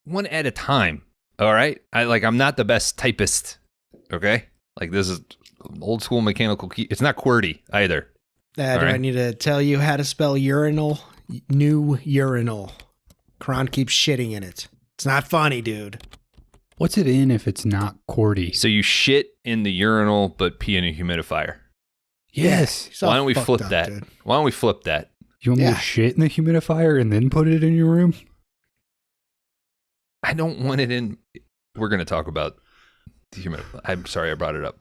one at a time. All right. I'm not the best typist. Okay. Like this is old school mechanical key. It's not QWERTY either. Do right. I need to tell you how to spell urinal? New urinal. Kron keeps shitting in it. It's not funny, dude. What's it in if it's not QWERTY? So you shit in the urinal, but pee in a humidifier. Yes. He's all Why don't we fucked flip up, that? dude. Why don't we flip that? You want me to shit in the humidifier and then put it in your room? I don't want it in. We're going to talk about the humidifier. I'm sorry I brought it up.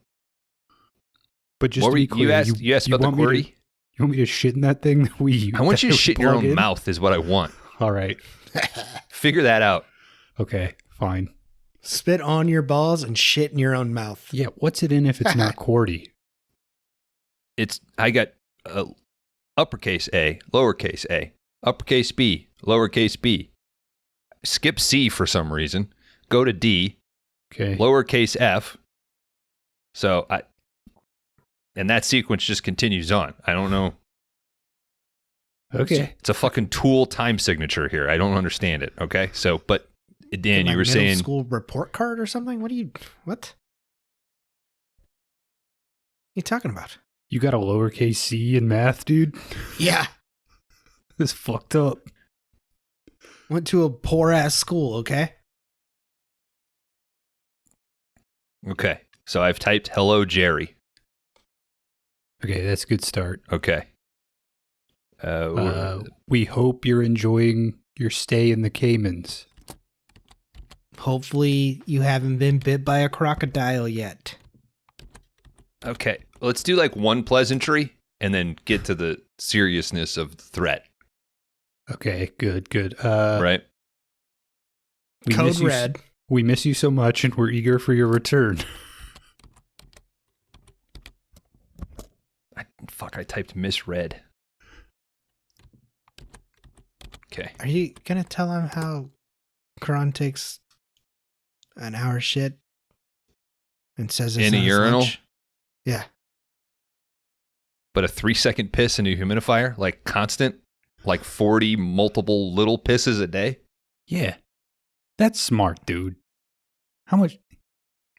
But just to be clear, you asked about the QWERTY? You want me to shit in that thing? I want you to shit in your own mouth is what I want. All right. Figure that out. Okay, fine. Spit on your balls and shit in your own mouth. Yeah, what's it in if it's not QWERTY? I got uppercase A, lowercase a, uppercase B, lowercase b. Skip C for some reason. Go to D. Okay. Lowercase f. So and that sequence just continues on. I don't know. Okay. It's a fucking Tool time signature here. I don't understand it. Okay. So, but Dan, you were saying school report card or something? What? What are you talking about? You got a lowercase c in math, dude? Yeah. This is fucked up. Went to a poor ass school, okay? Okay. So I've typed hello, Jerry. Okay, that's a good start. Okay. We hope you're enjoying your stay in the Caymans. Hopefully you haven't been bit by a crocodile yet. Okay. Let's do like one pleasantry and then get to the seriousness of the threat. Okay, good. Right? Code Red. We miss you so much and we're eager for your return. I typed misread. Okay. Are you going to tell him how Kron takes an hour shit and says it's in a not his urinal? lunch? Yeah. But a 3-second piss in a humidifier? Like constant? Like 40 multiple little pisses a day? Yeah. That's smart, dude. How much?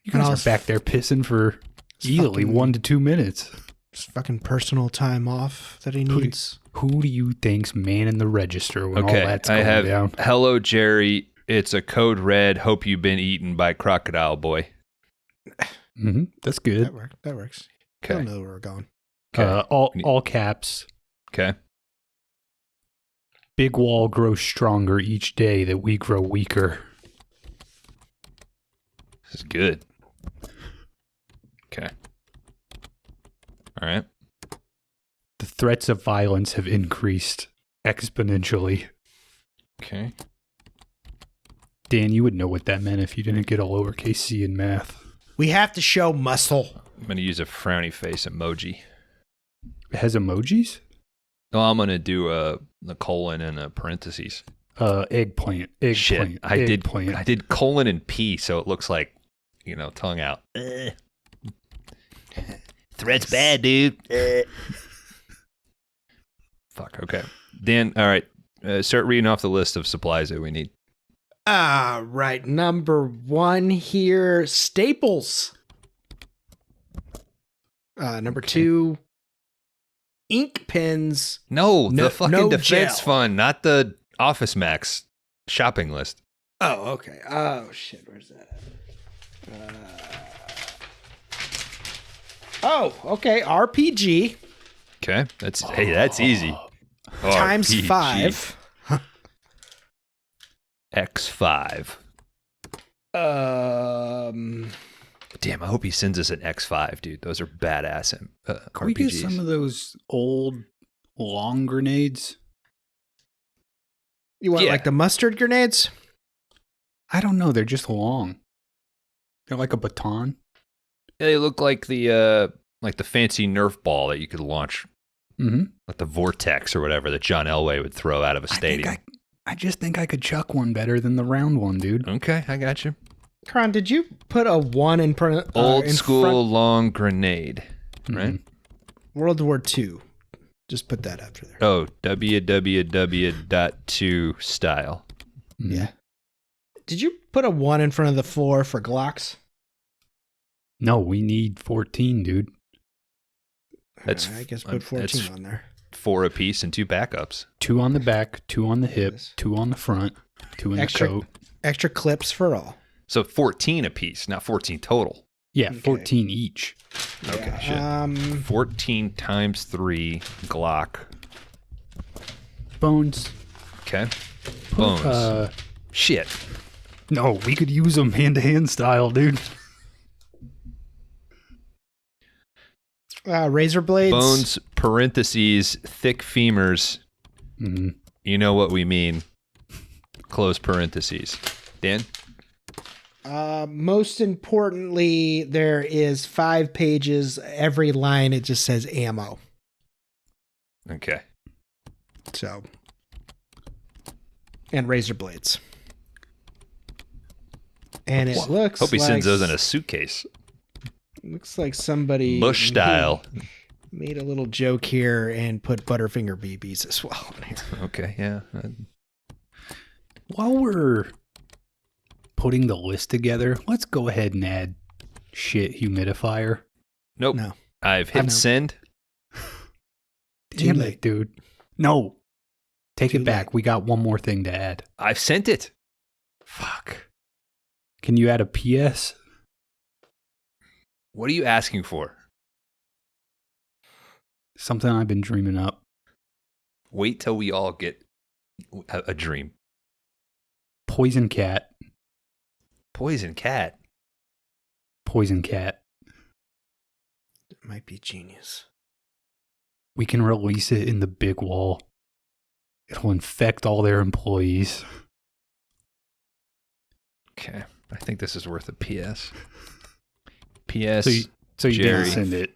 You guys are back there pissing for easily 1 to 2 minutes. It's fucking personal time off that he needs. Who do you think's manning the register when all that's going down? Hello, Jerry. It's a code red. Hope you've been eaten by crocodile boy. Mm-hmm. That's good. That works. Okay. I don't know where we're going. Okay. All caps. Okay. Big wall grows stronger each day that we grow weaker. This is good. Okay. All right. The threats of violence have increased exponentially. Okay. Dan, you would know what that meant if you didn't get a lowercase c in math. We have to show muscle. I'm going to use a frowny face emoji. It has emojis? No, I'm going to do a colon and a parentheses. Eggplant. Shit. I did colon and P, so it looks like, tongue out. Threat's bad, dude. Fuck, okay. Dan, all right. Start reading off the list of supplies that we need. Right. Number 1 here, staples. Number 2, ink pens. No, the fucking defense gel. fund, not the Office Max shopping list. Oh, okay. Oh, shit. Where's that at? Okay. RPG. Okay. That's easy. Times RPG. 5. X5. Damn, I hope he sends us an X5, dude. Those are badass RPGs. Can we get some of those old long grenades? You want like the mustard grenades? I don't know. They're just long. They're like a baton. They look like the fancy Nerf ball that you could launch. Mm-hmm. Like the Vortex or whatever that John Elway would throw out of a stadium. I just think I could chuck one better than the round one, dude. Okay, I got you. Kron, did you put a 1 in front? Old school long grenade, right? World War II. Just put that after there. Oh, www.2 style. Yeah. Did you put a 1 in front of the 4 for Glocks? No, we need 14, dude. That's I guess put 14 on there. 4 apiece and 2 backups. 2 on the back, 2 on the hip, 2 on the front, 2 in the coat. Extra clips for all. So 14 apiece, not 14 total. Yeah, Okay. 14 each. Okay, shit. 14 times 3 Glock. Bones. Okay. Bones. Shit. No, we could use them hand-to-hand style, dude. Razor blades. Bones, parentheses, thick femurs. Mm-hmm. You know what we mean. Close parentheses. Dan? Most importantly, there is 5 pages. Every line, it just says ammo. Okay. So, and razor blades. And it looks Hope he like, sends those in a suitcase. looks like somebody Bush style. made a little joke here and put Butterfinger BBs as well in here. Okay, yeah. While we're putting the list together, let's go ahead and add shit humidifier. Nope. No. I've hit send. Damn late. it, dude. No. Take Too it back. late. We got one more thing to add. I've sent it. Fuck. Can you add a PS? What are you asking for? Something I've been dreaming up. Wait till we all get a dream. Poison cat. Poison cat. Poison cat. It might be genius. We can release it in the big wall. It'll infect all their employees. Okay. I think this is worth a PS. PS. So you Jerry. didn't send it.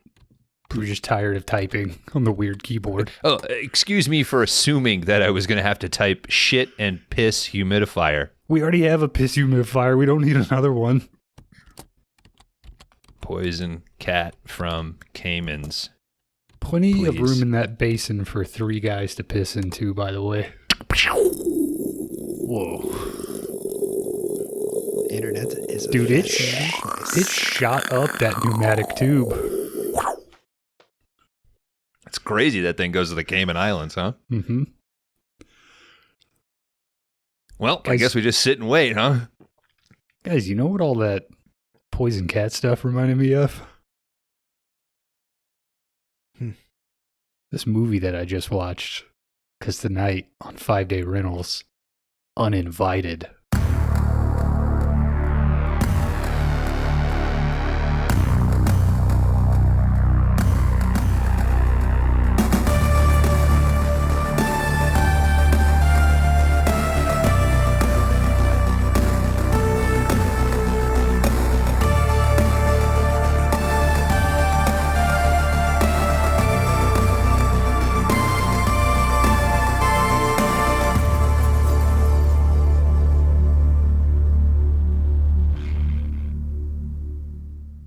You were just tired of typing on the weird keyboard. Oh, excuse me for assuming that I was going to have to type shit and piss humidifier. We already have a piss humidifier. We don't need another one. Poison cat from Caymans. Plenty of Please. room in that basin for 3 guys to piss into, by the way. Whoa. Internet is a Dude, it fashion. shot up that pneumatic tube. It's crazy that thing goes to the Cayman Islands, huh? Mm-hmm. Well, I Guys- guess we just sit and wait, huh? Guys, you know what all that poison cat stuff reminded me of? This movie that I just watched. Because tonight on 5-Day Rentals, Uninvited.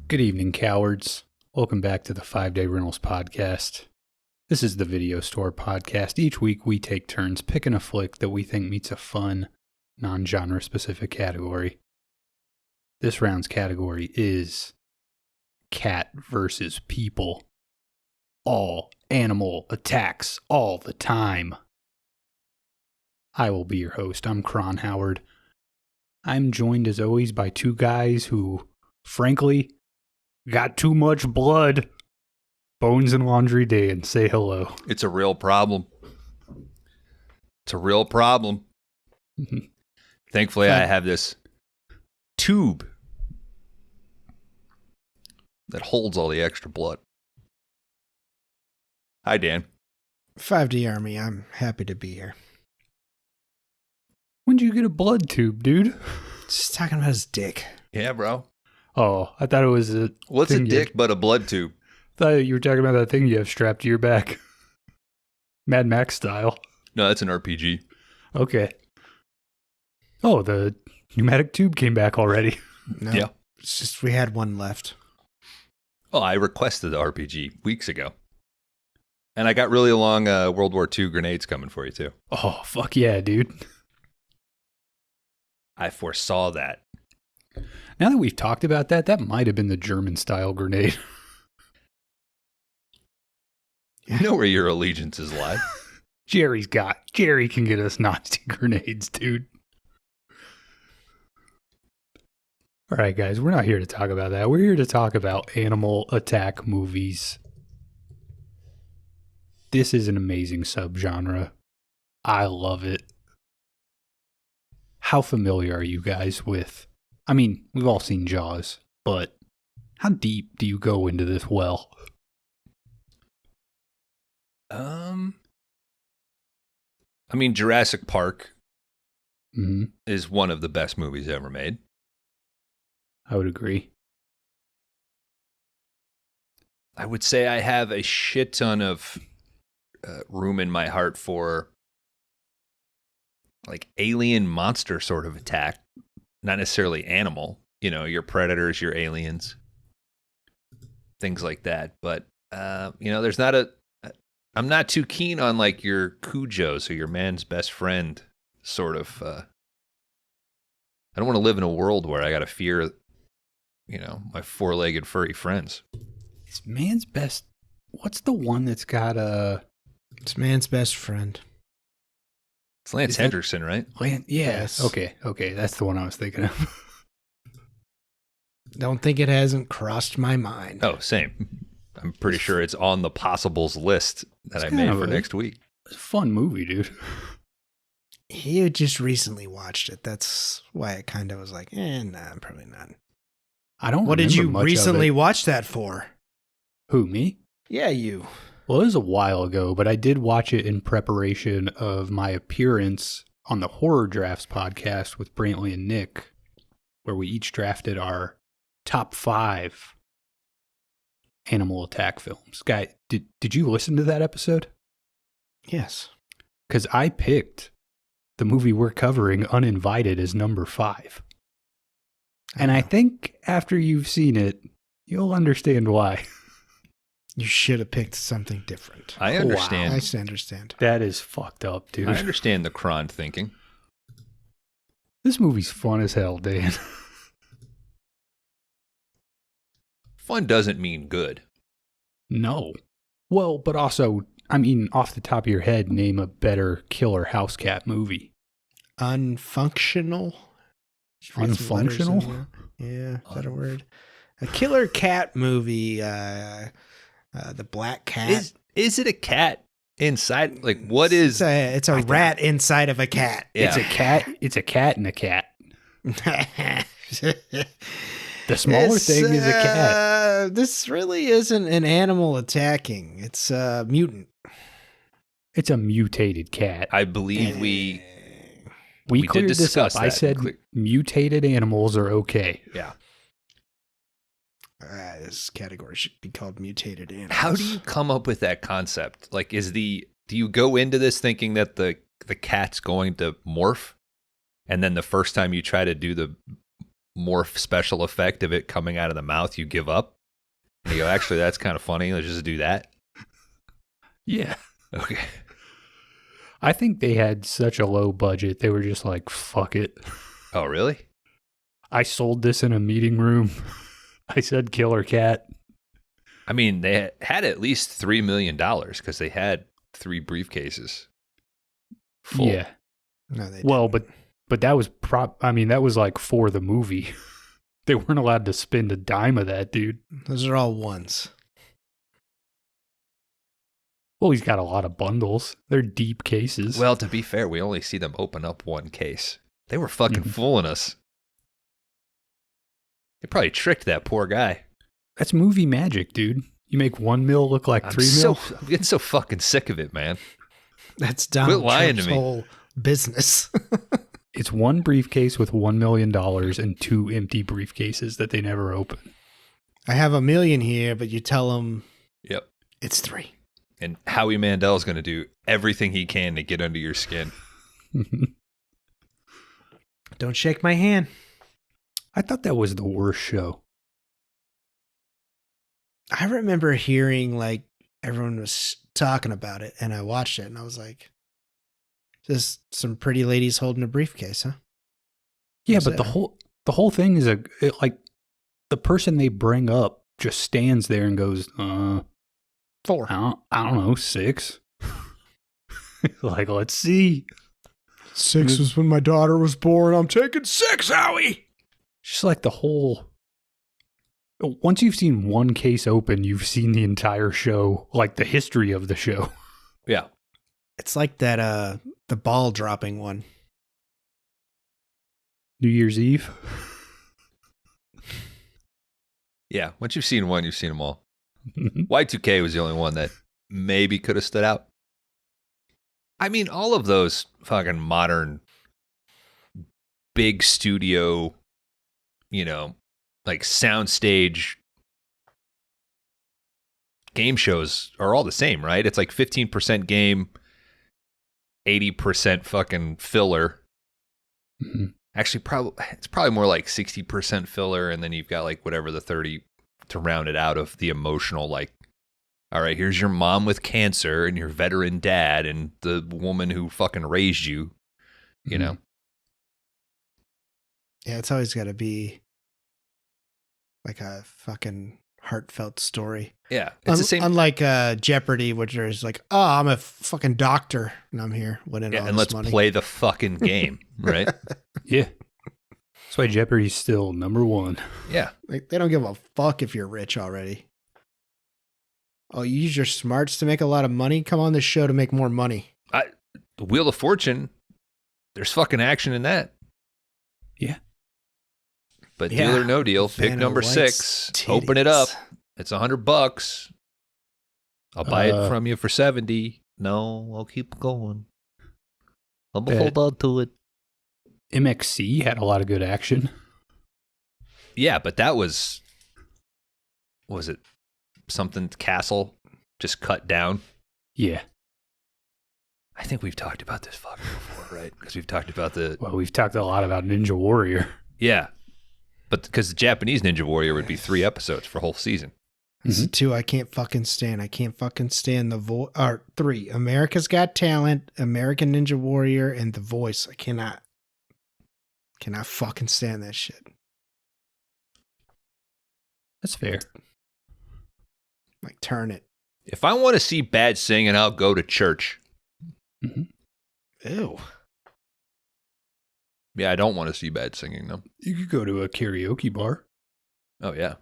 Good evening, cowards. Welcome back to the 5-Day Rentals podcast. This is the video store podcast. Each week we take turns picking a flick that we think meets a fun, non-genre specific category. This round's category is cat versus people. All animal attacks all the time. I will be your host. I'm Kron Howard. I'm joined as always by 2 guys who, frankly, got too much blood. Bones and Laundry Dan, say hello. It's a real problem. It's a real problem. Mhm. Thankfully, I have this tube that holds all the extra blood. Hi, Dan. 5D Army, I'm happy to be here. When'd you get a blood tube, dude? Just talking about his dick. Yeah, bro. Oh, I thought it was a What's a thing dick but a blood tube? thought you were talking about that thing you have strapped to your back. Mad Max style. No, that's an RPG. Okay. Oh, the pneumatic tube came back already. No, Yeah. It's just we had one left. Oh, I requested the RPG weeks ago. And I got really long World War II grenades coming for you, too. Oh, fuck yeah, dude. I foresaw that. Now that we've talked about that, that might have been the German-style grenade. You know where your allegiances lie. Jerry can get us Nazi grenades, dude. All right, guys, we're not here to talk about that. We're here to talk about animal attack movies. This is an amazing subgenre. I love it. How familiar are you guys with? I mean, we've all seen Jaws, but how deep do you go into this well? I mean, Jurassic Park Mm-hmm. is one of the best movies ever made. I would agree. I would say I have a shit ton of room in my heart for like alien monster sort of attack, not necessarily animal. You know, your predators, your aliens, things like that. But there's not I'm not too keen on like your Cujos or your man's best friend sort of. I don't want to live in a world where I got to fear, my four-legged furry friends. It's man's best. What's the one that's got a? It's man's best friend. It's Lance Hendrickson, right? Yeah. Yes. Okay. That's the one I was thinking of. Don't think it hasn't crossed my mind. Oh, same. I'm pretty sure it's on the possibles list that I kind made of for a- next week. It's a fun movie, dude. He just recently watched it. That's why I kind of was like, nah, probably not. I don't. What did remember you much of recently it. watch that for? Who, me? Yeah, you. Well, it was a while ago, but I did watch it in preparation of my appearance on the Horror Drafts podcast with Brantley and Nick, where we each drafted our top 5 animal attack films. Guy, did you listen to that episode? Yes. Because I picked the movie we're covering, Uninvited, as number 5. And I think after you've seen it, you'll understand why. You should have picked something different. I understand. I understand. That is fucked up, dude. I understand the Kron thinking. This movie's fun as hell, Dan. Fun doesn't mean good. No. Well, but also, I mean, off the top of your head, name a better killer house cat movie. Unfunctional? Unfunctional? Yeah, is that a word? A killer cat movie, The Black Cat. Is it a cat inside? Like, what is? It's a rat inside of a cat. Yeah. It's a cat. It's a cat and a cat. The smaller thing is a cat. This really isn't an animal attacking. It's a mutant. It's a mutated cat. I believe we We did cleared this discuss up. I that. said mutated animals are okay. Yeah. This category should be called mutated animals. How do you come up with that concept? Like, do you go into this thinking that the cat's going to morph, and then the first time you try to do the morph special effect of it coming out of the mouth, you give up? And you go, actually, that's kind of funny. Let's just do that. Yeah. Okay. I think they had such a low budget. They were just like, fuck it. Oh, really? I sold this in a meeting room. I said killer cat. I mean, they had at least $3 million because they had 3 briefcases full. Yeah. No, they Well, didn't. but that was that was like for the movie. They weren't allowed to spend a dime of that, dude. Those are all ones. Well, he's got a lot of bundles. They're deep cases. Well, to be fair, we only see them open up one case. They were fucking fooling us. They probably tricked that poor guy. that's movie magic, dude. You make 1 mil look like 3 mil. I'm getting so fucking sick of it, man. That's Donald lying Trump's to me. whole business. It's one briefcase with $1 million and 2 empty briefcases that they never open. I have $1 million here, but you tell him Yep. it's 3. And Howie Mandel's going to do everything he can to get under your skin. Don't shake my hand. I thought that was the worst show. I remember hearing like everyone was talking about it, and I watched it, and I was like, just some pretty ladies holding a briefcase, huh? Yeah, That's but it. the whole thing is like the person they bring up just stands there and goes, 4. I don't know, 6. Like, let's see. 6 was when my daughter was born. I'm taking 6, Howie. Just like the whole. Once you've seen one case open, you've seen the entire show, like the history of the show. Yeah. It's like that the ball dropping one. New Year's Eve. Yeah. Once you've seen one, you've seen them all. Y2K was the only one that maybe could have stood out. I mean, all of those fucking modern big studio, like soundstage game shows are all the same, right? It's like 15% game, 80% fucking filler. Mm-hmm. Actually, it's probably more like 60% filler, and then you've got like whatever the 30 to round it out of the emotional, like, all right, here's your mom with cancer and your veteran dad and the woman who fucking raised you, you know? Yeah, it's always got to be like a fucking heartfelt story. Yeah. It's the same. Unlike Jeopardy, which is like, oh, I'm a fucking doctor and I'm here winning all and this let's money. play the fucking game, right? Yeah. That's why Jeopardy's still number 1. Yeah. Like, they don't give a fuck if you're rich already. Oh, you use your smarts to make a lot of money? Come on this show to make more money. The Wheel of Fortune, there's fucking action in that. Yeah. But Yeah. deal or no deal, pick Vanna number White's 6, open it up. titties. It's $100. I'll buy it from you for 70. No, I'll keep going. I'll hold on to it. MXC had a lot of good action. Yeah, but that was it something castle just cut down? Yeah. I think we've talked about this fucking before, right? Because we've talked about Well, we've talked a lot about Ninja Warrior. Yeah. But because the Japanese Ninja Warrior would be 3 episodes for a whole season. This is 2 I can't fucking stand. I can't fucking stand the voice. Or 3, America's Got Talent, American Ninja Warrior, and The Voice. I cannot fucking stand that shit. That's fair. Like, turn it. If I want to see bad singing, I'll go to church. Mm-hmm. Ew. Yeah, I don't want to see bad singing, though. You could go to a karaoke bar. Oh, yeah.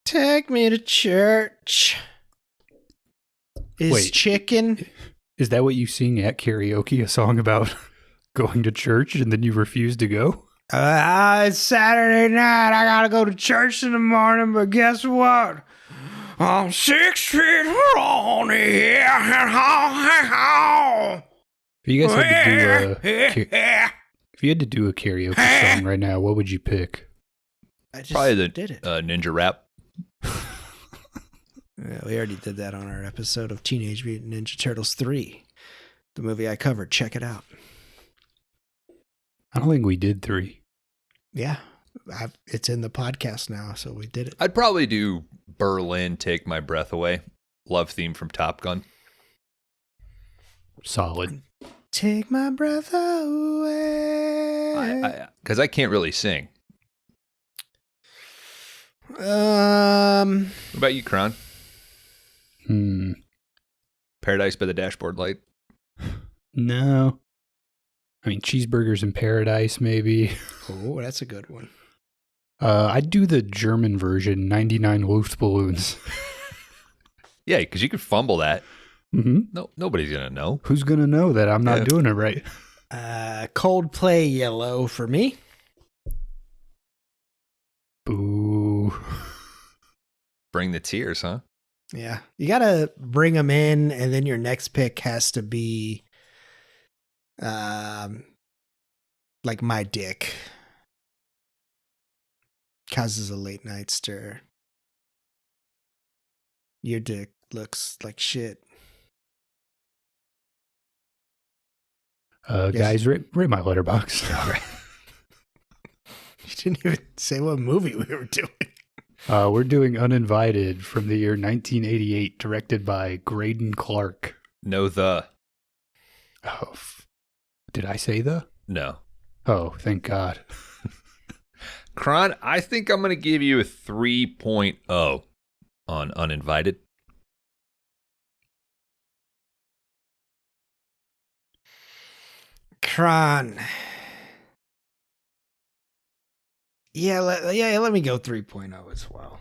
Take me to church. Is Wait. chicken. Is that what you sing at karaoke? A song about going to church and then you refuse to go? It's Saturday night. I gotta go to church in the morning, but guess what? I'm 6 feet long. If you guys had to do if you had to do a karaoke song right now, what would you pick? I just Probably the did it. Ninja Rap. Yeah, we already did that on our episode of Teenage Mutant Ninja Turtles 3, the movie I covered. Check it out. I don't think we did 3. Yeah, it's in the podcast now, so we did it. I'd probably do Berlin, Take My Breath Away. Love theme from Top Gun. Solid. Take my breath away. Because I can't really sing. What about you, Kron? Paradise by the Dashboard Light? No. I mean, Cheeseburgers in Paradise, maybe. Oh, that's a good one. I'd do the German version, 99 Luftballons. Yeah, because you could fumble that. Mm-hmm. No, nobody's going to know. Who's going to know that I'm not doing it right? Coldplay Yellow for me. Boo. Bring the tears, huh? Yeah. You got to bring them in, and then your next pick has to be like My Dick. Causes a late night stir. Your dick looks like shit. Yes. Guys, rate my letterbox. You didn't even say what movie we were doing. We're doing Uninvited from the year 1988, directed by Graydon Clark. No, the. Oh, did I say the? No. Oh, thank God. Kron, I think I'm going to give you a 3.0 on Uninvited. Kron. Yeah, let me go 3.0 as well.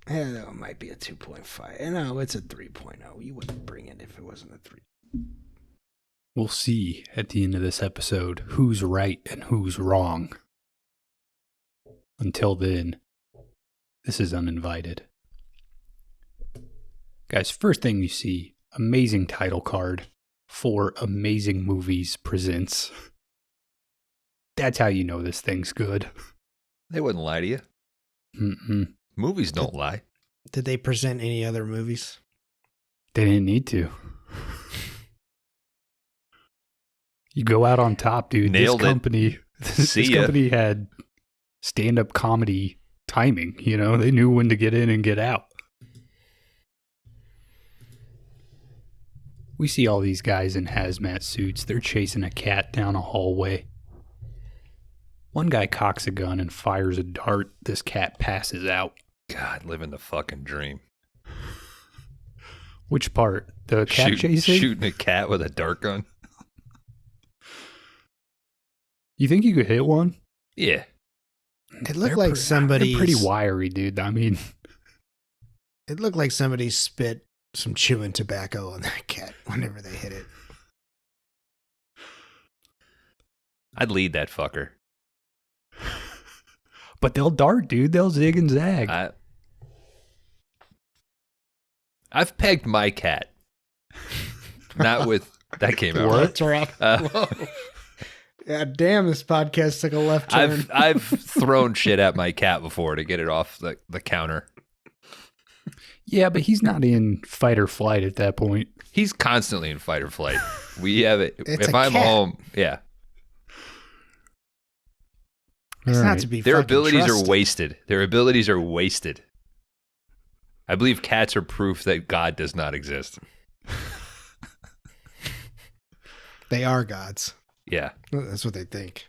Yeah, that might be a 2.5. No, it's a 3.0. You wouldn't bring it if it wasn't a 3. We'll see at the end of this episode who's right and who's wrong. Until then, this is Uninvited. Guys, first thing you see, amazing title card for Amazing Movies Presents. That's how you know this thing's good. They wouldn't lie to you. Mm-mm. Movies don't lie. Did they present any other movies? They didn't need to. You go out on top, dude. Nailed it. This See ya. company had stand-up comedy timing. You know, they knew when to get in and get out. We see all these guys in hazmat suits. They're chasing a cat down a hallway. One guy cocks a gun and fires a dart. This cat passes out. God, living the fucking dream. Which part? The cat chasing? Shooting a cat with a dart gun? You think you could hit one? Yeah. It looked like somebody. They're pretty wiry, dude. I mean, it looked like somebody spit some chewing tobacco on that cat whenever they hit it. I'd lead that fucker. But they'll dart, dude. They'll zig and zag. I've pegged my cat. Not with... That came out What? right. Whoa. Yeah, damn, this podcast took a left turn. I've thrown shit at my cat before to get it off the counter. Yeah, but he's not in fight or flight at that point. He's constantly in fight or flight. We have it. It's if a I'm cat. home, yeah. It's All not right. to be Their fucking abilities trusted. are wasted. Their abilities are wasted. I believe cats are proof that God does not exist. They are gods. Yeah. That's what they think.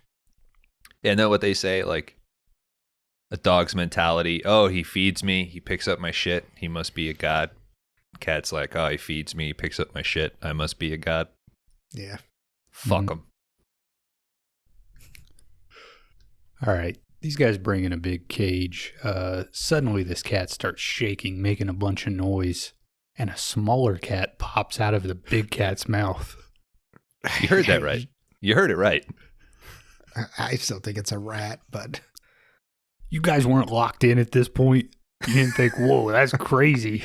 Yeah, know what they say? Like, a dog's mentality. Oh, he feeds me. He picks up my shit. He must be a god. Cat's like, oh, he feeds me. He picks up my shit. I must be a god. Yeah. Fuck him. All right. These guys bring in a big cage. Suddenly, this cat starts shaking, making a bunch of noise, and a smaller cat pops out of the big cat's mouth. You heard that right. You heard it right. I still think it's a rat, but You guys weren't locked in at this point. You didn't think, whoa, that's crazy.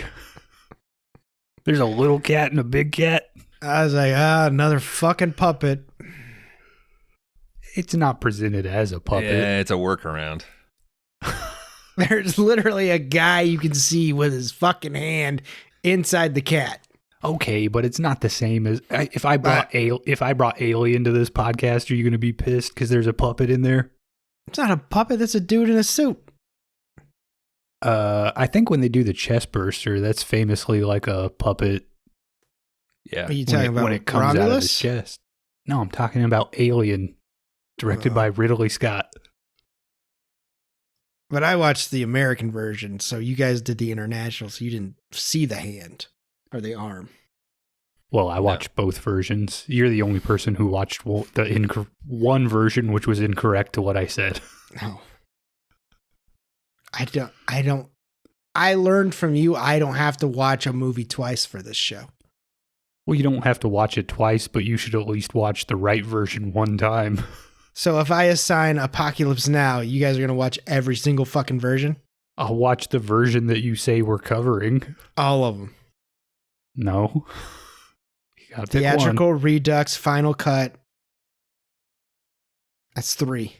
There's a little cat and a big cat. I was like, another fucking puppet. It's not presented as a puppet. Yeah, it's a workaround. There's literally a guy you can see with his fucking hand inside the cat. Okay, but it's not the same as if I brought Alien to this podcast. Are you going to be pissed because there's a puppet in there? It's not a puppet. That's a dude in a suit. I think when they do the chest burster, that's famously like a puppet. Yeah. Are you talking about when it comes out of his Romulus? chest? No, I'm talking about Alien, directed by Ridley Scott. But I watched the American version, so you guys did the international, so you didn't see the hand or the arm. Well, I watched both versions. You're the only person who watched the one version, which was incorrect to what I said. No. I learned from you I don't have to watch a movie twice for this show. Well, you don't have to watch it twice, but you should at least watch the right version one time. So if I assign Apocalypse Now, you guys are going to watch every single fucking version? I'll watch the version that you say we're covering. All of them. No. You gotta pick Theatrical, one. Redux, Final Cut. That's 3.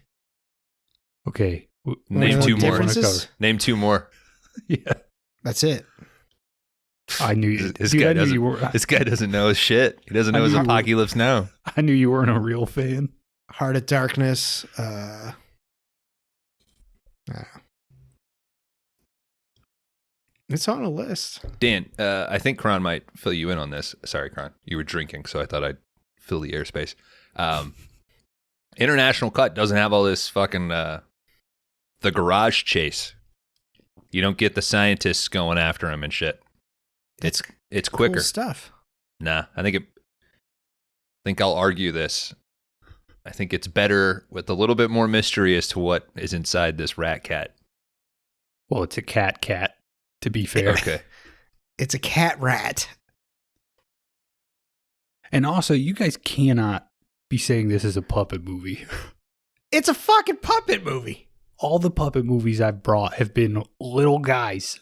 Okay. Name What two more. differences? Name two more. Yeah. That's it. I knew you. This dude, guy I knew doesn't. you were. This guy doesn't know his shit. He doesn't I know his knew you were- apocalypse now. I knew you weren't a real fan. Heart of Darkness. It's on a list. Dan, I think Kron might fill you in on this. Sorry, Kron. You were drinking, so I thought I'd fill the airspace. International cut doesn't have all this fucking the garage chase. You don't get the scientists going after him and shit. It's quicker. Cool stuff. Nah, I think I'll argue this. I think it's better with a little bit more mystery as to what is inside this rat cat. Well, it's a cat, to be fair. Okay. It's a cat rat. And also, you guys cannot be saying this is a puppet movie. It's a fucking puppet movie. All the puppet movies I've brought have been little guys.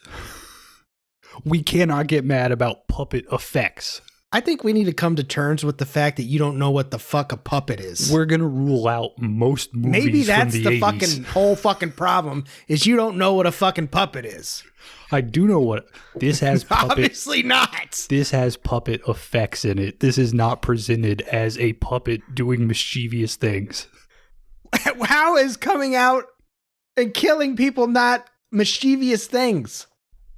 We cannot get mad about puppet effects. I think we need to come to terms with the fact that you don't know what the fuck a puppet is. We're going to rule out most movies Maybe that's from the 80s. fucking whole fucking problem, is you don't know what a fucking puppet is. I do know what this has. Obviously not. This has puppet effects in it. This is not presented as a puppet doing mischievous things. How is coming out and killing people not mischievous things?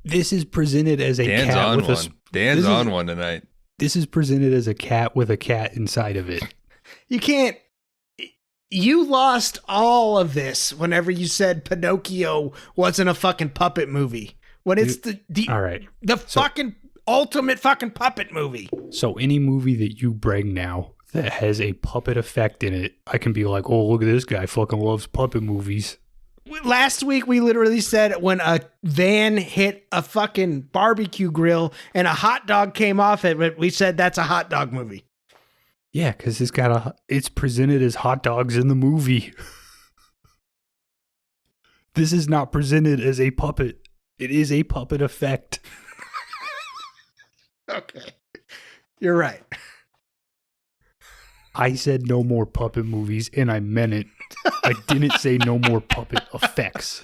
This is presented as a Dan's cat on with one. Dan's on one tonight. This is presented as a cat with a cat inside of it. You can't. You lost all of this whenever you said Pinocchio wasn't a fucking puppet movie. When it's the All right. the fucking ultimate fucking puppet movie. So any movie that you bring now that has a puppet effect in it, I can be like, oh, look at this guy fucking loves puppet movies. Last week we literally said when a van hit a fucking barbecue grill and a hot dog came off it, we said that's a hot dog movie. Yeah, because it's presented as hot dogs in the movie. This is not presented as a puppet. It is a puppet effect. Okay. You're right. I said no more puppet movies, and I meant it. I didn't say no more puppet effects.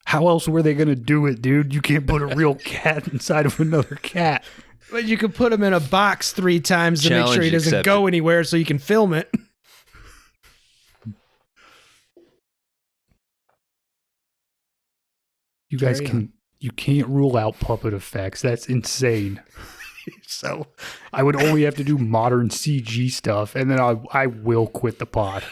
How else were they going to do it, dude? You can't put a real cat inside of another cat. But you could put him in a box 3 times to make sure he doesn't go anywhere so you can film it. You guys you can't rule out puppet effects. That's insane. So I would only have to do modern CG stuff, and then I will quit the pod.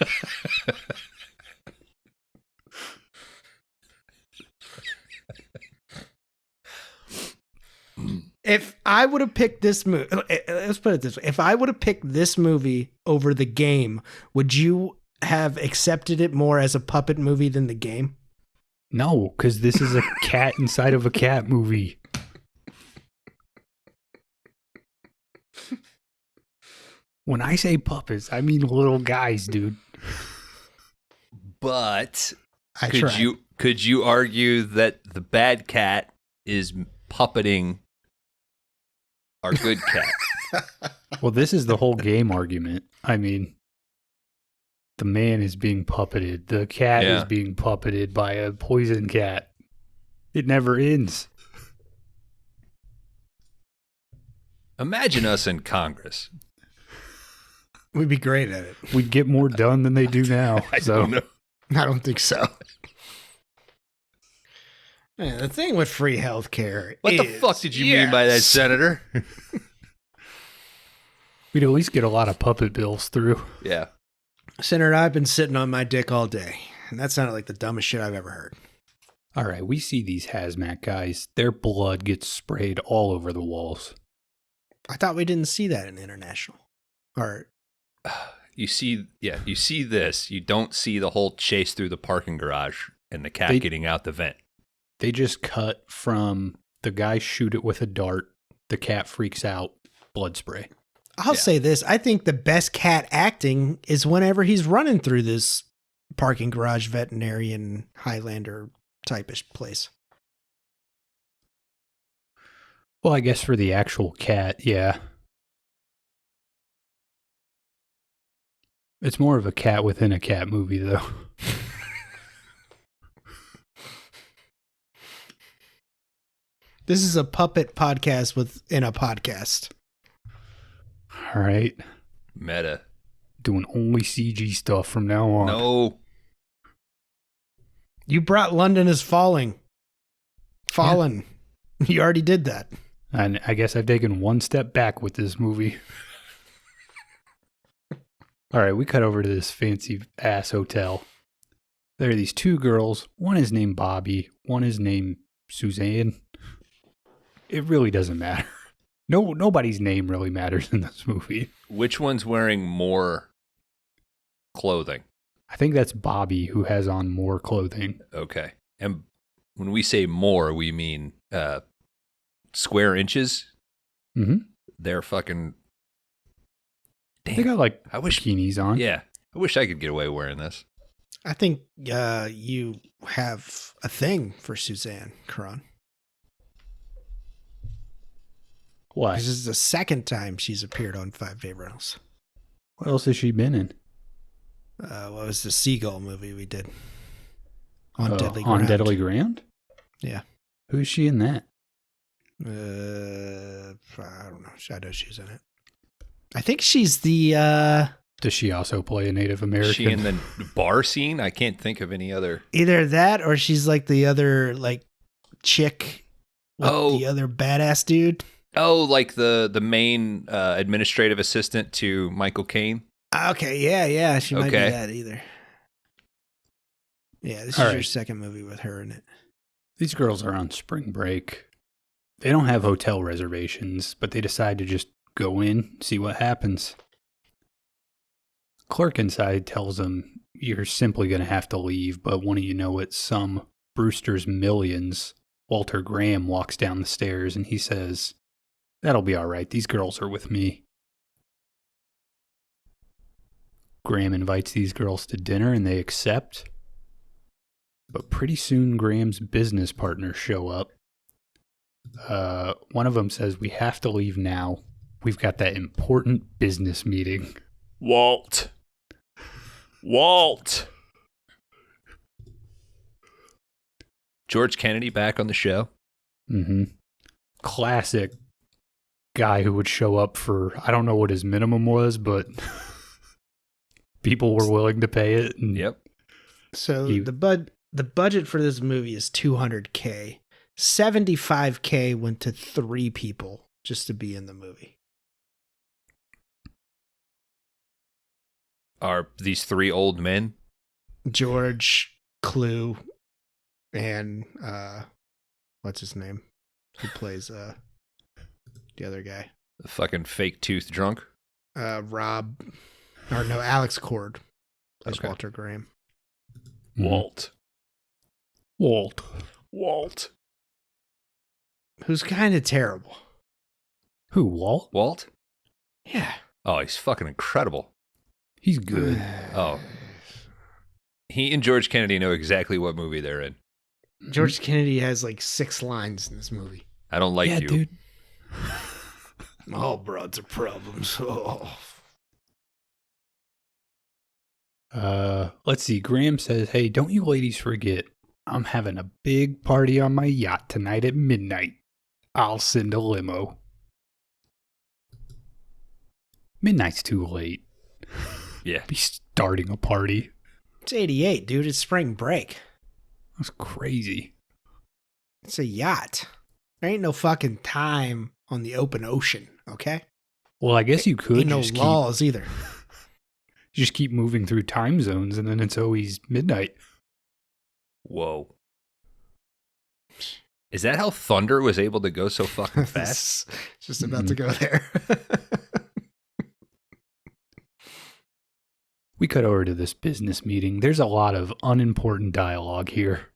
if I would have picked this movie, let's put it this way. If I would have picked this movie over the game, would you have accepted it more as a puppet movie than the game? No, because this is a cat inside of a cat movie. When I say puppets, I mean little guys, dude. But I could tried. you argue that the bad cat is puppeting our good cat? Well, this is the whole game argument. I mean, the man is being puppeted. The cat is being puppeted by a poison cat. It never ends. Imagine us in Congress. We'd be great at it. We'd get more done than they do now. I don't know. I don't think so. Man, the thing with free healthcare. What the fuck did you mean by that, Senator? We'd at least get a lot of puppet bills through. Yeah. Senator, I've been sitting on my dick all day, and that sounded like the dumbest shit I've ever heard. All right, we see these hazmat guys. Their blood gets sprayed all over the walls. I thought we didn't see that in international. Or You see this. You don't see the whole chase through the parking garage and the cat getting out the vent. They just cut from the guy shoot it with a dart, the cat freaks out, blood spray. I'll say this. I think the best cat acting is whenever he's running through this parking garage veterinarian Highlander type-ish place. Well, I guess for the actual cat, yeah. It's more of a cat within a cat movie, though. This is a puppet podcast within a podcast. All right. Meta. Doing only CG stuff from now on. No. You brought London is Falling. Fallen. Yeah. You already did that. And I guess I've taken one step back with this movie. All right, we cut over to this fancy ass hotel. There are these two girls. One is named Bobby. One is named Suzanne. It really doesn't matter. Nobody's name really matters in this movie. Which one's wearing more clothing? I think that's Bobby who has on more clothing. Okay. And when we say more, we mean square inches. Mm-hmm. They're fucking. Damn. They got like I wish bikinis on. Yeah. I wish I could get away wearing this. I think you have a thing for Suzanne, Kron. Why? This is the second time she's appeared on 5 Day Rentals. What else has she been in? What was the Seagull movie we did? On Deadly Ground. On Deadly Ground? Yeah. Who's she in that? I don't know. I know she's in it. I think she's the... Does she also play a Native American? Is she in the bar scene? I can't think of any other. Either that or she's like the other like chick with the other badass dude. Oh, like the main administrative assistant to Michael Caine? Okay, yeah. She might be that either. Yeah, this is your second movie with her in it. These girls are on spring break. They don't have hotel reservations, but they decide to just go in, see what happens. Clerk inside tells them, you're simply going to have to leave, but one of you know it's some Brewster's Millions. Walter Graham walks down the stairs and he says, that'll be all right. These girls are with me. Graham invites these girls to dinner and they accept. But pretty soon Graham's business partners show up. One of them says, we have to leave now. We've got that important business meeting. Walt. George Kennedy back on the show. Mm-hmm. Classic guy who would show up for, I don't know what his minimum was, but people were willing to pay it. And yep. So the budget for this movie is $200K. $75K went to 3 people just to be in the movie. Are these 3 old men? George, Clue, and what's his name? Who plays the other guy? The fucking fake tooth drunk? Alex Cord plays Walter Graham. Walt. Who's kind of terrible. Who, Walt? Walt? Yeah. Oh, he's fucking incredible. He's good. Oh. He and George Kennedy know exactly what movie they're in. George Kennedy has like 6 lines in this movie. I don't like you. Dude. All broads are problems. Let's see. Graham says, hey, don't you ladies forget, I'm having a big party on my yacht tonight at midnight. I'll send a limo. Midnight's too late. Yeah. Be starting a party. It's 88, dude. It's spring break. That's crazy. It's a yacht. There ain't no fucking time on the open ocean, okay? Well, I guess you could ain't no laws either. Just keep moving through time zones and then it's always midnight. Whoa. Is that how Thunder was able to go so fucking fast? Just about to go there. We cut over to this business meeting. There's a lot of unimportant dialogue here.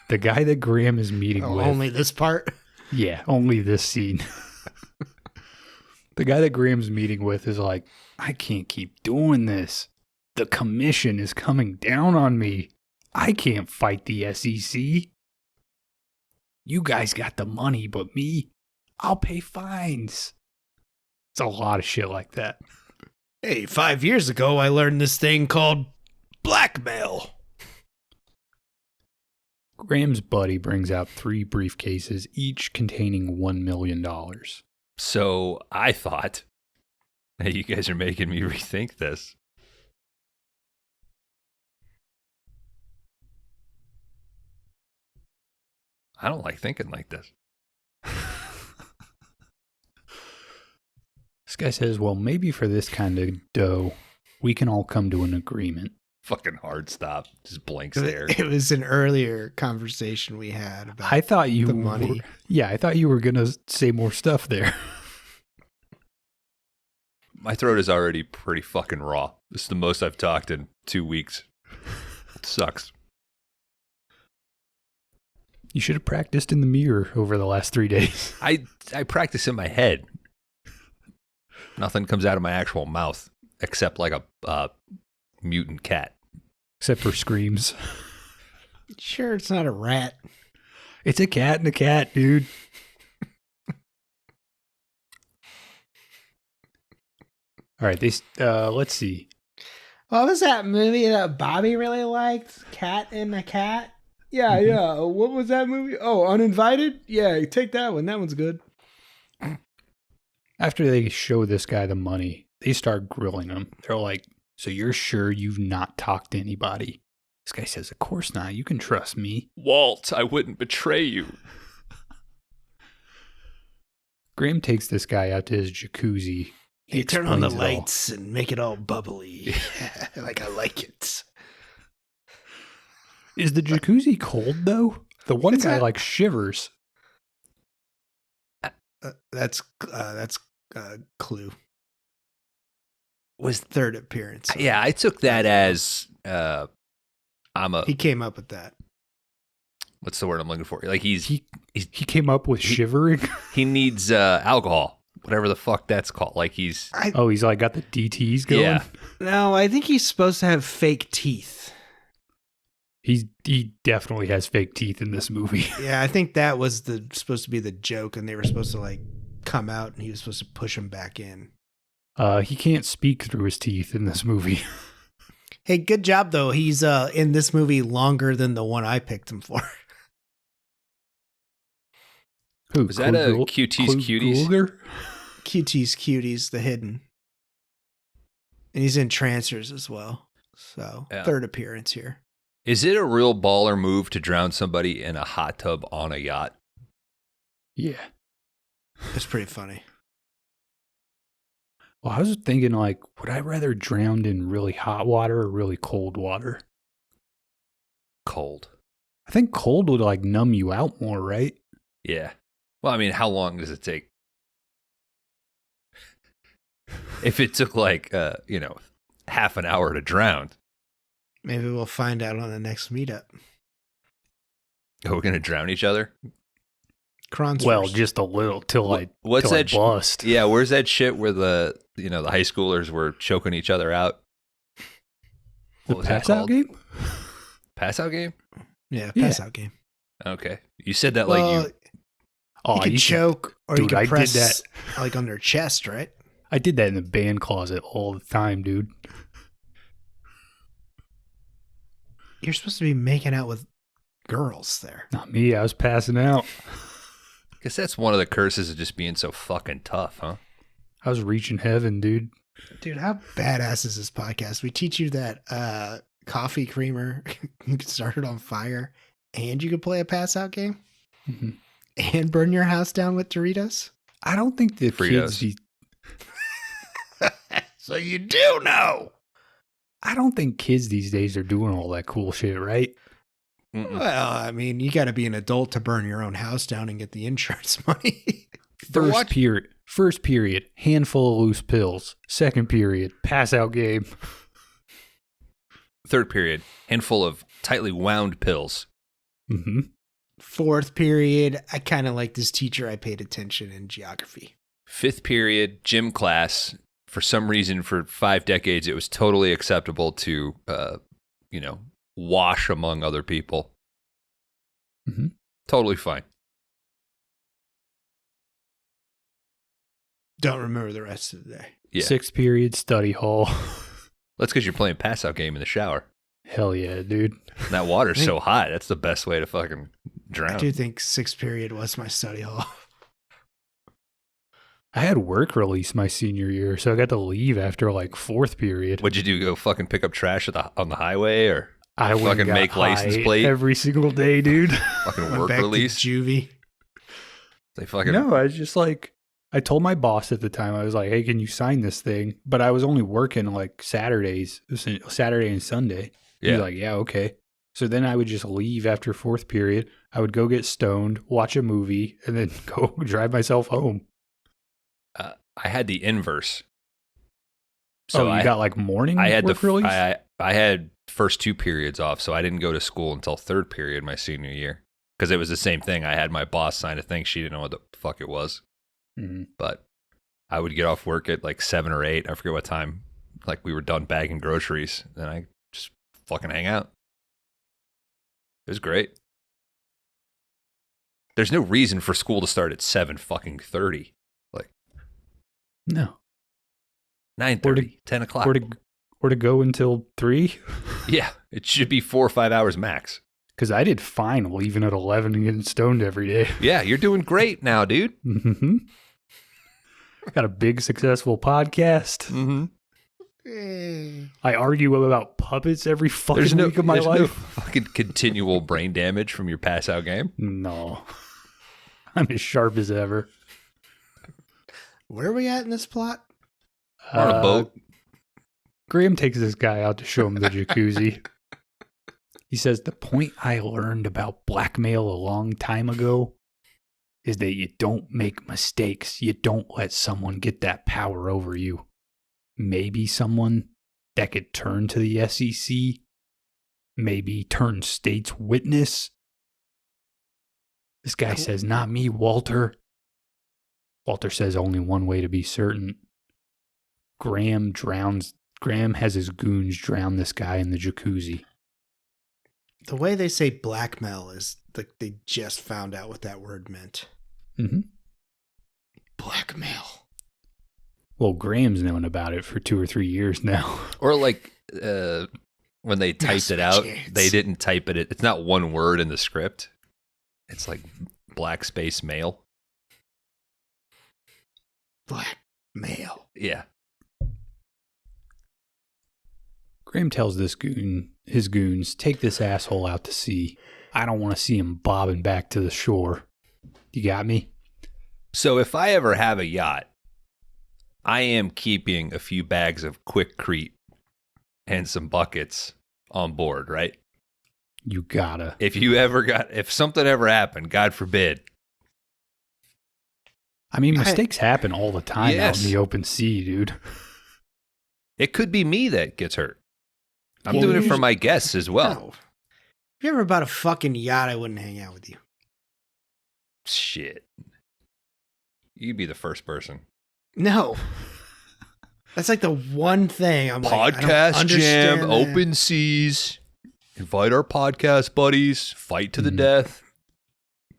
The guy that Graham is meeting with. Only this part? Yeah, only this scene. The guy that Graham's meeting with is like, I can't keep doing this. The commission is coming down on me. I can't fight the SEC. You guys got the money, but me, I'll pay fines. It's a lot of shit like that. Hey, 5 years ago, I learned this thing called blackmail. Graham's buddy brings out 3 briefcases, each containing $1 million. So I thought, hey, you guys are making me rethink this. I don't like thinking like this. This guy says, well, maybe for this kind of dough, we can all come to an agreement. Fucking hard stop. Just blank stare. It was an earlier conversation we had about I thought you the money. I thought you were going to say more stuff there. My throat is already pretty fucking raw. This is the most I've talked in 2 weeks. It sucks. You should have practiced in the mirror over the last 3 days. I practice in my head. Nothing comes out of my actual mouth except like a mutant cat. Except for screams. Sure, it's not a rat. It's a cat and a cat, dude. All right, let's see. What was that movie that Bobby really liked? Cat and a Cat? Yeah, yeah. What was that movie? Oh, Uninvited? Yeah, take that one. That one's good. After they show this guy the money, they start grilling him. They're like, so you're sure you've not talked to anybody? This guy says, of course not. You can trust me. Walt, I wouldn't betray you. Graham takes this guy out to his jacuzzi. Hey, turn on the explains it all. lights and make it all bubbly. Like I like it. Is the jacuzzi cold, though? The one It's guy, not- like, shivers. That's Clue. Was Third appearance. Yeah, I took that as He came up with that. what's the word I'm looking for? Like He came up with shivering. he needs alcohol, whatever the fuck that's called. Like he's Oh, he's like got the DTs going. Yeah. No, I think he's supposed to have fake teeth. He definitely has fake teeth in this movie. Yeah, I think that was supposed to be the joke, and they were supposed to like come out, and he was supposed to push him back in. He can't speak through his teeth in this movie. Hey, good job though. He's in this movie longer than the one I picked him for. Who, Was that a QT's Cuties? Gulger? QT's Cuties, the hidden, and he's in Trancers as well. So Yeah. third appearance here. Is it a real baller move to drown somebody in a hot tub on a yacht? Yeah. It's pretty funny. Well, I was thinking, like, would I rather drown in really hot water or really cold water? Cold. I think cold would, like, numb you out more, right? Yeah. Well, I mean, how long does it take? If it took like half an hour to drown, Maybe we'll find out on the next meetup. are we gonna drown each other? Kron's Well, first. just a little till What's till that? I bust. Yeah, where's that shit where the high schoolers were choking each other out? The What was that pass out called? game? Pass out game? Yeah, pass out game. Okay, you said that like you. Oh, you could used to- choke or you Dude, could I did press that. like on their chest, right? I did that in the band closet all the time, dude. You're supposed to be making out with girls there. Not me. I was passing out. Guess that's one of the curses of just being so fucking tough, huh? I was reaching heaven, dude. Dude, how badass is this podcast? We teach you that coffee creamer, you can start it on fire, and you can play a pass out game, Mhm. and burn your house down with Doritos. I don't think the Fritos. kids. So you do know. I don't think kids these days are doing all that cool shit, right? Mm-mm. Well, I mean, you got to be an adult to burn your own house down and get the insurance money. First period, handful of loose pills. Second period, pass out game. Third period, handful of tightly wound pills. Mm-hmm. Fourth period, I kind of like this teacher. I paid attention in geography. Fifth period, gym class. For some reason, for 5 decades, it was totally acceptable to, wash among other people. Mhm. Totally fine. Don't remember the rest of the day. Yeah. Sixth period, study hall. That's because you're playing pass out game in the shower. Hell yeah, dude. And that water's so hot. That's the best way to fucking drown. I do think sixth period was my study hall. I had work release my senior year, so I got to leave after like fourth period. What'd you do? Go fucking pick up trash on the highway or I went fucking and got make license high plate? every single day, dude. fucking Went work back release? to juvie. They fucking No, I just like I told my boss at the time, I was like, hey, can you sign this thing? But I was only working like Saturdays, Saturday and Sunday. Yeah. He's like, yeah, okay. So then I would just leave after fourth period. I would go get stoned, watch a movie, and then go drive myself home. I had the inverse. So you got like morning I had work release? I had first 2 periods off, so I didn't go to school until third period my senior year. Because it was the same thing. I had my boss sign a thing. She didn't know what the fuck it was. Mm-hmm. But I would get off work at like 7 or 8. I forget what time. Like we were done bagging groceries. And I just fucking hang out. It was great. There's no reason for school to start at 7:30. Like No. 9:30, 10 o'clock. Or to go until 3? Yeah, it should be 4 or 5 hours max. Because I did fine leaving at 11 and getting stoned every day. Yeah, you're doing great now, dude. Mm-hmm. Got a big, successful podcast. Mm-hmm. I argue about puppets every fucking week of my life. No fucking continual brain damage from your pass out game. No. I'm as sharp as ever. Where are we at in this plot? We're on a boat. Graham takes this guy out to show him the jacuzzi. He says, the point I learned about blackmail a long time ago is that you don't make mistakes. You don't let someone get that power over you. Maybe someone that could turn to the SEC, maybe turn state's witness. This guy says, not me, Walter. Walter says only one way to be certain. Graham has his goons drown this guy in the jacuzzi. The way they say blackmail is like they just found out what that word meant. Mm-hmm. Blackmail. Well, Graham's known about it for 2 or 3 years now. Or like when they typed it out, they didn't type it. It's not one word in the script. It's like black space mail. Blackmail. Yeah. Graham tells his goons, take this asshole out to sea. I don't want to see him bobbing back to the shore. You got me? So if I ever have a yacht, I am keeping a few bags of Quickcrete and some buckets on board, right? You gotta. If something ever happened, God forbid. I mean, mistakes happen all the time out in the open sea, dude. It could be me that gets hurt. I'm doing it for my guests as well. No. If you ever bought a fucking yacht, I wouldn't hang out with you. Shit. You'd be the first person. No. That's like the one thing I'm podcast jam, open seas, invite our podcast buddies, fight to the death.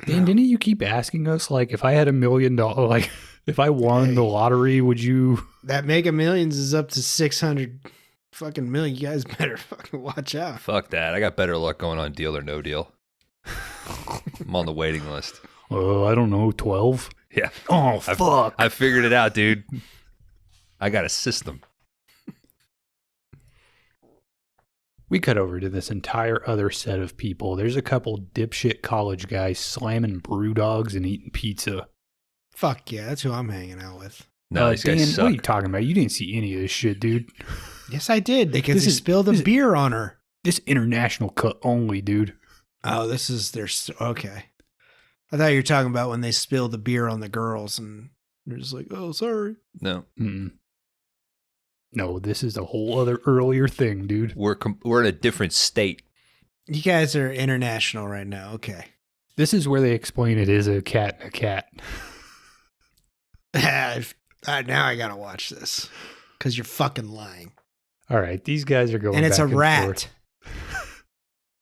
Dan, didn't you keep asking us, like, if I had $1 million, like, if I won the lottery, would you? That Mega Millions is up to 600 fucking million. You guys better fucking watch out. Fuck that. I got better luck going on Deal or No Deal. I'm on the waiting list. I don't know, 12? Yeah. Oh, fuck. I figured it out, dude. I got a system. We cut over to this entire other set of people. There's a couple dipshit college guys slamming brew dogs and eating pizza. Fuck yeah, that's who I'm hanging out with. No, these guys suck. What are you talking about? You didn't see any of this shit, dude. Yes, I did. Because they spilled the beer on her. This international cut only, dude. Oh, this is their... Okay. I thought you were talking about when they spilled the beer on the girls and they're just like, oh, sorry. No. Mm-mm. No, this is a whole other earlier thing, dude. We're in a different state. You guys are international right now. Okay. This is where they explain it is a cat and a cat. Now I gotta watch this because you're fucking lying. All right, these guys are going and it's back a rat. Forth.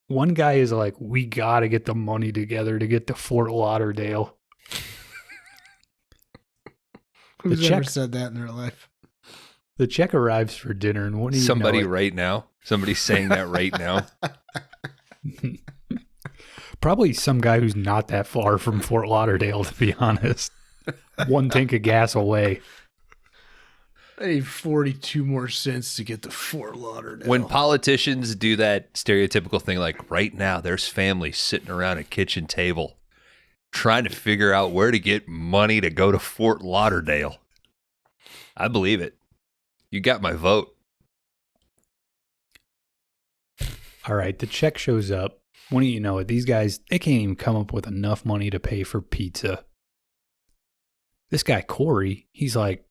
One guy is like, we got to get the money together to get to Fort Lauderdale. Who's ever said that in their life? The check arrives for dinner, and what do you Somebody know right now? Somebody's saying that right now? Probably some guy who's not that far from Fort Lauderdale, to be honest. 1 tank of gas away. I need 42 more cents to get to Fort Lauderdale. When politicians do that stereotypical thing, like right now, there's families sitting around a kitchen table trying to figure out where to get money to go to Fort Lauderdale. I believe it. You got my vote. All right, the check shows up. When do you know it? These guys, they can't even come up with enough money to pay for pizza. This guy, Corey, he's like,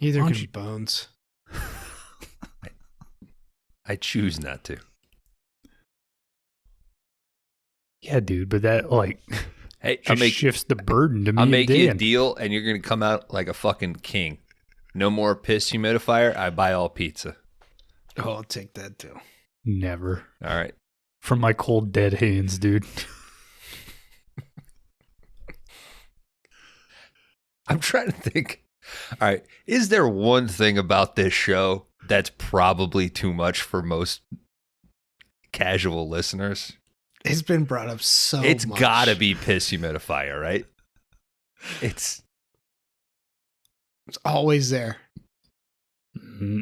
Either Why could don't be you- Bones. I choose not to. yeah, dude, but that, like, Hey, just shifts the burden to me I'll and make you a Dan. deal, and you're going to come out like a fucking king. No more piss humidifier. I buy all pizza. Oh, I'll take that too. Never. All right. From my cold, dead hands, dude. I'm trying to think. All right. Is there one thing about this show that's probably too much for most casual listeners? It's been brought up so It's much. gotta be piss humidifier, right? It's always there.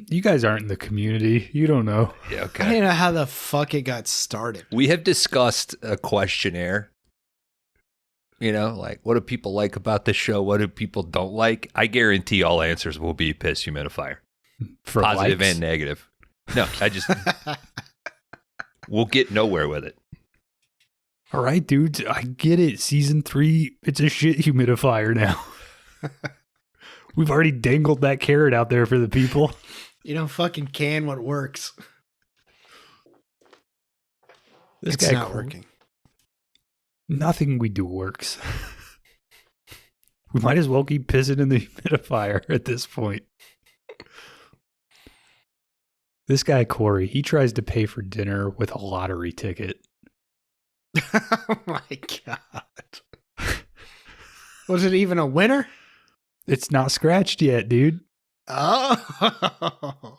You guys aren't in the community. You don't know. yeah, I okay. don't know how the fuck it got started. We have discussed a questionnaire. You know, like what do people like about this show? What do people don't like? I guarantee all answers will be piss humidifier. For Positive likes. and negative. No, we'll get nowhere with it. All right, dude. I get it. Season 3, it's a shit humidifier now. We've already dangled that carrot out there for the people. You don't fucking can what works. This It's guy not Corey- working. Nothing we do works. We might as well keep pissing in the humidifier at this point. This guy, Corey, he tries to pay for dinner with a lottery ticket. Oh my god. Was it even a winner? It's not scratched yet, dude. Oh.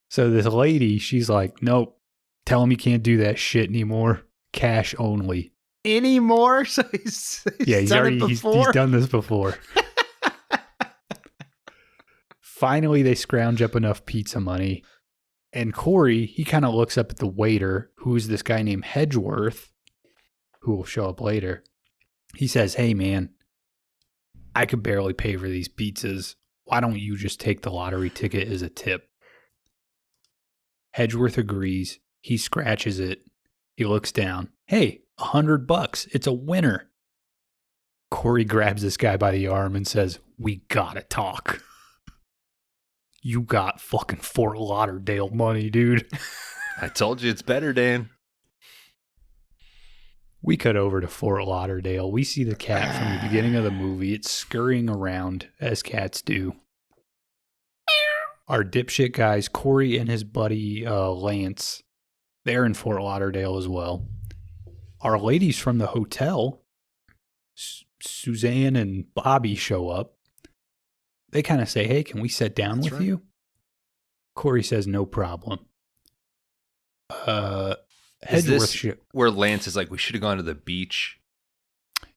So this lady, she's like, nope, tell him he can't do that shit anymore. Cash only. Anymore? So he's Yeah, done it he's before? done this before. Finally, they scrounge up enough pizza money. And Corey, he kind of looks up at the waiter, who's this guy named Hedgeworth, who will show up later. He says, hey, man, I could barely pay for these pizzas. Why don't you just take the lottery ticket as a tip? Hedgeworth agrees. He scratches it. He looks down. Hey, $100. It's a winner. Corey grabs this guy by the arm and says, we gotta talk. You got fucking Fort Lauderdale money, dude. I told you it's better, Dan. We cut over to Fort Lauderdale. We see the cat from the beginning of the movie. It's scurrying around, as cats do. Our dipshit guys, Corey and his buddy Lance, they're in Fort Lauderdale as well. Our ladies from the hotel, Suzanne and Bobby, show up. They kind of say, hey, can we sit down That's with right. you? Corey says, no problem. Is Hedgeworth this where Lance is like, we should have gone to the beach?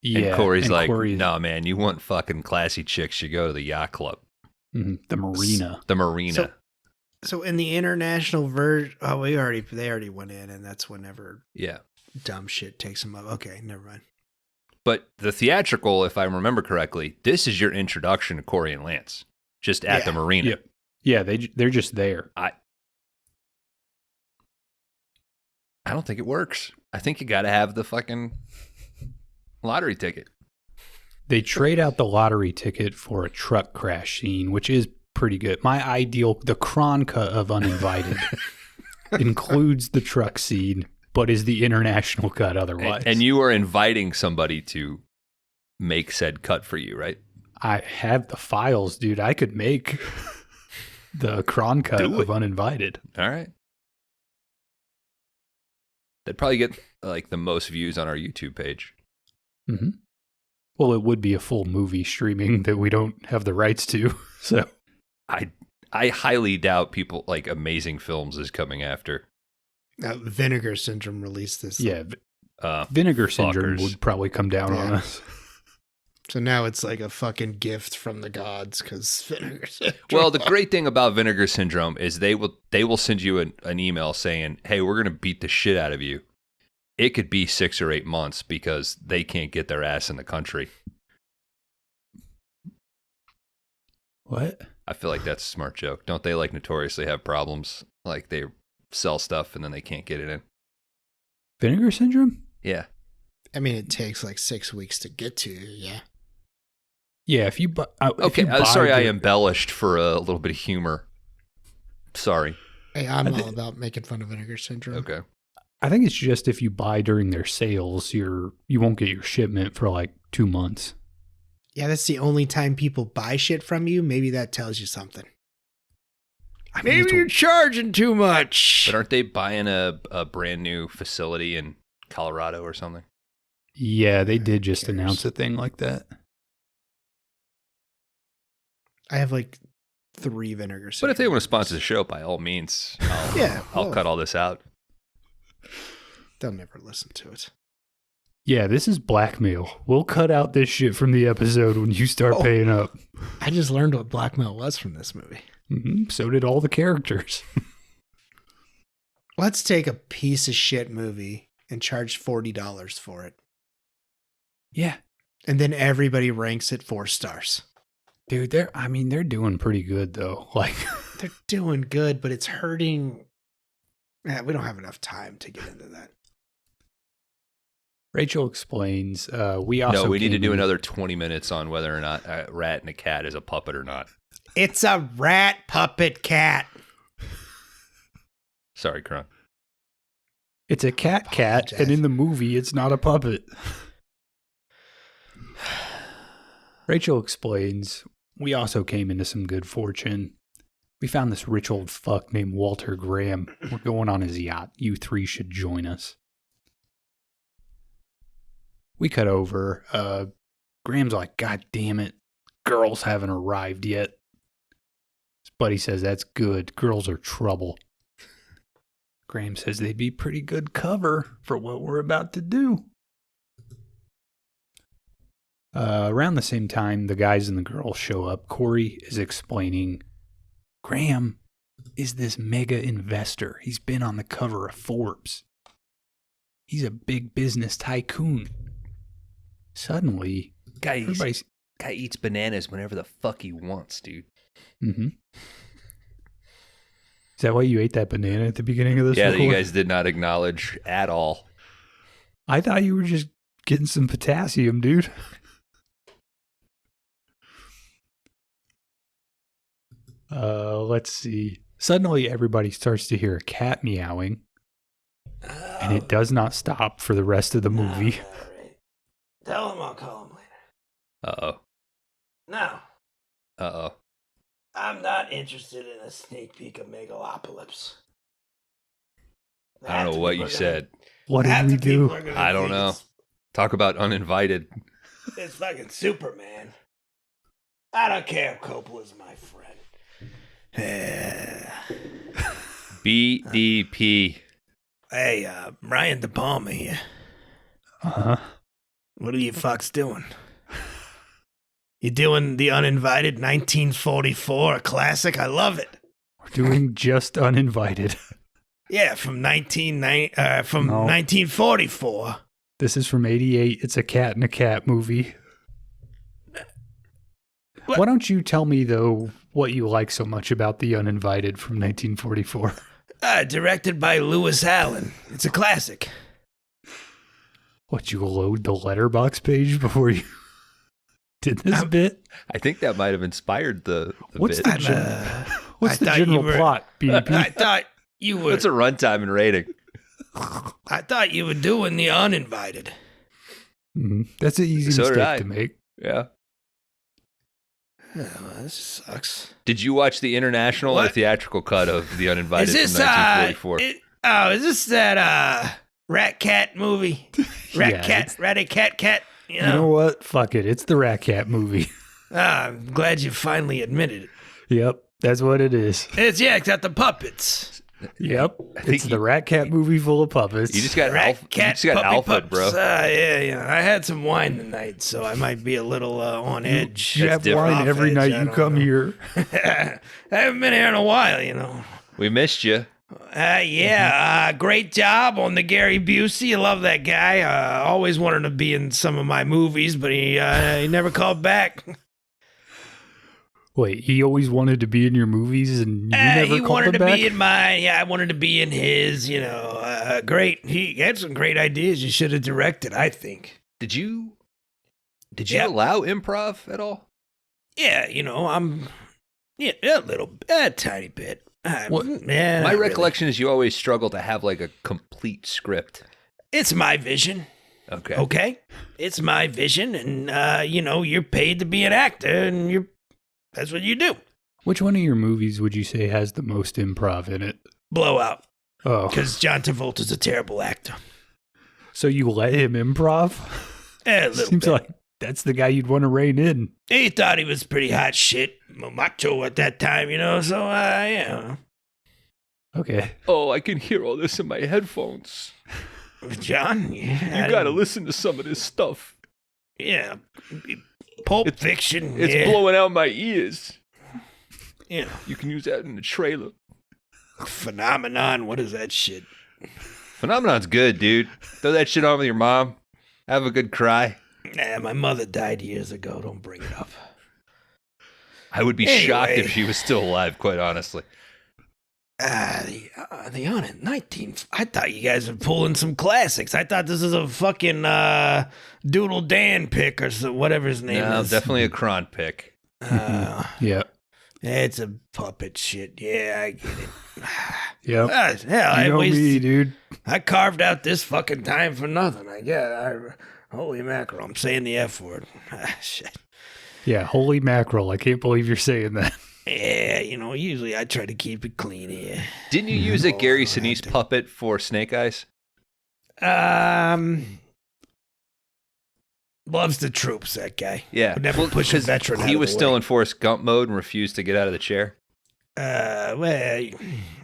yeah, And Corey's like, Corey's- no, man, you want fucking classy chicks, you go to the yacht club. the marina. The marina. So in the international version, they already went in, and that's whenever Yeah. dumb shit takes them up. Okay, never mind. But the theatrical, if I remember correctly, this is your introduction to Corey and Lance, just at the Yeah. marina. Yeah, they're just there. I don't think it works. I think you got to have the fucking lottery ticket. They trade out the lottery ticket for a truck crash scene, which is pretty good. My ideal, the Kron cut of Uninvited, includes the truck scene, but is the international cut otherwise. And you are inviting somebody to make said cut for you, right? I have the files, dude. I could make the Kron cut Do it. of Uninvited. All right. They'd probably get like the most views on our YouTube page. Mm-hmm. Well, it would be a full movie streaming that we don't have the rights to. So I highly doubt people like Amazing Films is coming after. Vinegar Syndrome released this. yeah, Uh, Vinegar Syndrome fuckers. would probably come down on Yeah. us. So now it's like a fucking gift from the gods because Vinegar Syndrome. well, the great thing about Vinegar Syndrome is they will send you an email saying, "Hey, we're gonna beat the shit out of you it could be 6 or 8 months because they can't get their ass in the country. What? I feel like that's a smart joke. Don't they like notoriously have problems? Like they sell stuff and then they can't get it in. Vinegar syndrome? Yeah. I mean, it takes like 6 weeks to get to you. Yeah. Yeah, if you buy... Okay, sorry I embellished for a little bit of humor. Sorry. Hey, I'm all about making fun of vinegar syndrome. Okay. I think it's just if you buy during their sales, you won't get your shipment for like 2 months. Yeah, that's the only time people buy shit from you. Maybe that tells you something. I mean, Maybe you're charging too much. But aren't they buying a brand new facility in Colorado or something? Yeah, they did just announce a thing like that. I have like 3 vinegar syndrome. But if they want to sponsor the show, by all means, I'll cut all this out. They'll never listen to it. Yeah, this is blackmail. We'll cut out this shit from the episode when you start paying up. I just learned what blackmail was from this movie. Mm-hmm. So did all the characters. Let's take a piece of shit movie and charge $40 for it. Yeah. And then everybody ranks it 4 stars. Dude, they're doing pretty good though. Like They're doing good, but it's hurting. Yeah, we don't have enough time to get into that. Rachel explains, we need to do another 20 minutes on whether or not a rat and a cat is a puppet or not. It's a rat puppet cat. Sorry, Kron. It's a cat, and in the movie, it's not a puppet. Rachel explains, we also came into some good fortune. We found this rich old fuck named Walter Graham. We're going on his yacht. You 3 should join us. We cut over. Graham's like, God damn it. Girls haven't arrived yet. His buddy says, that's good. Girls are trouble. Graham says they'd be pretty good cover for what we're about to do. Around the same time, the guys and the girls show up. Corey is explaining, Graham is this mega investor. He's been on the cover of Forbes. He's a big business tycoon. Suddenly, Guy eats bananas whenever the fuck he wants, dude. Mm-hmm. Is that why you ate that banana at the beginning of this? Yeah, that you guys did not acknowledge at all. I thought you were just getting some potassium, dude. Let's see. Suddenly, everybody starts to hear a cat meowing, and it does not stop for the rest of the movie. Right. Tell him I'll call him later. Uh-oh. No, Uh-oh. I'm not interested in a sneak peek of Megalopolis. I don't know what you said. What did we do? I don't know. Talk about Uninvited. It's fucking Superman. I don't care if Coppola's my friend. BDP. Hey, Brian De Palma here. Uh-huh. What are you fucks doing? You doing the Uninvited 1944 classic? I love it. We're doing just Uninvited. Yeah, from 1944. This is from 88. It's a cat and a cat movie. What? Why don't you tell me, though, what you like so much about The Uninvited from 1944? Directed by Lewis Allen. It's a classic. What, you load the letterbox page before you did this bit? I think that might have inspired the What's bit. What's the general plot, BDP? I thought you were. What's a runtime and rating? I thought you were doing the Uninvited. Mm-hmm. That's an easy So did I. mistake to make. Yeah. Oh, this sucks. Did you watch the international or What? theatrical cut of The Uninvited Is this from 1944? is this that Rat Cat movie? Yeah, Ratty Cat. You know what? Fuck it. It's the Rat Cat movie. I'm glad you finally admitted it. Yep. That's what it is. It's got the puppets. Yep. think It's the Rat Cat movie full of puppets. You just got Rat you Cat just got puppy Alfred, pups. bro. Yeah. I had some wine tonight, so I might be a little on edge. You have different. wine every Off night edge, I you don't come know. here. I haven't been here in a while, you know. We missed you. Great job on the Gary Busey. I love that guy. Always wanted to be in some of my movies, but he never called back. Wait, he always wanted to be in your movies and you never he called wanted him to back? be in mine. Yeah, I wanted to be in his, great. He had some great ideas you should have directed, I think. Did you Yeah. allow improv at all? Yeah, a tiny bit. My recollection is you always struggle to have like a complete script. It's my vision. Okay. Okay, it's my vision, and you're paid to be an actor, and that's what you do. Which one of your movies would you say has the most improv in it? Blowout, Oh, because John Travolta's a terrible actor. so you let him improv? A little Seems bit. like that's the guy you'd want to rein in. He thought he was pretty hot shit, macho at that time, so yeah. Okay. Oh, I can hear all this in my headphones. John, You gotta listen to some of this stuff. Yeah, Pulp Fiction. It's yeah. blowing out my ears. Yeah, You can use that in the trailer. Phenomenon. What is that shit? Phenomenon's good, dude. Throw that shit on with your mom. Have a good cry. My mother died years ago. Don't bring it up. I would be shocked if she was still alive, quite honestly. The on it 19. I thought you guys were pulling some classics. I thought this is a fucking Doodle Dan pick or whatever his name No, is. definitely a Kron pick. Yeah. It's a puppet shit. Yeah, I get it. Yep. Hell, You know me, dude. I carved out this fucking time for nothing. I guess. Holy mackerel! I'm saying the F word. Shit. Yeah, holy mackerel. I can't believe you're saying that. Yeah, usually I try to keep it clean here. Didn't you use a Gary Sinise puppet for Snake Eyes? Loves the troops, that guy. Yeah. Would never push a 'cause veteran out he of was the still way. in Forrest Gump mode and refused to get out of the chair. Well,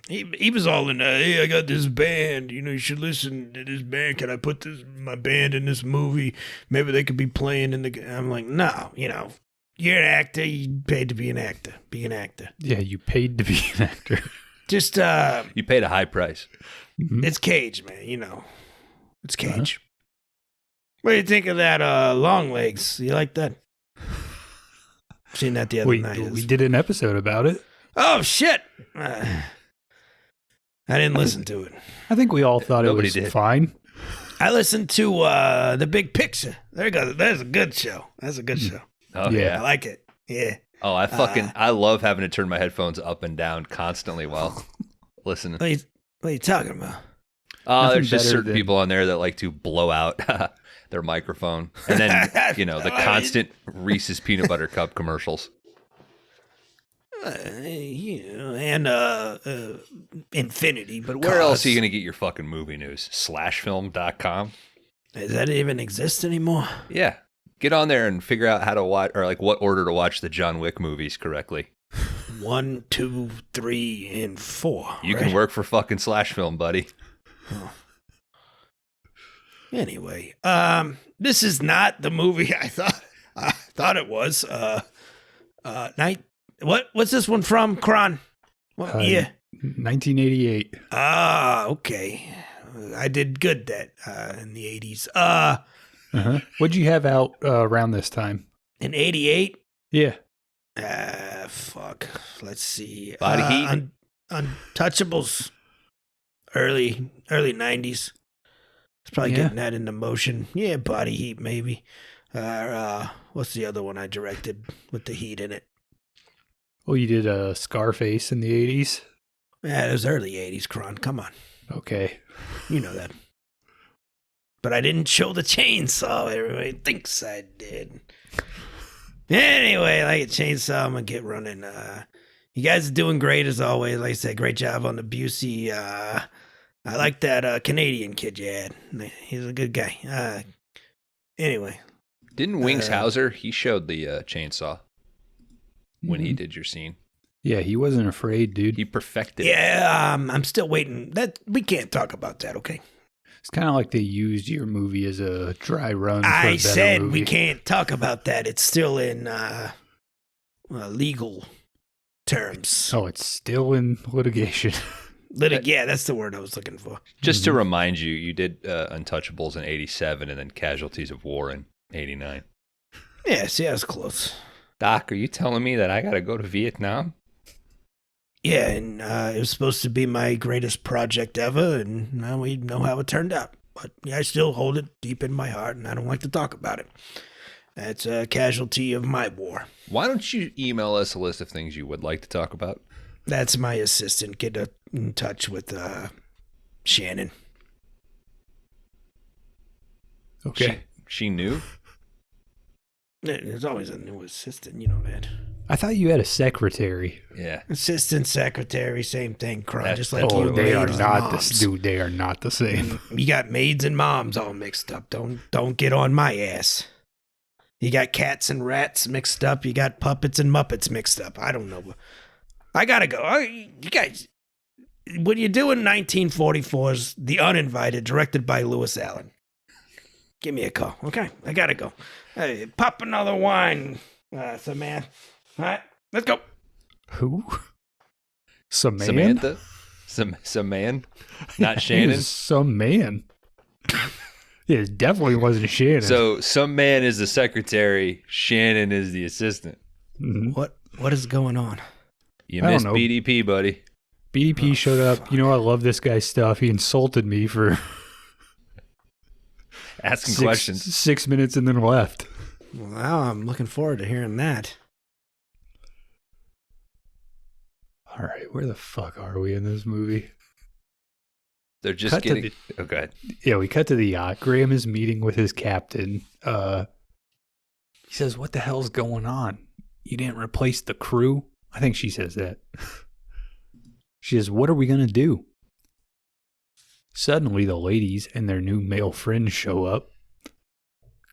he was all in, hey, I got this band, you should listen to this band. Can I put my band in this movie? Maybe they could be playing in the, I'm like, no, you're an actor, you paid to be an actor. Be an actor. Yeah, you paid to be an actor. Just, You paid a high price. Mhm. it's Cage, man, it's Cage. What do you think of that, Long Legs? You like that? Seen that the other night. We did an episode about it. Oh, shit. I didn't listen to it. I think we all thought Nobody it was did. fine. I listened to The Big Picture. There you go. That's a good show. That's a good show. Oh, Yeah. yeah. I like it. Yeah. Oh, I love having to turn my headphones up and down constantly while listening. What are you talking about? Nothing There's just better certain than- people on there that like to blow out their microphone. And then, the constant Reese's Peanut Butter Cup commercials. And Infinity. But where else are you going to get your fucking movie news? Slashfilm.com? Does that even exist anymore? Yeah. Get on there and figure out how to watch, or like what order to watch the John Wick movies correctly. 1, 2, 3, and 4. You right? can work for fucking Slashfilm, buddy. Anyway, this is not the movie I thought it was. What's this one from, Kron? What year? 1988. Okay. I did good in the 80s. What'd you have out around this time? In 88? Yeah. Fuck. Let's see. Body Heat? Untouchables. Early 90s. It's probably getting that into motion. Yeah, Body Heat, maybe. What's the other one I directed with the heat in it? Well, you did Scarface in the 80s. Yeah, it was early 80s, Kron. Come on. Okay. You know that. But I didn't show the chainsaw. Everybody thinks I did. Anyway, like a chainsaw, I'm going to get running. You guys are doing great as always. Like I said, great job on the Busey. I like that Canadian kid you had. He's a good guy. Anyway. Didn't Wings Hauser, he showed the chainsaw when he did your scene. Yeah, he wasn't afraid, dude. He perfected it. Yeah, I'm still waiting. We can't talk about that, okay? It's kind of like they used your movie as a dry run for a I better said movie. we can't talk about that. It's still in legal terms. Oh, it's still in litigation. Yeah, that's the word I was looking for. Just to remind you, you did Untouchables in 87 and then Casualties of War in 89. Yeah, see, I was close. Doc, are you telling me that I got to go to Vietnam? Yeah, and it was supposed to be my greatest project ever, and now we know how it turned out. But yeah, I still hold it deep in my heart, and I don't like to talk about it. That's a casualty of my war. Why don't you email us a list of things you would like to talk about? That's my assistant. Get in touch with Shannon. Okay. She knew? There's always a new assistant, you know that. I thought you had a secretary. Yeah. Assistant, secretary, same thing, Kron. That's- Just like Oh, you, they are maids and not moms. the dude. They are not the same. You got maids and moms all mixed up. Don't get on my ass. You got cats and rats mixed up. You got puppets and muppets mixed up. I don't know. I gotta go. You guys, what you do in 1944's The Uninvited, directed by Lewis Allen. Give me a call, okay? I gotta go. Hey, pop another wine, some man. All right, let's go. Who? Some man? Samantha? Some man? Not Shannon? Some man. Yeah, it definitely wasn't Shannon. So some man is the secretary, Shannon is the assistant. Mhm. What is going on? You I don't missed know. BDP, buddy. BDP showed up. You know, I love this guy's stuff. He insulted me for Asking questions. 6 minutes and then left. Well, now I'm looking forward to hearing that. All right, where the fuck are we in this movie? They're just Cut to getting... Oh, go ahead. Yeah, we cut to the yacht. Graham is meeting with his captain. He says, "What the hell's going on? You didn't replace the crew?" I think she says that. She says, "What are we going to do?" Suddenly, the ladies and their new male friends show up.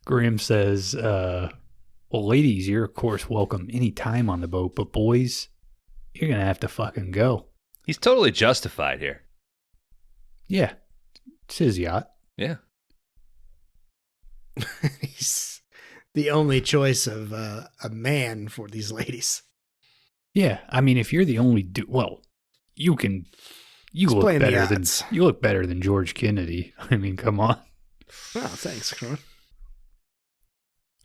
Graham says, well, ladies, you're, of course, welcome any time on the boat, but boys, you're going to have to fucking go. He's totally justified here. Yeah, it's his yacht. Yeah. He's the only choice of a man for these ladies. Yeah, I mean, if you're the only dude, well, you look playing the better than odds. you look better than George Kennedy. I mean, come on. Oh, thanks, Kron.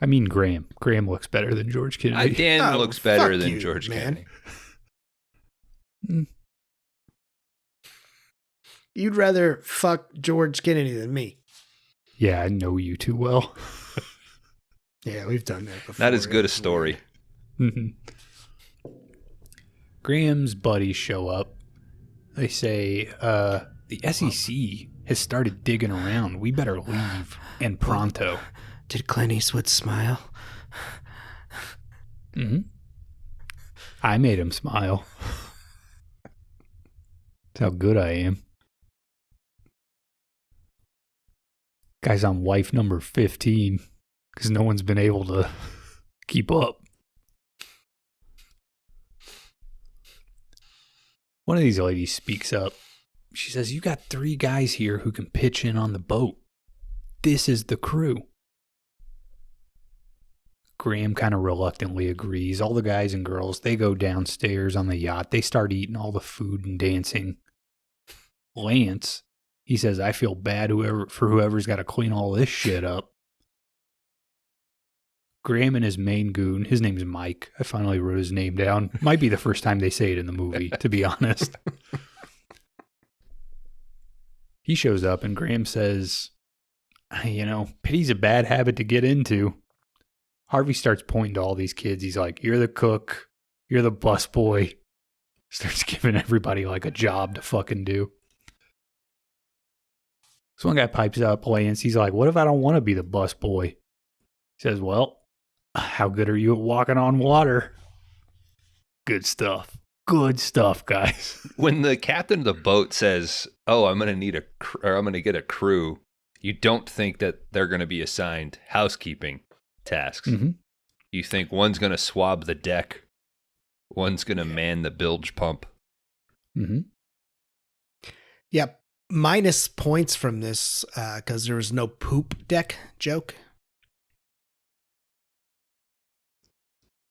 I mean, Graham. Graham looks better than George Kennedy. Dan Oh, looks better fuck than you, George man. Kennedy. You'd rather fuck George Kennedy than me. Yeah, I know you too well. Yeah, we've done that before. Not as good a story. Mhm. Graham's buddies show up. They say, the SEC has started digging around. We better leave, and pronto. Did Clint Eastwood smile? Mm-hmm. I made him smile. That's how good I am. Guy's on wife number 15 because no one's been able to keep up. One of these ladies speaks up. She says, "You got 3 guys here who can pitch in on the boat. This is the crew." Graham kind of reluctantly agrees. All the guys and girls, they go downstairs on the yacht. They start eating all the food and dancing. Lance, he says, "I feel bad for whoever's got to clean all this shit up." Graham and his main goon, his name's Mike. I finally wrote his name down. Might be the first time they say it in the movie, to be honest. He shows up and Graham says, pity's a bad habit to get into. Harvey starts pointing to all these kids. He's like, "You're the cook. You're the busboy." Starts giving everybody like a job to fucking do. So one guy pipes up, Lance. He's like, "What if I don't want to be the busboy?" He says, "Well, how good are you at walking on water?" Good stuff. Good stuff, guys. When the captain of the boat says, "Oh, I'm going to need I'm going to get a crew," you don't think that they're going to be assigned housekeeping tasks. Mm-hmm. You think one's going to swab the deck, one's going to man the bilge pump. Mm-hmm. Yep. Minus points from this because there was no poop deck joke.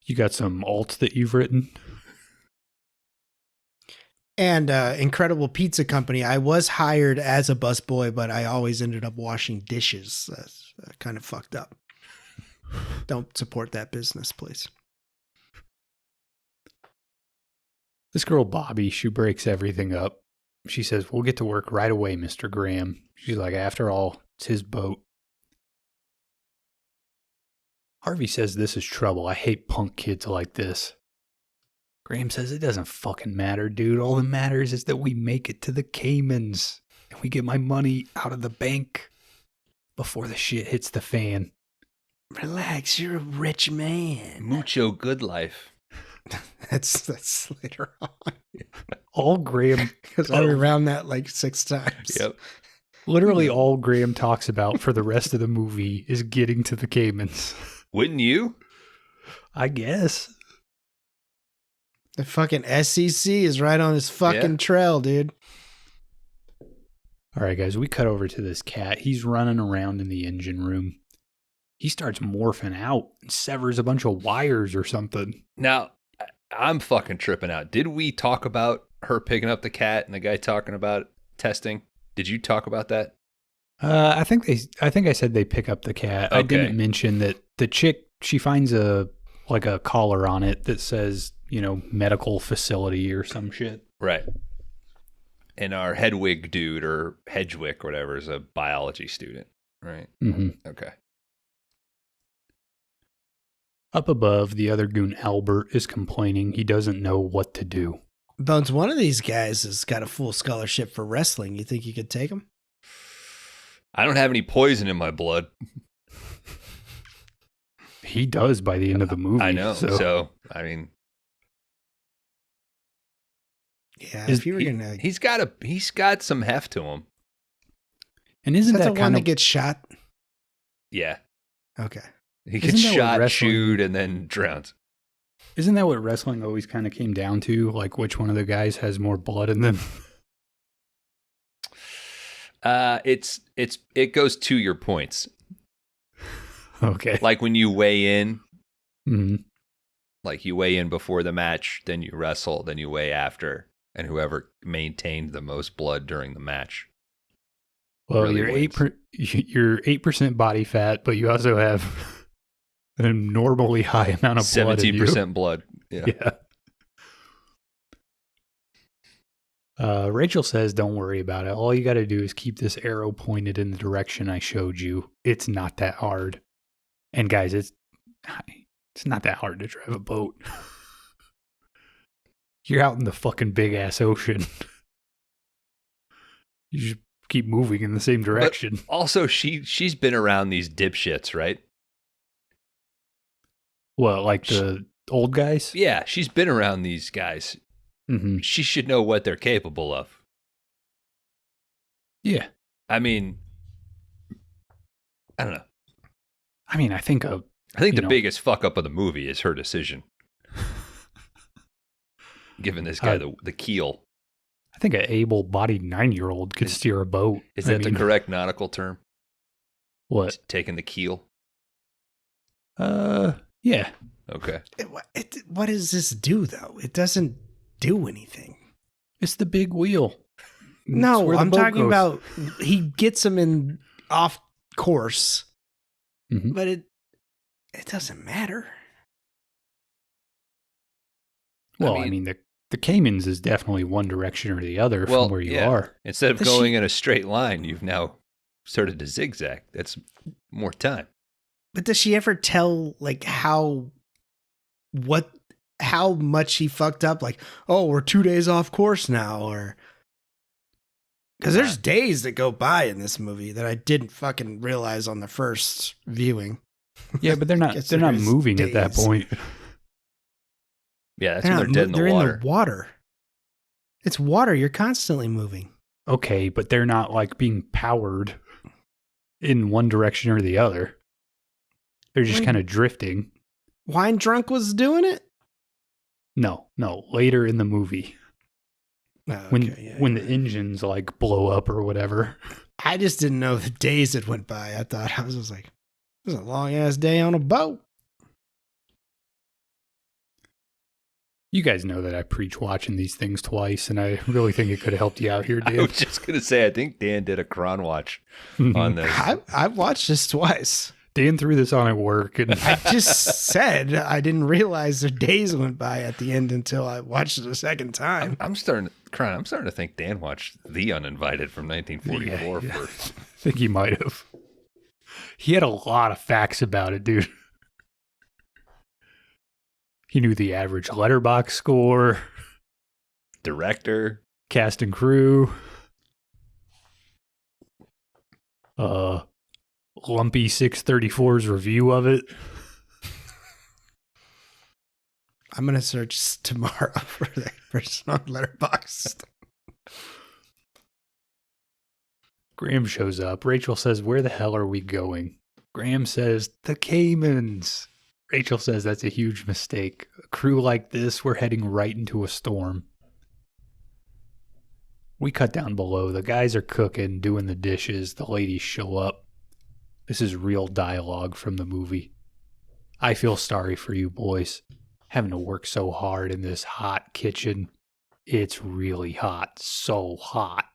You got some alts that you've written? And Incredible Pizza Company. I was hired as a busboy, but I always ended up washing dishes. That's kind of fucked up. Don't support that business, please. This girl, Bobby, she breaks everything up. She says, "We'll get to work right away, Mr. Graham." She's like, after all, it's his boat. Harvey says this is trouble. I hate punk kids like this. Graham says it doesn't fucking matter, dude. All that matters is that we make it to the Caymans and we get my money out of the bank before the shit hits the fan. Relax, you're a rich man. Mucho good life. That's later on. All Graham, Because I around that like 6 times. Yep. literally all Graham talks about for the rest of the movie is getting to the Caymans. Wouldn't you? I guess. The fucking SEC is right on his fucking trail, dude. All right, guys, we cut over to this cat. He's running around in the engine room. He starts morphing out and severs a bunch of wires or something. Now, I'm fucking tripping out. Did we talk about her picking up the cat and the guy talking about testing? Did you talk about that? I think I said they pick up the cat. Okay. I didn't mention that the chick, she finds a collar on it that says, medical facility or some shit. Right. And our Hedwig dude, or Hedgewick or whatever, is a biology student, right? Mm-hmm. Okay. Up above, the other goon, Albert, is complaining he doesn't know what to do. Bones, one of these guys has got a full scholarship for wrestling. You think you could take him? I don't have any poison in my blood. He does by the end of the movie. I know. So I mean, yeah. If you were gonna, he's got some heft to him. And isn't that that the kind one of that gets shot? Yeah. Okay. He gets Isn't that what shot, wrestling- chewed, and then drowns. Isn't that what wrestling always kind of came down to? Like which one of the guys has more blood in them? It goes to your points. Okay. Like when you weigh in, Mhm. like you weigh in before the match, then you wrestle, then you weigh after, and whoever maintained the most blood during the match. Well, really you're wins. you're 8% body fat, but you also have an abnormally high amount of blood in you. 17% blood. Yeah. Yeah. Rachel says, "Don't worry about it. All you got to do is keep this arrow pointed in the direction I showed you. It's not that hard." And guys, it's not that hard to drive a boat. You're out in the fucking big ass ocean. You just keep moving in the same direction. But also, she's been around these dipshits, right? Well, like the old guys? Yeah, she's been around these guys. Mm-hmm. She should know what they're capable of. Yeah. I mean, I don't know. I mean, I think the biggest fuck up of the movie is her decision. Giving this guy the keel. I think an able-bodied 9-year-old could steer a boat. Is that the correct nautical term? What? Taking the keel? Yeah. Okay. What does this do, though? It doesn't do anything. It's the big wheel. It's No, where the I'm boat talking goes. about he gets him in off course, Mhm. but it doesn't matter. Well, I mean the Caymans is definitely one direction or the other from where you are. Instead of Does going she- in a straight line, you've now started to zigzag. That's more time. But does she ever tell like how much he fucked up? Like, oh, we're 2 days off course now, or because there's days that go by in this movie that I didn't fucking realize on the first viewing. Yeah, but they're not Guess they're not there is moving at that days. point. Yeah, that's when they're dead in the they're water. in the water. It's water. You're constantly moving. Okay, but they're not like being powered in one direction or the other. They're just Wait. kind of drifting. Wine Drunk was doing it. No, later in the movie. Oh, When okay, when the engines like blow up or whatever. I just didn't know the days that went by. I thought I was just like, it was a long ass day on a boat. You guys know that I preach watching these things twice, and I really think it could have helped you out here, I Dan. was just going to say, I think Dan did a Kron watch on this. I've watched this twice. Dan threw this on at work, and I just said I didn't realize the days went by at the end until I watched it a second time. I'm starting to think Dan watched The Uninvited from 1944 Yeah. first. I think he might have. He had a lot of facts about it, dude. He knew the average letterbox score, Director. cast and crew, Lumpy 634's review of it. I'm gonna search tomorrow for that person on Letterboxd. Graham shows up. Rachel says, "Where the hell are we going?" Graham says, "The Caymans." Rachel says that's a huge mistake. A crew like this, we're heading right into a storm. We cut down below. The guys are cooking, doing the dishes. The ladies show up. This is real dialogue from the movie. "I feel sorry for you boys, having to work so hard in this hot kitchen. It's really hot, so hot.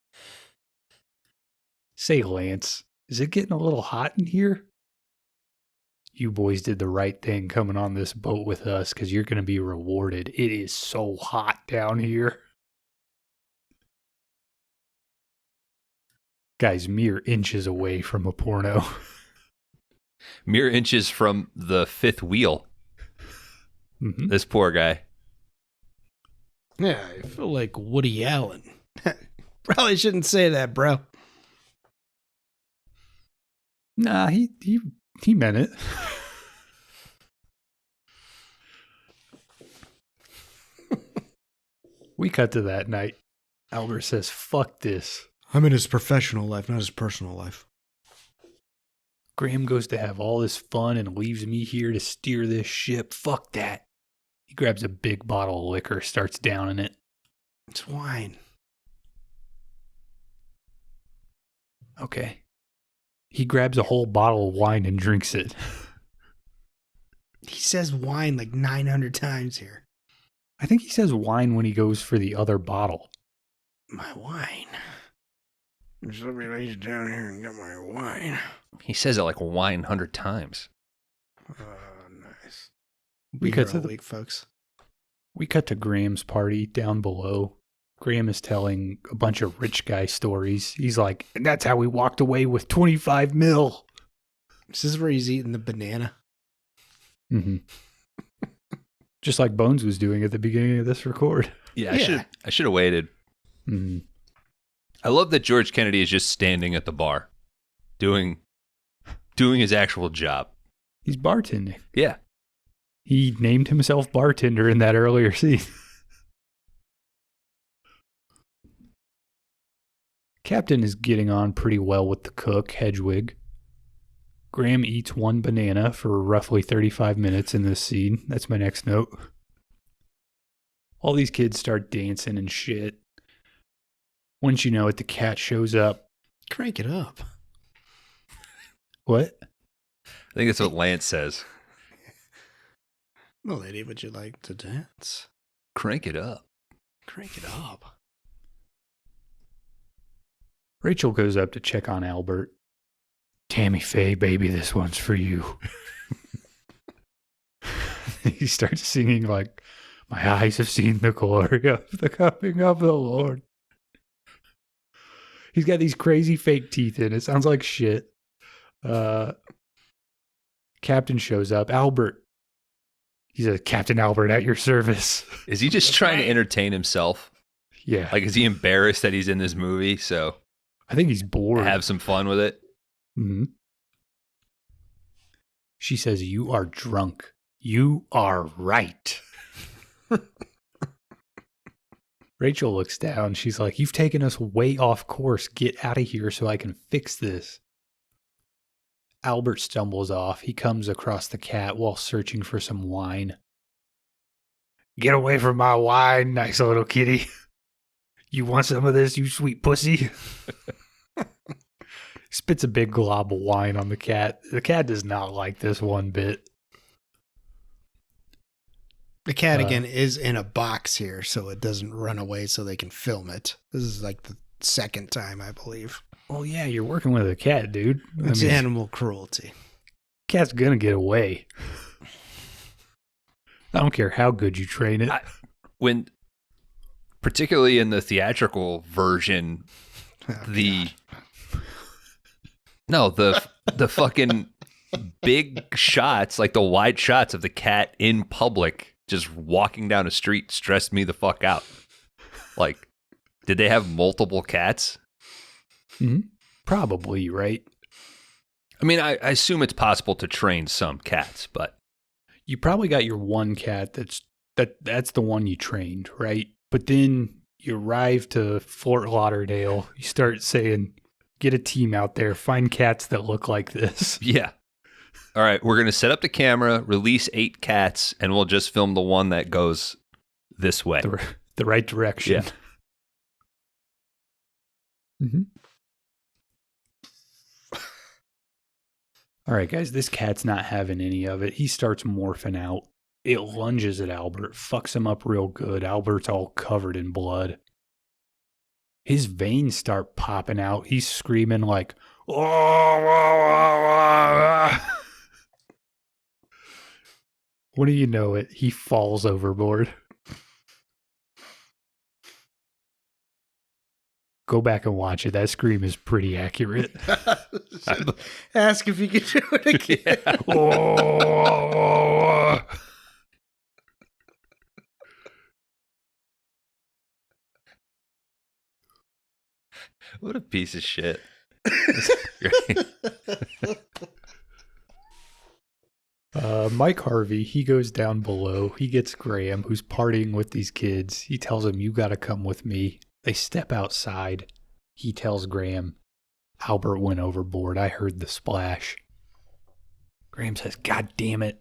Say, Lance, is it getting a little hot in here? You boys did the right thing coming on this boat with us because you're going to be rewarded. It is so hot down here." Guys, mere inches away from a porno. Mere inches from the fifth wheel. Mhm. This poor guy. Yeah, I feel like Woody Allen. Probably shouldn't say that, bro. Nah, he meant it. We cut to that night. Albert says, "Fuck this." I'm in his professional life, not his personal life. Graham goes to have all this fun and leaves me here to steer this ship. Fuck that. He grabs a big bottle of liquor, starts downing it. It's wine. Okay. He grabs a whole bottle of wine and drinks it. He says wine like 900 times here. I think he says wine when he goes for the other bottle. My wine. Somebody lays down here and got my wine. He says it like wine 100 times. Oh, nice. We Be cut here to all the- week, folks. We cut to Graham's party down below. Graham is telling a bunch of rich guy stories. He's like, "And that's how we walked away with 25 mil. This is where he's eating the banana. Mm-hmm. Just like Bones was doing at the beginning of this record. Yeah, Yeah. I should have waited. Mm-hmm. I love that George Kennedy is just standing at the bar, doing his actual job. He's bartending. Yeah. He named himself bartender in that earlier scene. Captain is getting on pretty well with the cook, Hedwig. Graham eats one banana for roughly 35 minutes in this scene. That's my next note. All these kids start dancing and shit. Once you know it, the cat shows up. Crank it up. What? I think that's what Lance says. Well, lady, would you like to dance? Crank it up. Crank it up. Rachel goes up to check on Albert. "Tammy Faye, baby, this one's for you." He starts singing like, "My eyes have seen the glory of the coming of the Lord." He's got these crazy fake teeth in. It sounds like shit. Captain shows up. "Albert." He says, "Captain Albert at your service." Is he just trying to entertain himself? Yeah. Like, is he embarrassed that he's in this movie? So I think he's bored. have some fun with it. Mm-hmm. She says, "You are drunk. You are right." Rachel looks down. She's like, "You've taken us way off course. Get out of here so I can fix this." Albert stumbles off. He comes across the cat while searching for some wine. "Get away from my wine, nice little kitty. You want some of this, you sweet pussy?" Spits a big glob of wine on the cat. The cat does not like this one bit. The cat again is in a box here, so it doesn't run away, so they can film it. This is like the second time, I believe. Well, yeah, you're working with a cat, dude. It's animal cruelty. Cat's gonna get away. I don't care how good you train it. Particularly in the theatrical version, the fucking big shots, like the wide shots of the cat in public just walking down a street stressed me the fuck out. Like, did they have multiple cats? Mm-hmm. Probably, right? I mean, I assume it's possible to train some cats, but you probably got your one cat that's the one you trained, right? But then you arrive to Fort Lauderdale, you start saying, get a team out there, find cats that look like this. Yeah. All right, we're going to set up the camera, release 8 cats, and we'll just film the one that goes this way. The right direction. Yeah. Mm-hmm. All right, guys, this cat's not having any of it. He starts morphing out. It lunges at Albert, fucks him up real good. Albert's all covered in blood. His veins start popping out. He's screaming like, oh. What do you know it? He falls overboard. Go back and watch it. That scream is pretty accurate. Ask if you can do it again. Yeah. Oh. What a piece of shit. Mike Harvey, he goes down below. He gets Graham, who's partying with these kids. He tells him, you got to come with me. They step outside. He tells Graham, Albert went overboard. I heard the splash. Graham says, God damn it.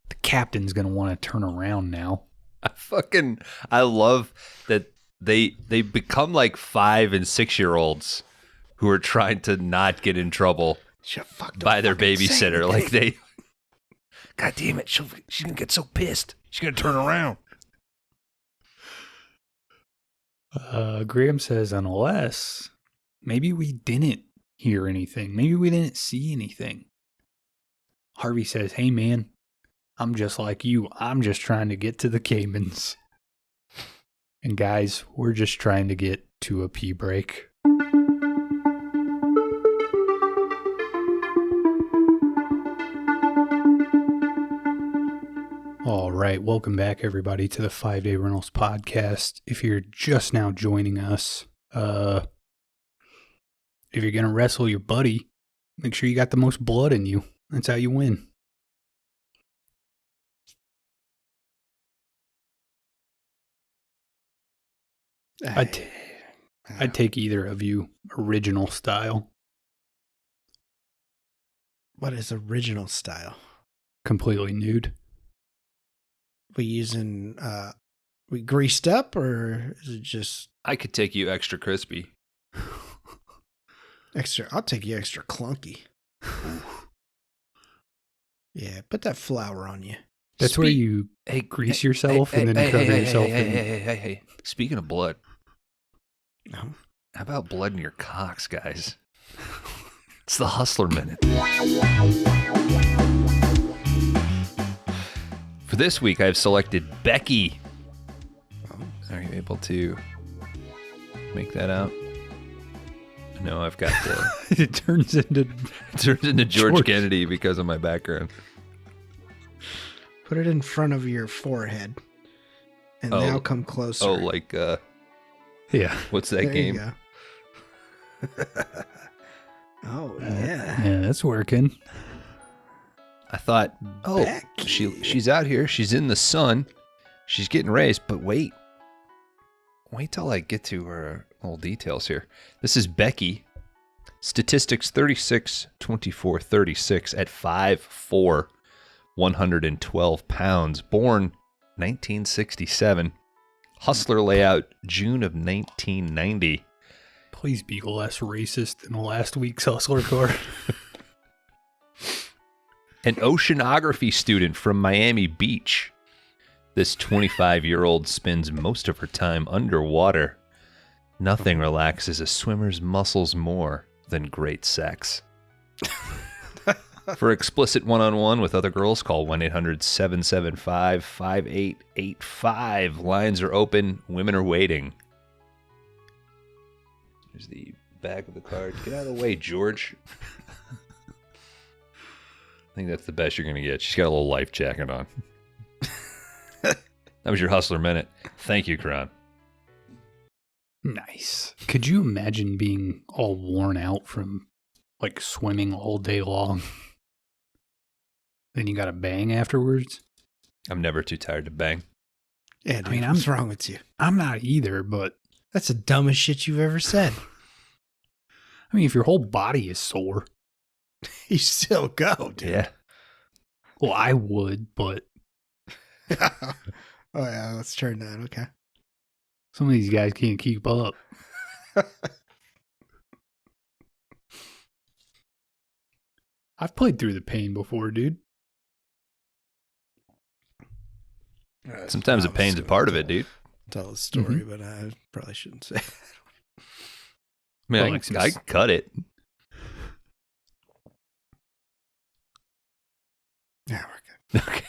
The captain's going to want to turn around now. I love that they become like 5 and 6-year-olds who are trying to not get in trouble by their babysitter. Like God damn it, she's going to get so pissed. She's going to turn around. Graham says, unless maybe we didn't hear anything. Maybe we didn't see anything. Harvey says, hey man, I'm just like you. I'm just trying to get to the Caymans. And guys, we're just trying to get to a pee break. All right, welcome back everybody to the 5-Day Rentals podcast. If you're just now joining us, if you're going to wrestle your buddy, make sure you got the most blood in you. That's how you win. I'd take either of you original style. What is original style? Completely nude. We greased up, or is it just I could take you extra crispy. extra? I'll take you extra clunky. Yeah, put that flour on you. That's where you grease yourself and then cover yourself in. Hey. Speaking of blood, No. how about blood in your cocks, guys? It's the Hustler Minute. For this week, I've selected Becky. Are you able to make that out? No, I've got the... It turns into George Kennedy because of my background. Put it in front of your forehead, and now come closer. Oh, like yeah. What's that there game? You go. Oh yeah. Yeah, that's working. I thought, Becky. she's out here. She's in the sun. She's getting raised. But wait till I get to her little details here. This is Becky. Statistics 36, 24, 36 at 5'4", 112 pounds. Born 1967. Hustler layout June of 1990. Please be less racist than last week's Hustler card. An oceanography student from Miami Beach. This 25-year-old spends most of her time underwater. Nothing relaxes a swimmer's muscles more than great sex. For explicit one-on-one with other girls, call 1-800-775-5885. Lines are open. Women are waiting. Here's the back of the card. Get out of the way, George. I think that's the best you're going to get. She's got a little life jacket on. That was your Hustler Minute. Thank you, Kron. Nice. Could you imagine being all worn out from like swimming all day long? Then you got to bang afterwards? I'm never too tired to bang. Yeah, dude, I mean, what's wrong with you? I'm not either, but That's the dumbest shit you've ever said. I mean, if your whole body is sore, You still go, dude. Yeah. well, I would, but Oh, yeah, let's turn that. Okay. some of these guys can't keep up. I've played through the pain before, dude. Sometimes the pain's a part of it, dude. Tell the story, but I probably shouldn't say. I mean, Well, I like can some cut it. Yeah, we're good. Okay.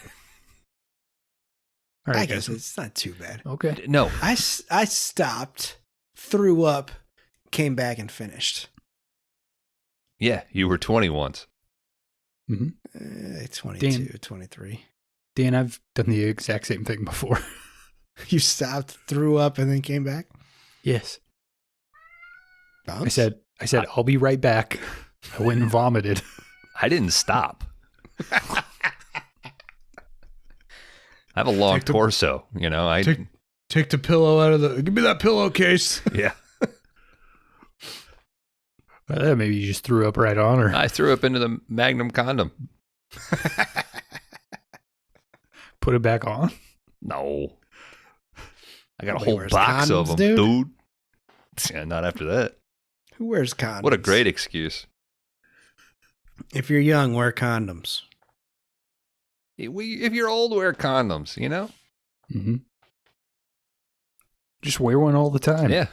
All right, I guess guys. it's not too bad. Okay. No. I stopped, threw up, came back, and finished. Yeah, you were 20 once. 22, Dan. 23. Dan, I've done the exact same thing before. You stopped, threw up, and then came back? Yes. Bounce? I said, I'll be right back. I went and vomited. I didn't stop. I have a long Take the- torso, you know. I Take the pillow out of the... Give me that pillowcase. yeah. Maybe you just threw up right on her. I threw up into the Magnum condom. Put it back on. No. I got a Nobody whole wears box of condoms, them, dude. dude. Yeah, not after that. Who wears condoms? What a great excuse. If you're young, wear condoms. If you're old, wear condoms, you know? Mm-hmm. Just wear one all the time. Yeah.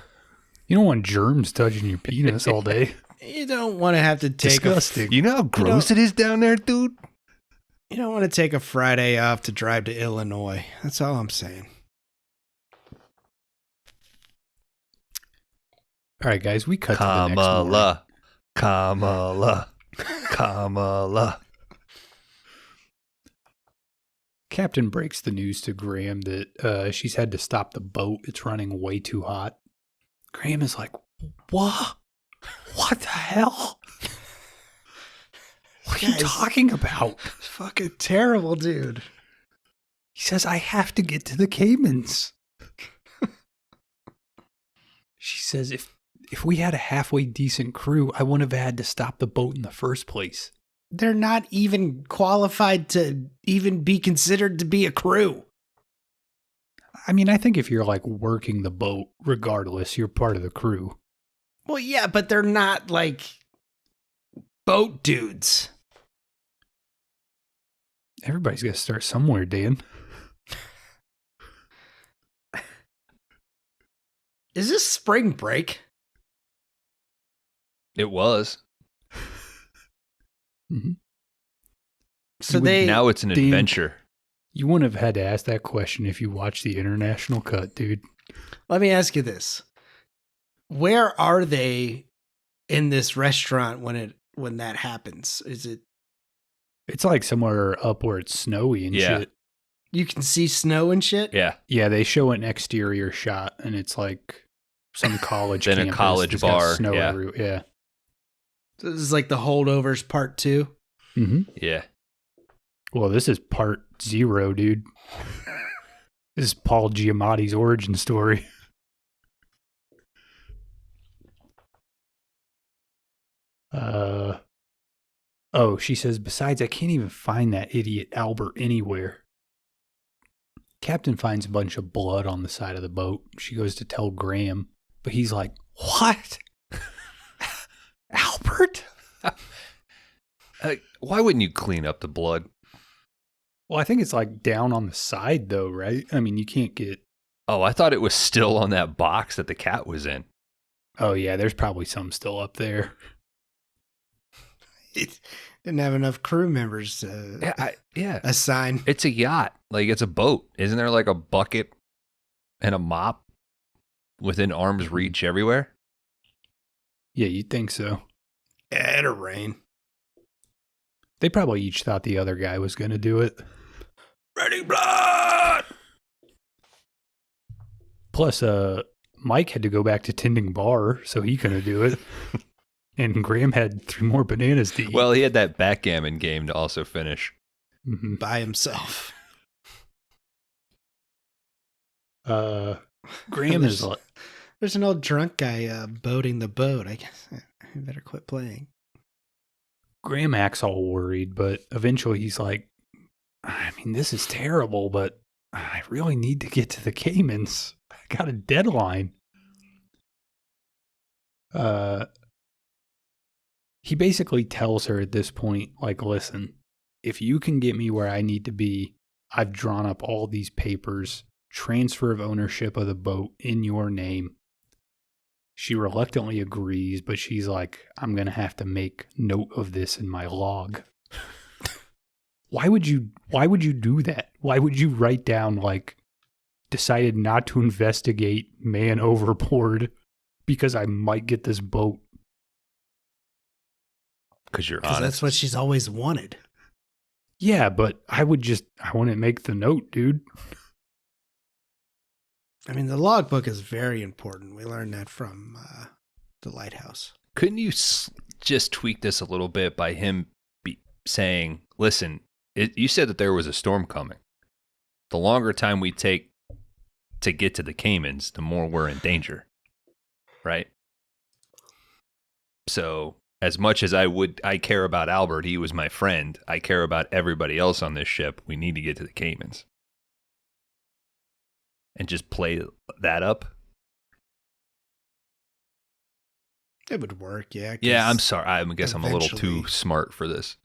You don't want germs touching your penis all day. You don't want to have to take Disgusting. You know how gross it is down there, dude? You don't want to take a Friday off to drive to Illinois. That's all I'm saying. All right, guys, we cut to the next morning. Kamala. Captain breaks the news to Graham that she's had to stop the boat. It's running way too hot. Graham is like, what? What the hell? What are you Guys. talking about? Fucking terrible, dude. He says, I have to get to the Caymans. She says, if we had a halfway decent crew, I wouldn't have had to stop the boat in the first place. They're not even qualified to even be considered to be a crew. I mean, I think if you're like working the boat, regardless, you're part of the crew. Well, yeah, but they're not like boat dudes. Everybody's got to start somewhere, Dan. Is this spring break? It was. Mm-hmm. So they Now it's an Dan- adventure. You wouldn't have had to ask that question if you watched the international cut, dude. Let me ask you this. Where are they in this restaurant when that happens? Is it It's like somewhere up where it's snowy and Yeah. shit. you can see snow and shit? Yeah. Yeah, they show an exterior shot, and it's like some college Then a campus college that's got bar, snow yeah. everywhere. Yeah. So this is like the holdovers part 2. Mm-hmm. Yeah. Well, this is part 0, dude. This is Paul Giamatti's origin story. Oh, she says, besides, I can't even find that idiot Albert anywhere. Captain finds a bunch of blood on the side of the boat. She goes to tell Graham, but he's like, what? Albert? Why wouldn't you clean up the blood? Well, I think it's like down on the side though, right? I mean, you can't get. Oh, I thought it was still on that box that the cat was in. Oh yeah, there's probably some still up there. It didn't have enough crew members to Yeah. assign. It's a yacht. Like, it's a boat. Isn't there like a bucket and a mop within arm's reach everywhere? Yeah, you'd think so. Yeah, it'll rain. They probably each thought the other guy was going to do it. Ready, blood! Plus, Mike had to go back to tending bar, so he couldn't do it. And Graham had 3 more bananas to eat. Well, he had that backgammon game to also finish. Mhm. By himself. Graham is There's an old drunk guy boating the boat. I guess I better quit playing. Graham acts all worried, but eventually he's like, I mean, this is terrible, but I really need to get to the Caymans. I got a deadline. He basically tells her at this point, like, listen, if you can get me where I need to be, I've drawn up all these papers, transfer of ownership of the boat in your name. She reluctantly agrees, but she's like, I'm going to have to make note of this in my log. Why would you do that? Why would you write down, like, decided not to investigate man overboard because I might get this boat? Because you're Because honest. that's what she's always wanted. Yeah, but I wouldn't make the note, dude. I mean, the logbook is very important. We learned that from the lighthouse. Couldn't you just tweak this a little bit by him saying, listen, you said that there was a storm coming. The longer time we take to get to the Caymans, the more we're in danger. Right? So, as much as I care about Albert, he was my friend, I care about everybody else on this ship. We need to get to the Caymans. And just play that up. It would work, yeah. Yeah, I'm sorry. I guess I'm a little too eventually- smart for this.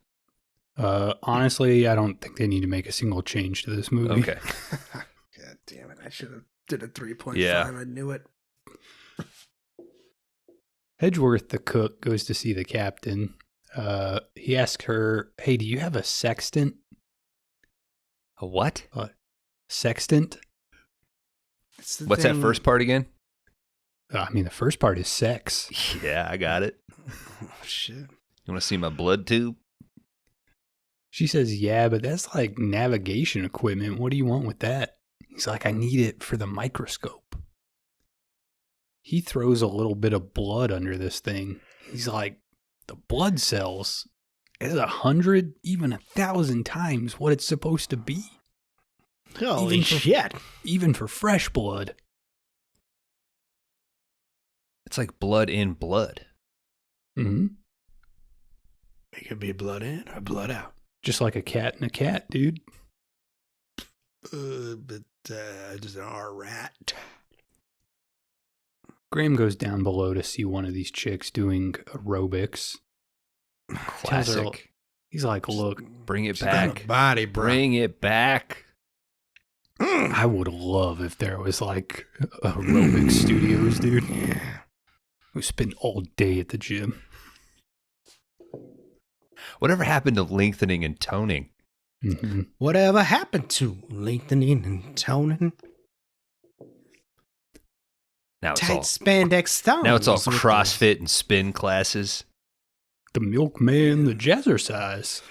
Honestly, I don't think they need to make a single change to this movie. Okay. God damn it. I should have did a 3.5. Yeah. I knew it. Hedgeworth, the cook, goes to see the captain. He asks her, hey, do you have a sextant? A what? Sextant? What's that first part again? I mean, the first part is sex. Yeah, I got it. Oh, shit. You want to see my blood tube? She says, yeah, but that's like navigation equipment. What do you want with that? He's like, I need it for the microscope. He throws a little bit of blood under this thing. He's like, the blood cells is 100, even 1,000 times what it's supposed to be. Holy Even for- shit. Even for fresh blood. It's like blood in blood. Mm-hmm. It could be blood in or blood out. Just like a cat and a cat, dude. But just an R rat. Graham goes down below to see one of these chicks doing aerobics. Tells her- Classic. He's like, look, Bring it She's got a back. body, bro. Bring it back. I would love if there was like aerobic studios, dude. Yeah. We spend all day at the gym. Whatever happened to lengthening and toning? Mm-hmm. Whatever happened to lengthening and toning? Now it's Tight all spandex thongs. now it's all with the- CrossFit and spin classes. The milkman, the jazzercise.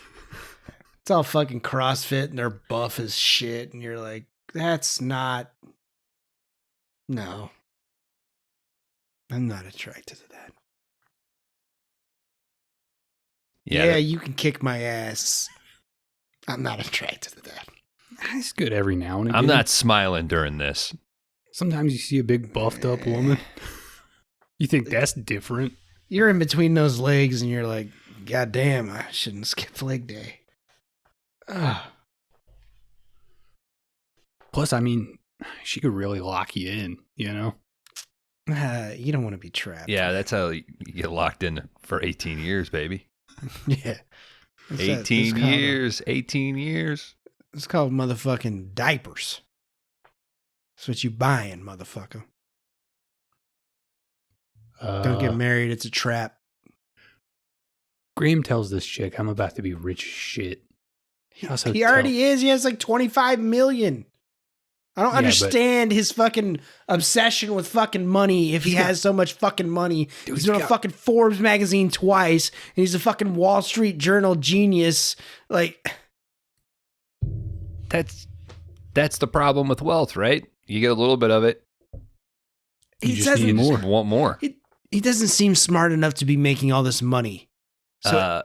It's all fucking CrossFit and they're buff as shit. And you're like, that's not. No. I'm not attracted to that. Yeah, you can kick my ass. I'm not attracted to that. It's good every now and again. I'm not smiling during this. Sometimes you see a big buffed up woman. You think that's different. You're in between those legs and you're like, God damn, I shouldn't skip leg day. Ugh. Plus, I mean, she could really lock you in, you know? You don't want to be trapped. Yeah, that's how you get locked in for 18 years, baby. Yeah. What's that? 18 It's called years. 18 years. It's called motherfucking diapers. That's what you buying, motherfucker. Don't get married. It's a trap. Graham tells this chick, I'm about to be rich as shit. He already is. He has like 25 million. I don't understand his fucking obsession with fucking money if he has so much fucking money. He's been on fucking Forbes magazine twice, and he's a fucking Wall Street Journal genius. Like, That's the problem with wealth, right? You get a little bit of it. You just need more. Want more. He doesn't seem smart enough to be making all this money. So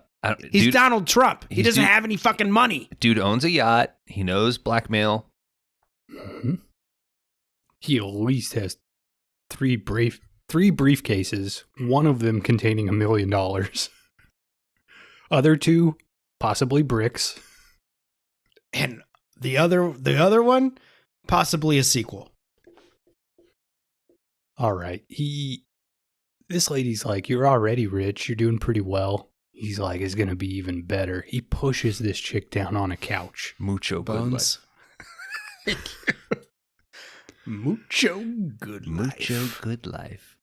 he's Donald Trump. He doesn't have any fucking money. Dude owns a yacht. He knows blackmail. Mm-hmm. He at least has three briefcases, one of them containing $1 million. Other two, possibly bricks. And the other one, possibly a sequel. All right. This lady's like, you're already rich. You're doing pretty well. He's like, it's going to be even better. He pushes this chick down on a couch. Mucho Bones. good life. Mucho good life. Mucho good life.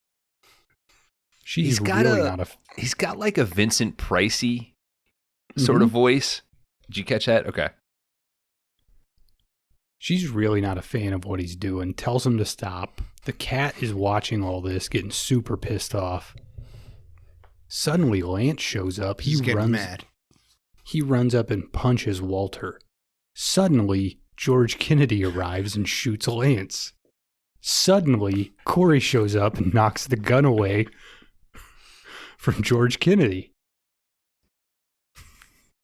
He's got like a Vincent Pricey sort of voice. Did you catch that? Okay. She's really not a fan of what he's doing. Tells him to stop. The cat is watching all this, getting super pissed off. Suddenly, Lance shows up. He's getting mad. He runs up and punches Walter. Suddenly, George Kennedy arrives and shoots Lance. Suddenly, Corey shows up and knocks the gun away from George Kennedy.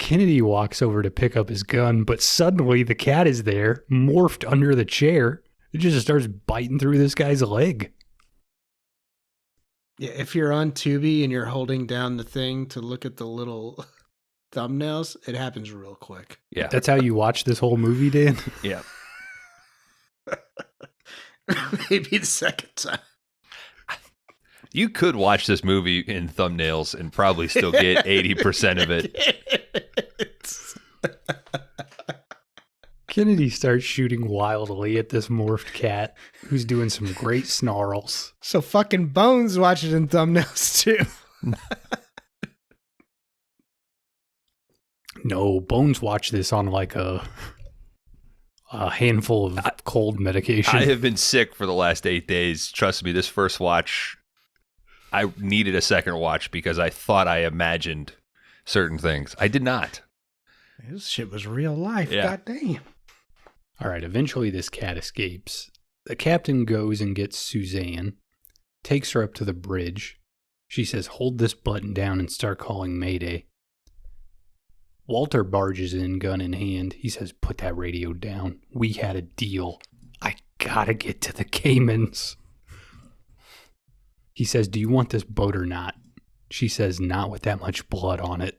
Kennedy walks over to pick up his gun, but suddenly the cat is there, morphed under the chair. It just starts biting through this guy's leg. Yeah, if you're on Tubi and you're holding down the thing to look at the little thumbnails, it happens real quick. Yeah. That's how you watch this whole movie, Dan? Yeah. Maybe the second time. You could watch this movie in thumbnails and probably still get 80% of it. Kennedy starts shooting wildly at this morphed cat who's doing some great snarls. So fucking Bones watch it in thumbnails too. No, Bones watched this on like a handful of cold medication. I have been sick for the last 8 days. Trust me, this first watch, I needed a second watch because I thought I imagined certain things. I did not. This shit was real life. Yeah. God damn. All right, eventually this cat escapes. The captain goes and gets Suzanne, takes her up to the bridge. She says, hold this button down and start calling Mayday. Walter barges in, gun in hand. He says, put that radio down. We had a deal. I gotta get to the Caymans. He says, do you want this boat or not? She says, not with that much blood on it.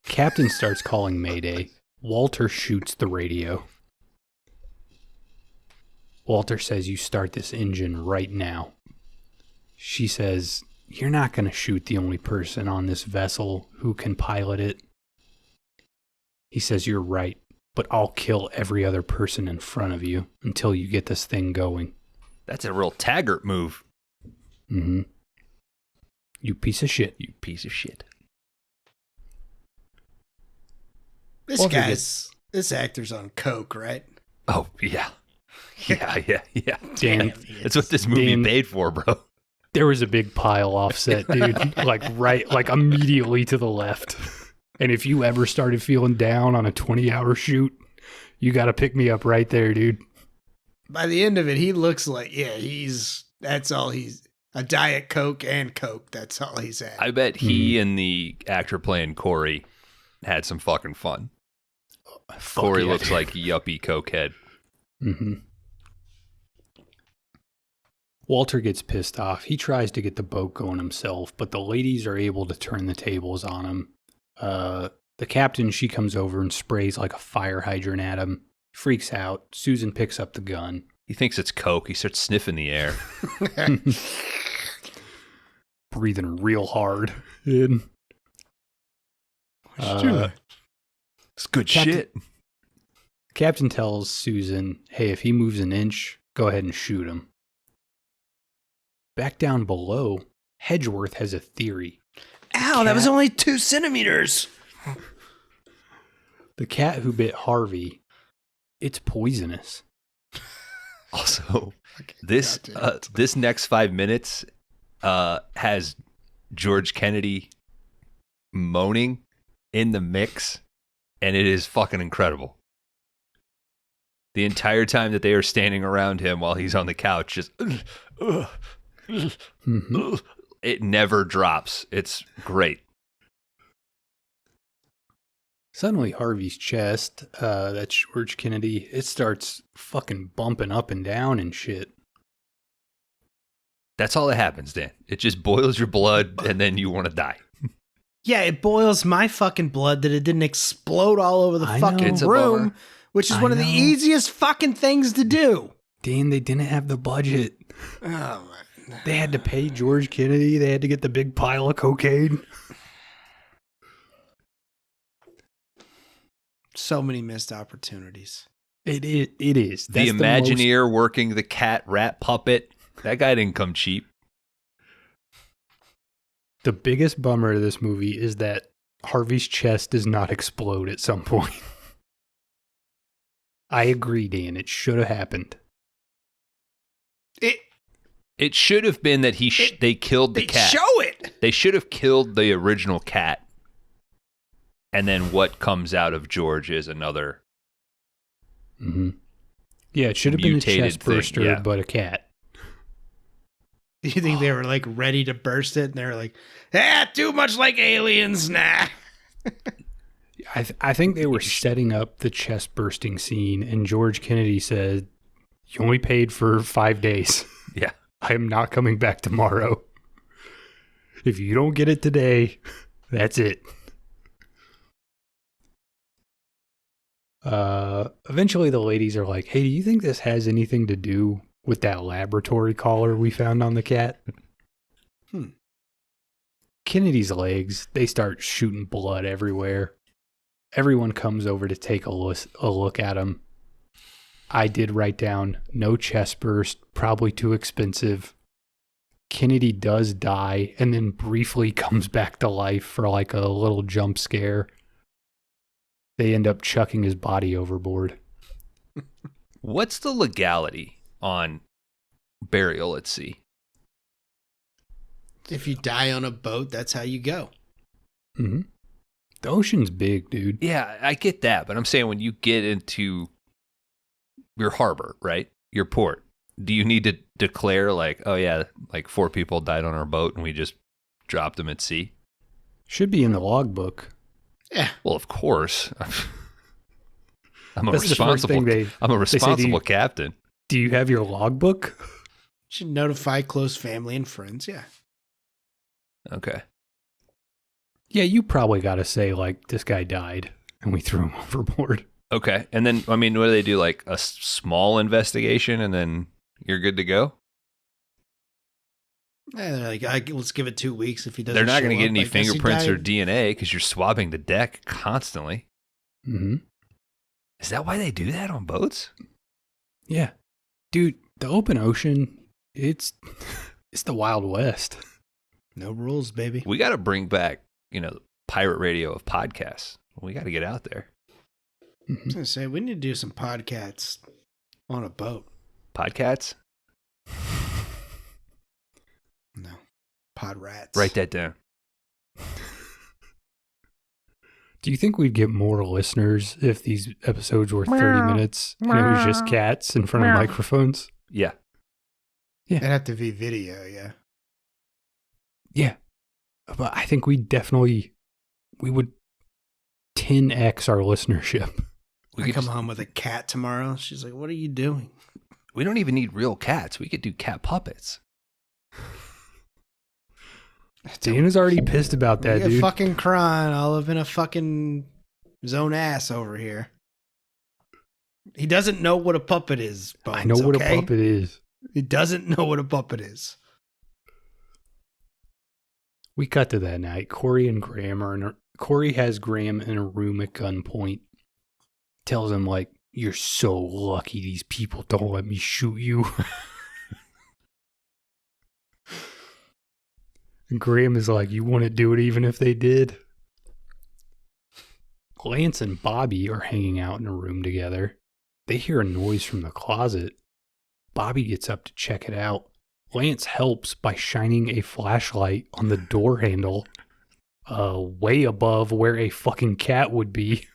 Captain starts calling Mayday. Walter shoots the radio. Walter says, you start this engine right now. She says, you're not going to shoot the only person on this vessel who can pilot it. He says, you're right, but I'll kill every other person in front of you until you get this thing going. That's a real Taggart move. Mm-hmm. You piece of shit. You piece of shit. This actor's on coke, right? Oh, yeah. Yeah. Dan, that's what this movie paid for, bro. There was a big pile offset, dude. like immediately to the left. And if you ever started feeling down on a 20-hour shoot, you got to pick me up right there, dude. By the end of it, he looks like, that's all he's, a Diet Coke and Coke. That's all he's at. I bet he and the actor playing Corey had some fucking fun. Corey looks like yuppie cokehead. Mm-hmm. Walter gets pissed off. He tries to get the boat going himself, but the ladies are able to turn the tables on him. The captain, she comes over and sprays like a fire hydrant at him. Freaks out. Susan picks up the gun. He thinks it's coke. He starts sniffing the air. Breathing real hard in. It's good shit. Captain tells Susan, hey, if he moves an inch, go ahead and shoot him. Back down below, Hedgeworth has a theory. Ow, that was only 2 centimeters. The cat who bit Harvey, it's poisonous. Also, this next 5 minutes has George Kennedy moaning in the mix, and it is fucking incredible. The entire time that they are standing around him while he's on the couch, just it never drops. It's great. Suddenly, Harvey's chest, that's George Kennedy, it starts fucking bumping up and down and shit. That's all that happens, Dan. It just boils your blood, and then you want to die. Yeah, it boils my fucking blood that it didn't explode all over the I fucking know. It's a room, bummer. which is I one of the know. easiest fucking things to do. Dan, they didn't have the budget. Oh, man. They had to pay George Kennedy. They had to get the big pile of cocaine. So many missed opportunities. It is. The Imagineer working the cat rat puppet. That guy didn't come cheap. The biggest bummer of this movie is that Harvey's chest does not explode at some point. I agree, Dan. It should have happened. It should have been that they killed the They cat. show it. They should have killed the original cat. And then what comes out of George is another. Mm-hmm. Yeah, it should have been a Mutated chest thing, burster, yeah. but a cat. You think they were like ready to burst it, and they were like, too much like aliens, nah. I think they were setting up the chest bursting scene, and George Kennedy said, "You only paid for 5 days. Yeah. I am not coming back tomorrow. If you don't get it today, that's it." Eventually the ladies are like, "Hey, do you think this has anything to do with that laboratory collar we found on the cat?" Kennedy's legs, they start shooting blood everywhere. Everyone comes over to take a look at him. I did write down, no chest burst, probably too expensive. Kennedy does die and then briefly comes back to life for like a little jump scare. They end up chucking his body overboard. What's the legality on burial at sea? If you die on a boat, that's how you go. Mm-hmm. The ocean's big, dude. Yeah, I get that, but I'm saying when you get into your harbor, right? Your port, do you need to declare like, oh yeah, like 4 people died on our boat and we just dropped them at sea? Should be in the logbook. Yeah. Well, of course. I'm a That's the first responsible. thing I'm a they say, responsible captain. Do you have your logbook? Should notify close family and friends, yeah. Okay. Yeah, you probably got to say, like, this guy died and we threw him overboard. Okay. And then, I mean, what do they do? Like a small investigation and then you're good to go? Yeah, they're like, let's give it 2 weeks if he doesn't. They're not going to show get up. any I guess he fingerprints or died. DNA because you're swabbing the deck constantly. Mm-hmm. Is that why they do that on boats? Yeah. Dude, the open ocean, it's the Wild West. No rules, baby. We got to bring back, the pirate radio of podcasts. We got to get out there. I was gonna say we need to do some podcasts on a boat. Podcasts? No, pod rats. Write that down. Do you think we'd get more listeners if these episodes were 30 minutes and it was just cats in front of microphones? Yeah. It'd have to be video, yeah. Yeah. But I think we would 10x our listenership. We I could come just- home with a cat tomorrow. She's like, "What are you doing?" we don't even need real cats. We could do cat puppets. Dana's already pissed about that, You get dude. fucking crying. I'll live in a fucking zone ass over here. He doesn't know what a puppet is. Bones, I know what okay? a puppet is. He doesn't know what a puppet is. We cut to that night. Corey has Graham in a room at gunpoint. Tells him, like, You're so lucky these people don't let me shoot you. And Graham is like, you wouldn't do it even if they did? Lance and Bobby are hanging out in a room together. They hear a noise from the closet. Bobby gets up to check it out. Lance helps by shining a flashlight on the door handle, way above where a fucking cat would be.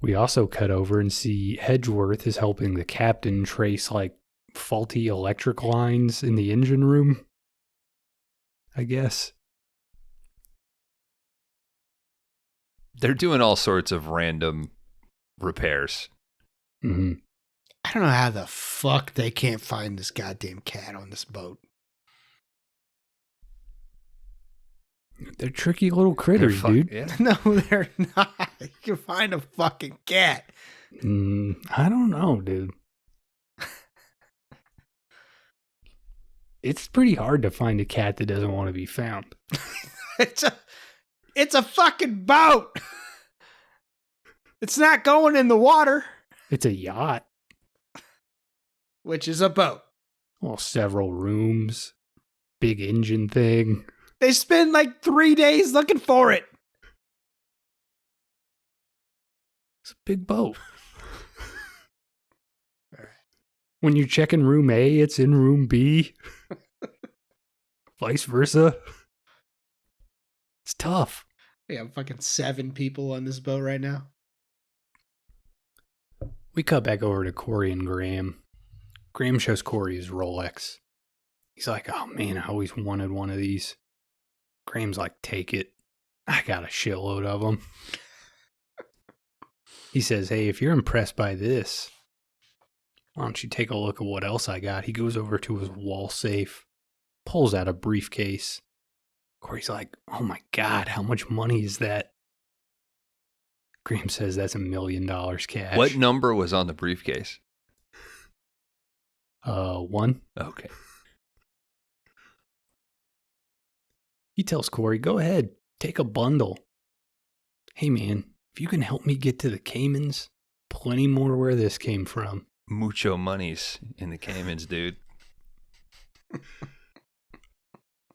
We also cut over and see Hedgeworth is helping the captain trace, like, faulty electric lines in the engine room, I guess. They're doing all sorts of random repairs. Mm-hmm. I don't know how the fuck they can't find this goddamn cat on this boat. They're tricky little critters, dude. Yeah. No, they're not. You can find a fucking cat. I don't know, dude. It's pretty hard to find a cat that doesn't want to be found. It's a fucking boat. It's not going in the water, It's a yacht. which is a boat. Well, several rooms, big engine thing. They spend like 3 days looking for it. It's a big boat. When you check in room A, it's in room B. Vice versa. It's tough. We have fucking 7 people on this boat right now. We cut back over to Corey and Graham. Graham shows Corey his Rolex. He's like, oh man, I always wanted one of these. Graham's like, take it. I got a shitload of them. He says, hey, if you're impressed by this, why don't you take a look at what else I got? He goes over to his wall safe, pulls out a briefcase. Corey's like, oh my God, how much money is that? Graham says that's $1 million cash. What number was on the briefcase? 1. Okay. He tells Corey, go ahead, take a bundle. Hey man, if you can help me get to the Caymans, plenty more where this came from. Mucho monies in the Caymans, dude.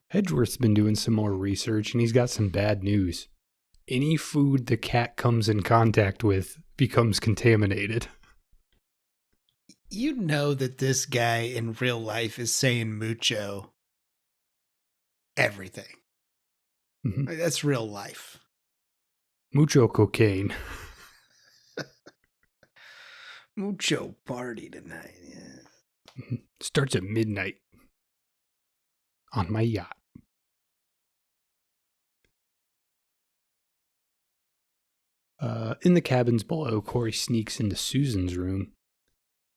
Hedgeworth's been doing some more research and he's got some bad news. Any food the cat comes in contact with becomes contaminated. You know that this guy in real life is saying mucho everything. Mhm. Like, that's real life. Mucho cocaine. Mucho party tonight. Yeah. Starts at midnight. On my yacht. In the cabins below, Corey sneaks into Susan's room.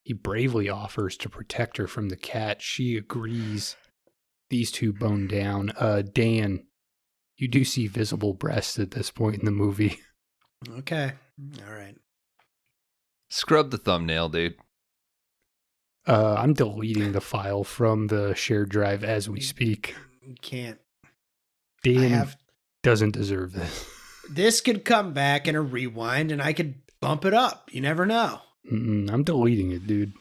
He bravely offers to protect her from the cat. She agrees. These two bone down. Dan, you do see visible breasts at this point in the movie. Okay. All right. Scrub the thumbnail, dude. I'm deleting the file from the shared drive as we speak. You can't. Dan doesn't deserve this. This could come back in a rewind and I could bump it up. You never know. I'm deleting it, dude.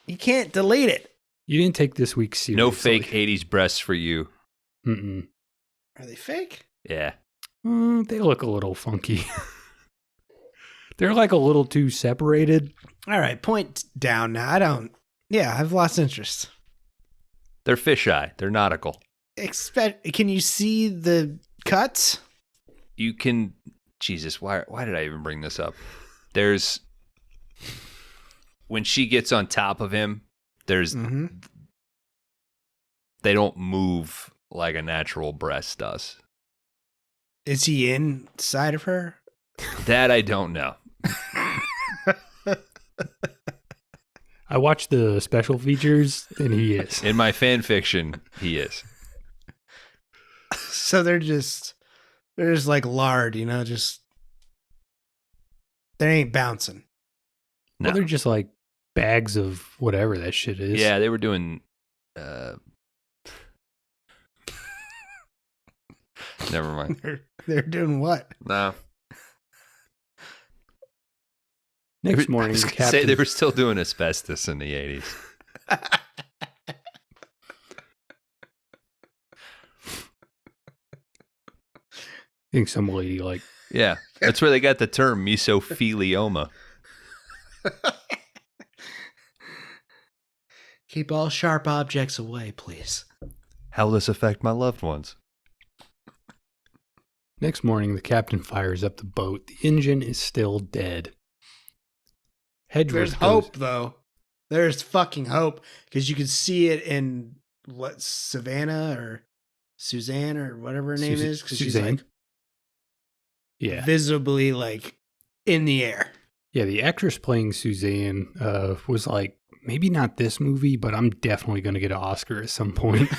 You can't delete it. You didn't take this week seriously. No fake 80s breasts for you. Mm-mm. Are they fake? Yeah. They look a little funky. They're like a little too separated. All right. Point down now. I've lost interest. They're fisheye. They're nautical. Can you see the cuts? You can... Jesus, why did I even bring this up? There's... When she gets on top of him, there's... Mm-hmm. They don't move like a natural breast does. Is he inside of her? That I don't know. I watched the special features, and he is. In my fan fiction, he is. So they're just like lard, just they ain't bouncing. No. Well, they're just like bags of whatever that shit is. Yeah, they were doing Never mind. They're doing what? No. Next morning, I was the gonna say captain... they were still doing asbestos in the 80s. I think some lady like... Yeah, that's where they got the term mesothelioma. Keep all sharp objects away, please. How will this affect my loved ones? Next morning, the captain fires up the boat. The engine is still dead. Hedgeworth There's hope, though. There's fucking hope. Because you can see it in, what, Savannah or Suzanne or whatever her name is? Because she's Suzanne? like Yeah. visibly like in the air. Yeah, the actress playing Suzanne was like, maybe not this movie, but I'm definitely going to get an Oscar at some point.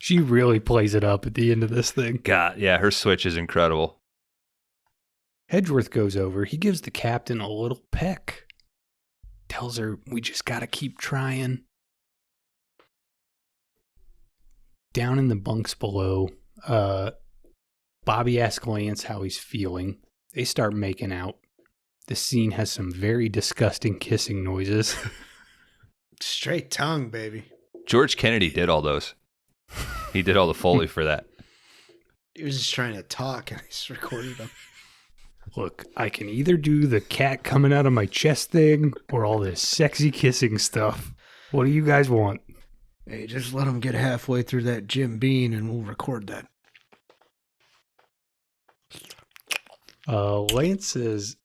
She really plays it up at the end of this thing. God, yeah, her switch is incredible. Hedgeworth goes over. He gives the captain a little peck. Tells her, we just got to keep trying. Down in the bunks below, Bobby asks Lance how he's feeling. They start making out. The scene has some very disgusting kissing noises. Straight tongue, baby. George Kennedy did all those. He did all the Foley for that. He was just trying to talk and he's recording them. Look, I can either do the cat coming out of my chest thing or all this sexy kissing stuff. What do you guys want? Hey, just let him get halfway through that Jim Beam and we'll record that. Lance is,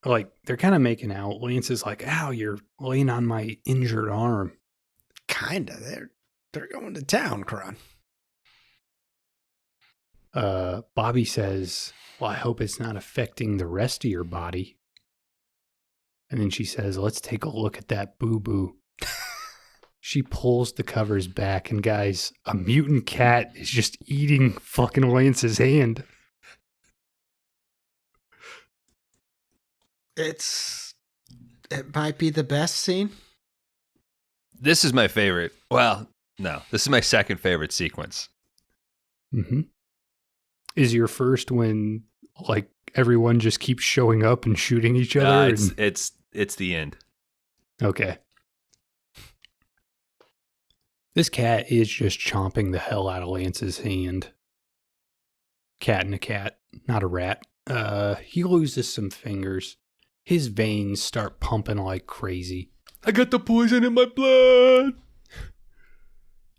like, they're kind of making out. Lance is like, ow, you're laying on my injured arm. Kinda. They're going to town, Kron. Bobby says, well, I hope it's not affecting the rest of your body. And then she says, let's take a look at that boo-boo. She pulls the covers back, and guys, a mutant cat is just eating fucking Lance's hand. It might be the best scene. This is my favorite. Well, no, this is my second favorite sequence. Mm-hmm. Is your first when, like, everyone just keeps showing up and shooting each other? It's the end. Okay. This cat is just chomping the hell out of Lance's hand. Cat and a cat, not a rat. He loses some fingers. His veins start pumping like crazy. I got the poison in my blood.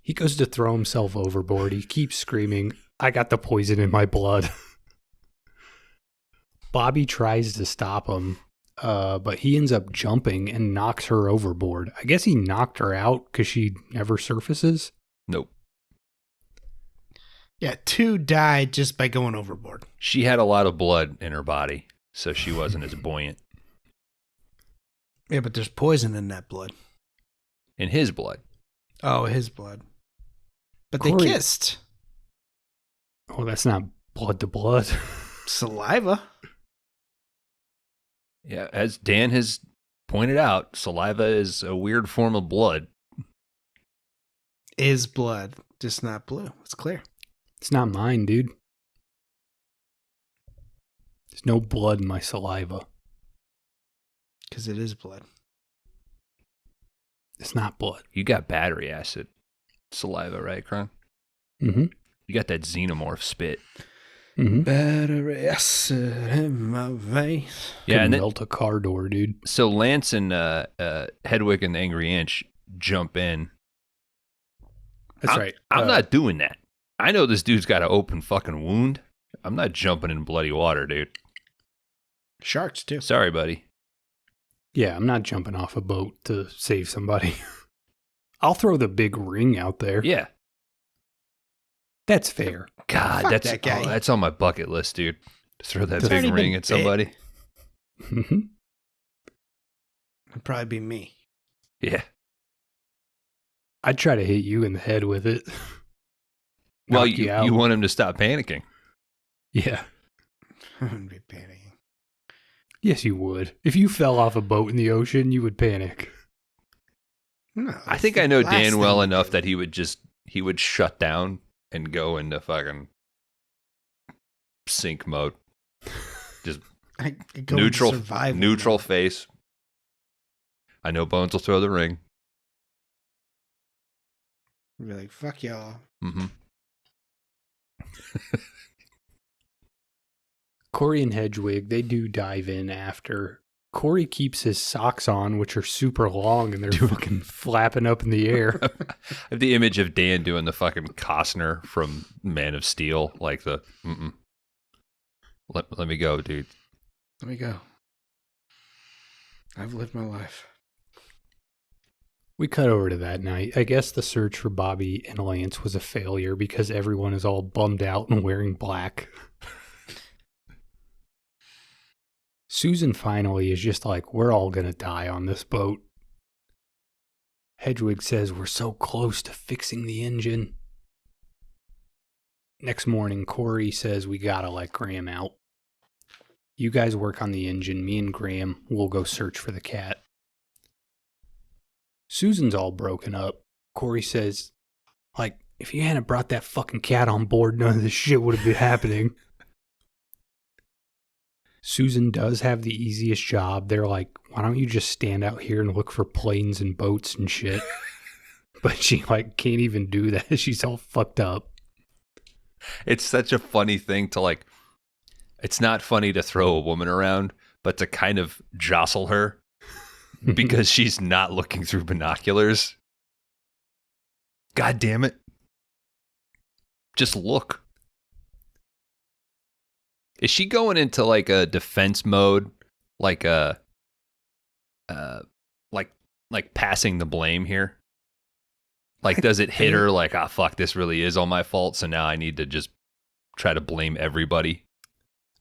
He goes to throw himself overboard. He keeps screaming, I got the poison in my blood. Bobby tries to stop him, but he ends up jumping and knocks her overboard. I guess he knocked her out because she never surfaces. Nope. Yeah, 2 died just by going overboard. She had a lot of blood in her body, so she wasn't as buoyant. Yeah, but there's poison in that blood. In his blood. Oh, his blood. But they Corey- kissed. Oh, that's not blood to blood. Saliva. Yeah, as Dan has pointed out, saliva is a weird form of blood. Is blood. Just not blue. It's clear. It's not mine, dude. There's no blood in my saliva. Because it is blood. It's not blood. You got battery acid saliva, right, Kron? Mm-hmm. You got that xenomorph spit. Mm-hmm. Battery acid in my veins. Yeah, and then, melt a car door, dude. so Lance and Hedwig and the Angry Inch jump in. That's right. I'm not doing that. I know this dude's got an open fucking wound. I'm not jumping in bloody water, dude. Sharks, too. Sorry, buddy. Yeah, I'm not jumping off a boat to save somebody. I'll throw the big ring out there. Yeah. That's fair. God, Fuck that's that guy. that's on my bucket list, dude. To throw that It's big already ring been at somebody. Mhm. It'd probably be me. Yeah. I'd try to hit you in the head with it. Well, Knock you, out. you want him to stop panicking. Yeah. I wouldn't be panicking. Yes, you would. If you fell off a boat in the ocean, you would panic. No, I think I know Dan well enough that he would shut down and go into fucking sync mode. Just I go neutral, into survival neutral mode. face. I know Bones will throw the ring. Be like, fuck y'all. Mm-hmm. Corey and Hedwig, they do dive in after. Corey keeps his socks on, which are super long, and they're fucking flapping up in the air. I have the image of Dan doing the fucking Costner from Man of Steel, like the Let me go, dude. Let me go. I've lived my life. We cut over to that night. I guess the search for Bobby and Lance was a failure because everyone is all bummed out and wearing black. Susan finally is just like, we're all going to die on this boat. Hedwig says we're so close to fixing the engine. Next morning, Corey says we got to let Graham out. You guys work on the engine. Me and Graham will go search for the cat. Susan's all broken up. Corey says, like, if you hadn't brought that fucking cat on board, none of this shit would have been happening. Susan does have the easiest job. They're like, why don't you just stand out here and look for planes and boats and shit? But she, like, can't even do that. She's all fucked up. It's such a funny thing to, like, it's not funny to throw a woman around, but to kind of jostle her because she's not looking through binoculars. God damn it. Just look. Is she going into like a defense mode, like a like passing the blame here? Like, does it hit her like, fuck, this really is all my fault, so now I need to just try to blame everybody?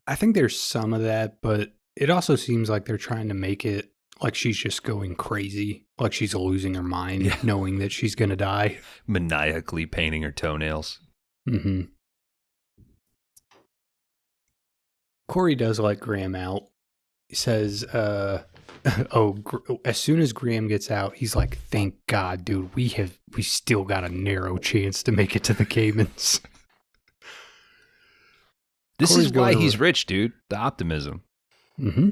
I think there's some of that, but it also seems like they're trying to make it like she's just going crazy, like she's losing her mind, knowing that she's going to die. Maniacally painting her toenails. Mm-hmm. Corey does let Graham out. He says, as soon as Graham gets out, he's like, thank God, dude, we still got a narrow chance to make it to the Caymans. This Corey's is why going he's to- rich, dude. The optimism. Mm-hmm.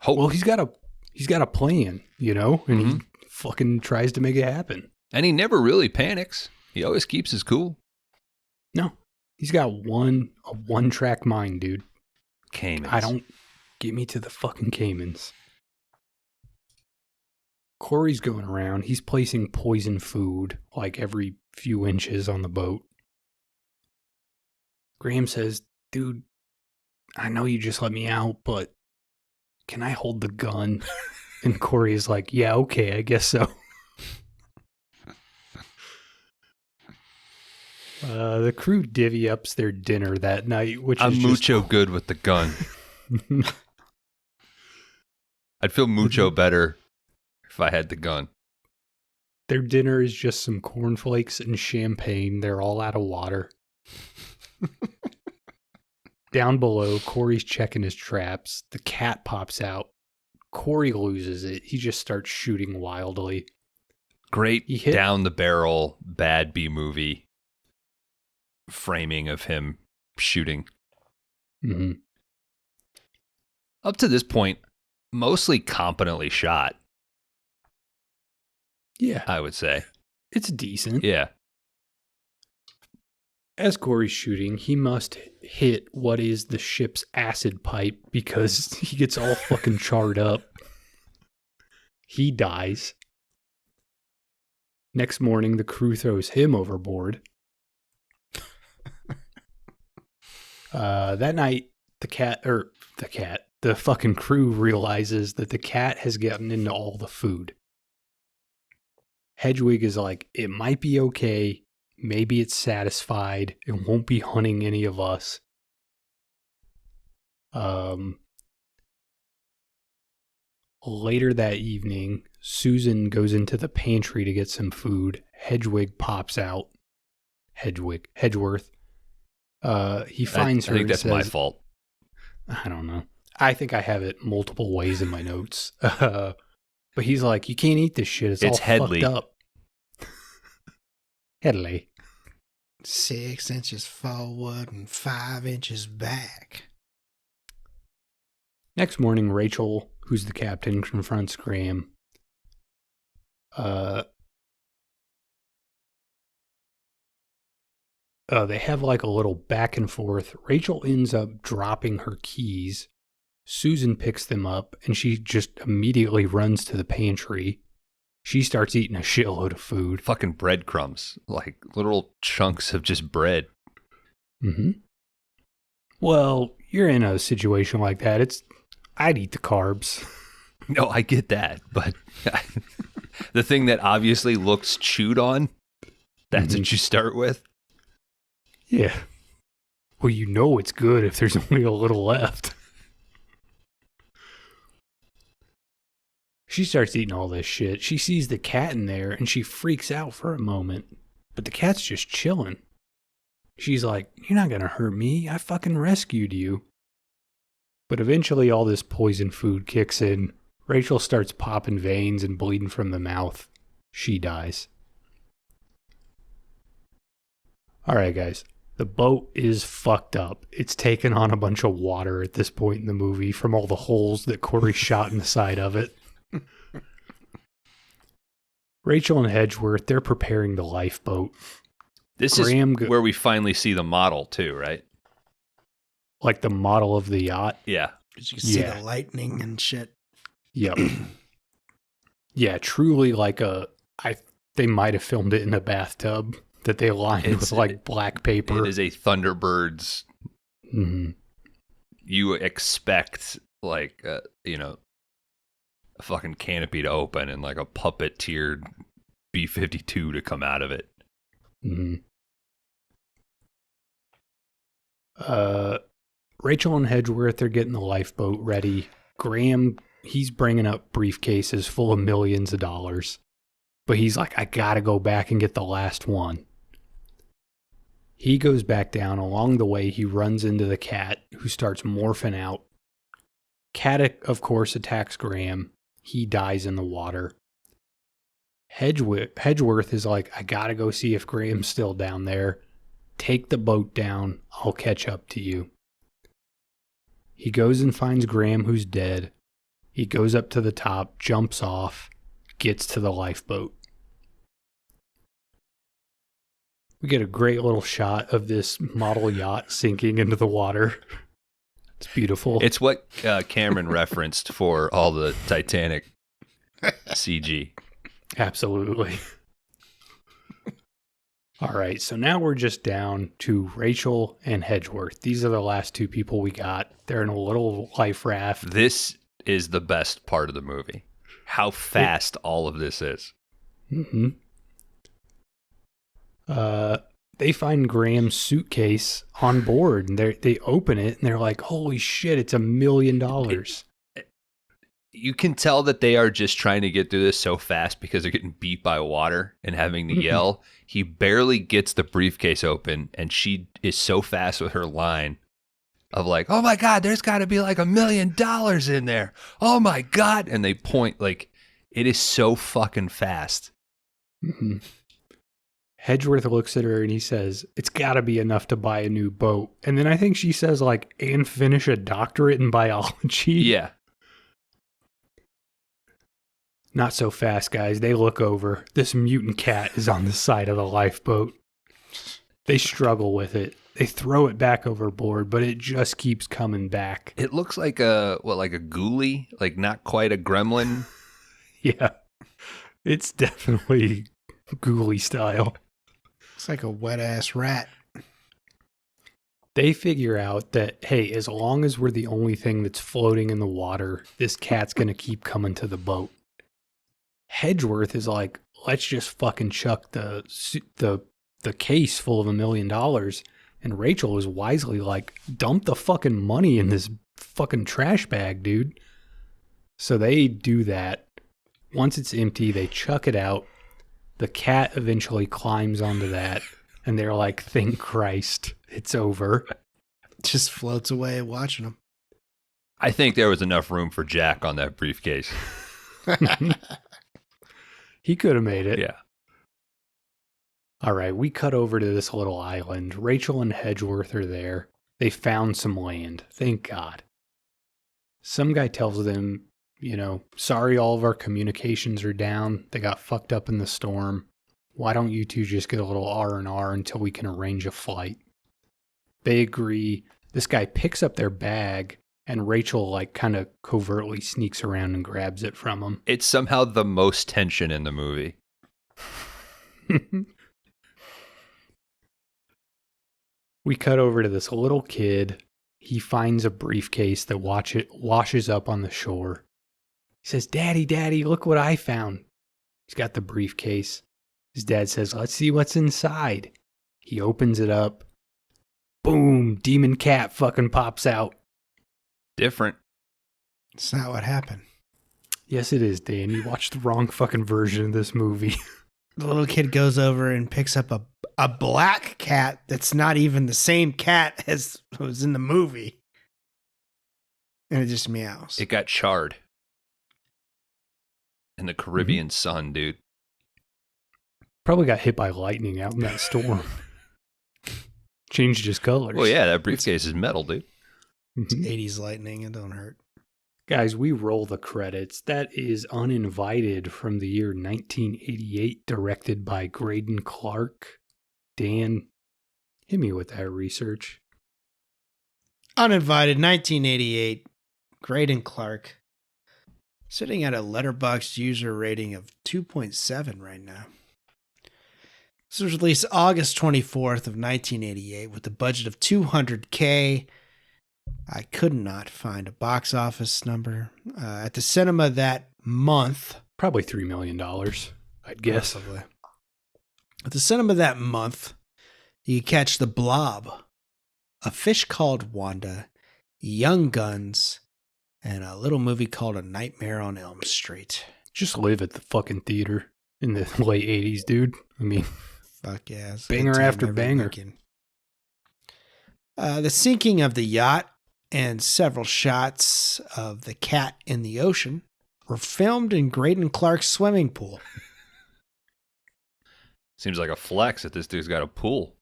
Hope. Well, he's got a plan, you know, and he fucking tries to make it happen. And he never really panics. He always keeps his cool. No, he's got a one-track mind, dude. Caymans. Get me to the fucking Caymans. Corey's going around. He's placing poison food like every few inches on the boat. Graham says, dude, I know you just let me out, but can I hold the gun? And Corey is like, yeah, okay, I guess so. The crew divvy ups their dinner that night, which I'm is mucho just... good with the gun. I'd feel mucho better if I had the gun. Their dinner is just some cornflakes and champagne. They're all out of water. Down below, Corey's checking his traps. The cat pops out. Corey loses it. He just starts shooting wildly. Great He hit- down the barrel bad B movie framing of him shooting. Mm-hmm. Up to this point, mostly competently shot, Yeah, I would say. it's decent. Yeah. As Corey's shooting, he must hit what is the ship's acid pipe because he gets all fucking charred up. He dies. Next morning, the crew throws him overboard. That night, the fucking crew realizes that the cat has gotten into all the food. Hedwig is like, it might be okay. Maybe it's satisfied. It won't be hunting any of us. Later that evening, Susan goes into the pantry to get some food. Hedwig pops out. Hedgeworth. He finds her. I think and that's my says- fault. I don't know. I think I have it multiple ways in my notes. But he's like, you can't eat this shit. It's all Headley. fucked up. Headley. 6 inches forward and 5 inches back. Next morning, Rachel, who's the captain, confronts Graham. They have like a little back and forth. Rachel ends up dropping her keys. Susan picks them up, and she just immediately runs to the pantry. She starts eating a shitload of food. Fucking breadcrumbs. Like little chunks of just bread. Mm-hmm. Well, you're in a situation like that. I'd eat the carbs. No, I get that. But the thing that obviously looks chewed on, that's what you start with. Yeah. Well, you know it's good if there's only a little left. She starts eating all this shit. She sees the cat in there and she freaks out for a moment. But the cat's just chilling. She's like, "You're not going to hurt me. I fucking rescued you." But eventually all this poison food kicks in. Rachel starts popping veins and bleeding from the mouth. She dies. All right, guys. The boat is fucked up. It's taken on a bunch of water at this point in the movie from all the holes that Corey shot in the side of it. Rachel and Hedgeworth, they're preparing the lifeboat. This Graham is where we finally see the model too, right? Like the model of the yacht. Yeah. You can see the lightning and shit. Yep. Yeah, truly like they might have filmed it in a bathtub that they lined with like black paper. It is a Thunderbirds. Mm-hmm. You expect like, a fucking canopy to open and like a puppeteered B-52 to come out of it. Mm-hmm. Rachel and Hedgeworth are getting the lifeboat ready. Graham, he's bringing up briefcases full of millions of dollars. But he's like, "I gotta go back and get the last one." He goes back down. Along the way, he runs into the cat, who starts morphing out. Cat, of course, attacks Graham. He dies in the water. Hedgeworth is like, "I gotta go see if Graham's still down there. Take the boat down. I'll catch up to you." He goes and finds Graham, who's dead. He goes up to the top, jumps off, gets to the lifeboat. We get a great little shot of this model yacht sinking into the water. It's beautiful. It's what Cameron referenced for all the Titanic CG. Absolutely. All right, so now we're just down to Rachel and Hedgeworth. These are the last two people we got. They're in a little life raft. This is the best part of the movie. How fast all of this is. Mm-hmm. They find Graham's suitcase on board, and they open it, and they're like, "Holy shit, it's $1 million." You can tell that they are just trying to get through this so fast because they're getting beat by water and having to yell. He barely gets the briefcase open, and she is so fast with her line of like, "Oh my God, there's got to be like $1 million in there. Oh my God." And they point like, it is so fucking fast. Mm-hmm. Hedgeworth looks at her and he says, "It's got to be enough to buy a new boat." And then I think she says like, "And finish a doctorate in biology." Yeah. Not so fast, guys. They look over. This mutant cat is on the side of the lifeboat. They struggle with it. They throw it back overboard, but it just keeps coming back. It looks like a ghoulie, like not quite a gremlin. Yeah. It's definitely ghoulie style. It's like a wet ass rat. They figure out that, hey, as long as we're the only thing that's floating in the water, this cat's going to keep coming to the boat. Hedgeworth is like, "Let's just fucking chuck the case full of $1 million. And Rachel is wisely like, "Dump the fucking money in this fucking trash bag, dude." So they do that. Once it's empty, they chuck it out. The cat eventually climbs onto that. And they're like, "Thank Christ, it's over." Just floats away watching them. I think there was enough room for Jack on that briefcase. He could have made it. Yeah. All right, we cut over to this little island. Rachel and Hedgeworth are there. They found some land. Thank God. Some guy tells them, sorry, all of our communications are down. They got fucked up in the storm. Why don't you two just get a little R&R until we can arrange a flight? They agree. This guy picks up their bag, and Rachel, kind of covertly sneaks around and grabs it from him. It's somehow the most tension in the movie. We cut over to this little kid. He finds a briefcase that washes up on the shore. He says, Daddy, look what I found. He's got the briefcase. His dad says, let's see what's inside. He opens it up. Boom, demon cat fucking pops out. Different. It's not what happened. Yes, it is, Dan. You watched the wrong fucking version of this movie. The little kid goes over and picks up a black cat that's not even the same cat as was in the movie. And it just meows. It got charred in the Caribbean sun, dude. Probably got hit by lightning out in that storm. Changed his colors. Well, yeah, that briefcase is metal, dude. It's 80s lightning. It don't hurt. Guys, we roll the credits. That is Uninvited from the year 1988, directed by Graydon Clark. Dan, hit me with that research. Uninvited, 1988. Graydon Clark. Sitting at a Letterboxd user rating of 2.7 right now. This was released August 24th of 1988 with a budget of $200K. I could not find a box office number. At the cinema that month. Probably $3 million, I'd guess. Possibly. At the cinema that month, you catch The Blob, A Fish Called Wanda, Young Guns, and a little movie called A Nightmare on Elm Street. Just live at the fucking theater in the late 80s, dude. I mean, fuck yeah. Banger after banger. The sinking of the yacht and several shots of the cat in the ocean were filmed in Graydon Clark's swimming pool. Seems like a flex that this dude's got a pool.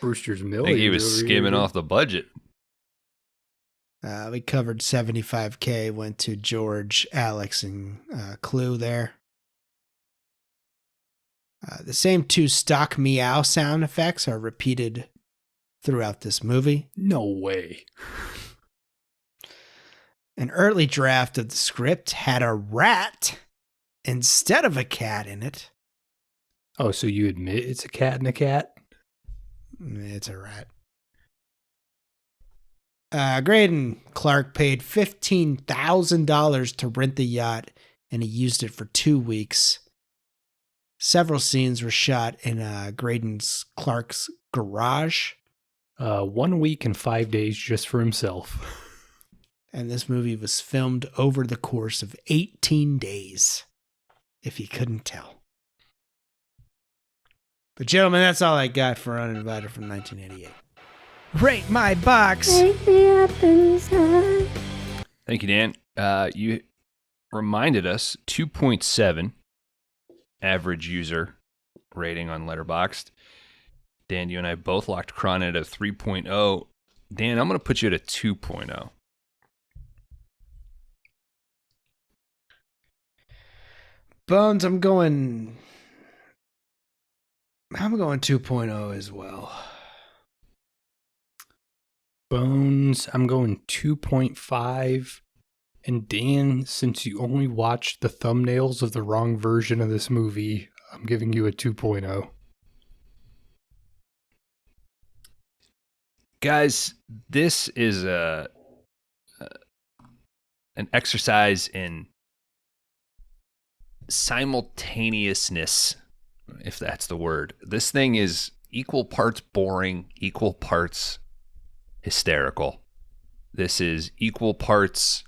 Brewster's Millions. I think he was skimming off the budget. We covered 75K, went to George, Alex, and Clue there. The same two stock meow sound effects are repeated throughout this movie. No way. An early draft of the script had a rat instead of a cat in it. Oh, so you admit it's a cat and a cat? It's a rat. Graydon Clark paid $15,000 to rent the yacht, and he used it for 2 weeks. Several scenes were shot in Graydon Clark's garage. 1 week and 5 days just for himself. And this movie was filmed over the course of 18 days, if you couldn't tell. But gentlemen, that's all I got for Uninvited from 1988. Rate my box! Thank you, Dan. You reminded us 2.7 average user rating on Letterboxd. Dan, you and I both locked Kron at a 3.0. Dan, I'm going to put you at a 2.0. Bones, I'm going 2.0 as well. Bones, I'm going 2.5. And Dan, since you only watched the thumbnails of the wrong version of this movie, I'm giving you a 2.0. Guys, this is an exercise in simultaneousness, if that's the word. This thing is equal parts boring, equal parts hysterical. This is equal parts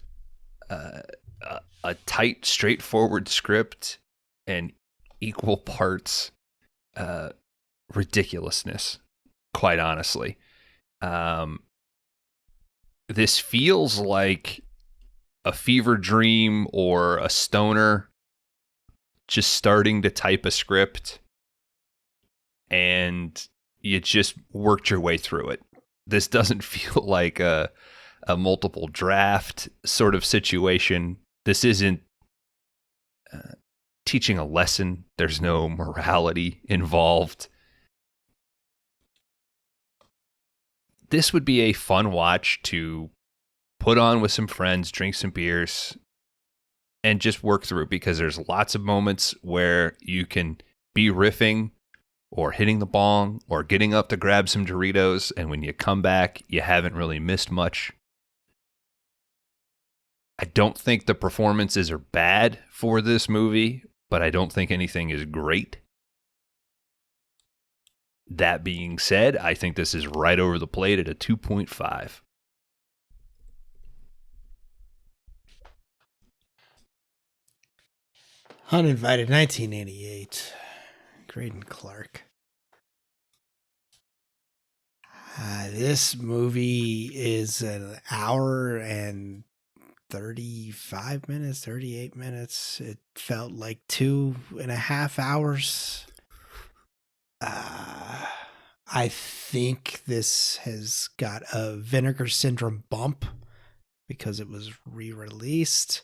a tight, straightforward script and equal parts ridiculousness, quite honestly. This feels like a fever dream or a stoner just starting to type a script and you just worked your way through it. This doesn't feel like a multiple draft sort of situation. This isn't teaching a lesson. There's no morality involved. This would be a fun watch to put on with some friends, drink some beers, and just work through, because there's lots of moments where you can be riffing or hitting the bong or getting up to grab some Doritos, and when you come back, you haven't really missed much. I don't think the performances are bad for this movie, but I don't think anything is great. That being said, I think this is right over the plate at a 2.5. Uninvited, 1988. Graydon Clark. This movie is an hour and 35 minutes, 38 minutes. It felt like 2.5 hours. I think this has got a Vinegar Syndrome bump because it was re-released.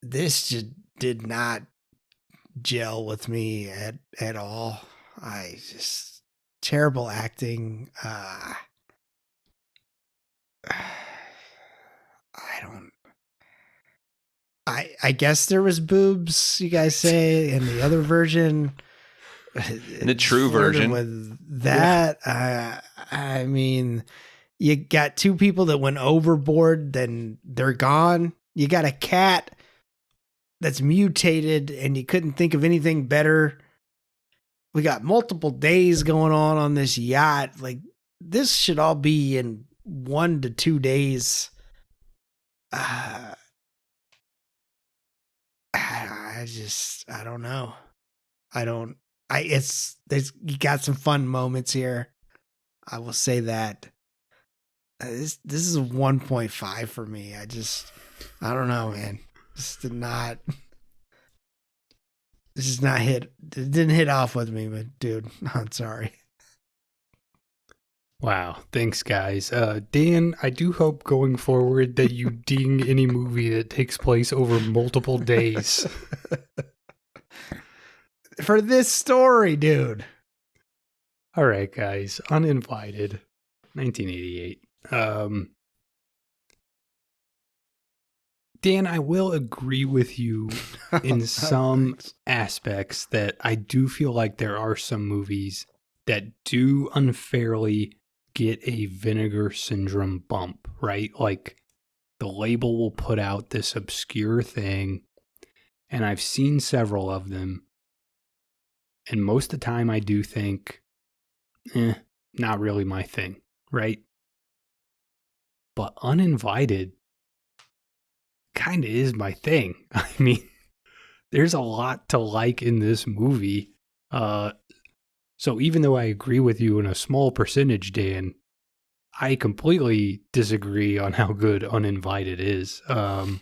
This just did not gel with me at all. Terrible acting. I guess there was boobs, you guys say, in the other version. In the true version. With that, I mean, you got two people that went overboard, then they're gone. You got a cat that's mutated, and you couldn't think of anything better. We got multiple days going on this yacht. Like, this should all be in 1 to 2 days. I don't know. You got some fun moments here. I will say that. This is a 1.5 for me. I don't know, man. This is not hit. It didn't hit off with me, but dude, I'm sorry. Wow. Thanks, guys. Dan, I do hope going forward that you ding any movie that takes place over multiple days. For this story, dude. All right, guys. Uninvited, 1988. Dan, I will agree with you in some aspects that I do feel like there are some movies that do unfairly get a Vinegar Syndrome bump, right? Like, the label will put out this obscure thing, and I've seen several of them, and most of the time I do think, not really my thing, right? But Uninvited kind of is my thing. I mean, there's a lot to like in this movie. So even though I agree with you in a small percentage, Dan, I completely disagree on how good Uninvited is. I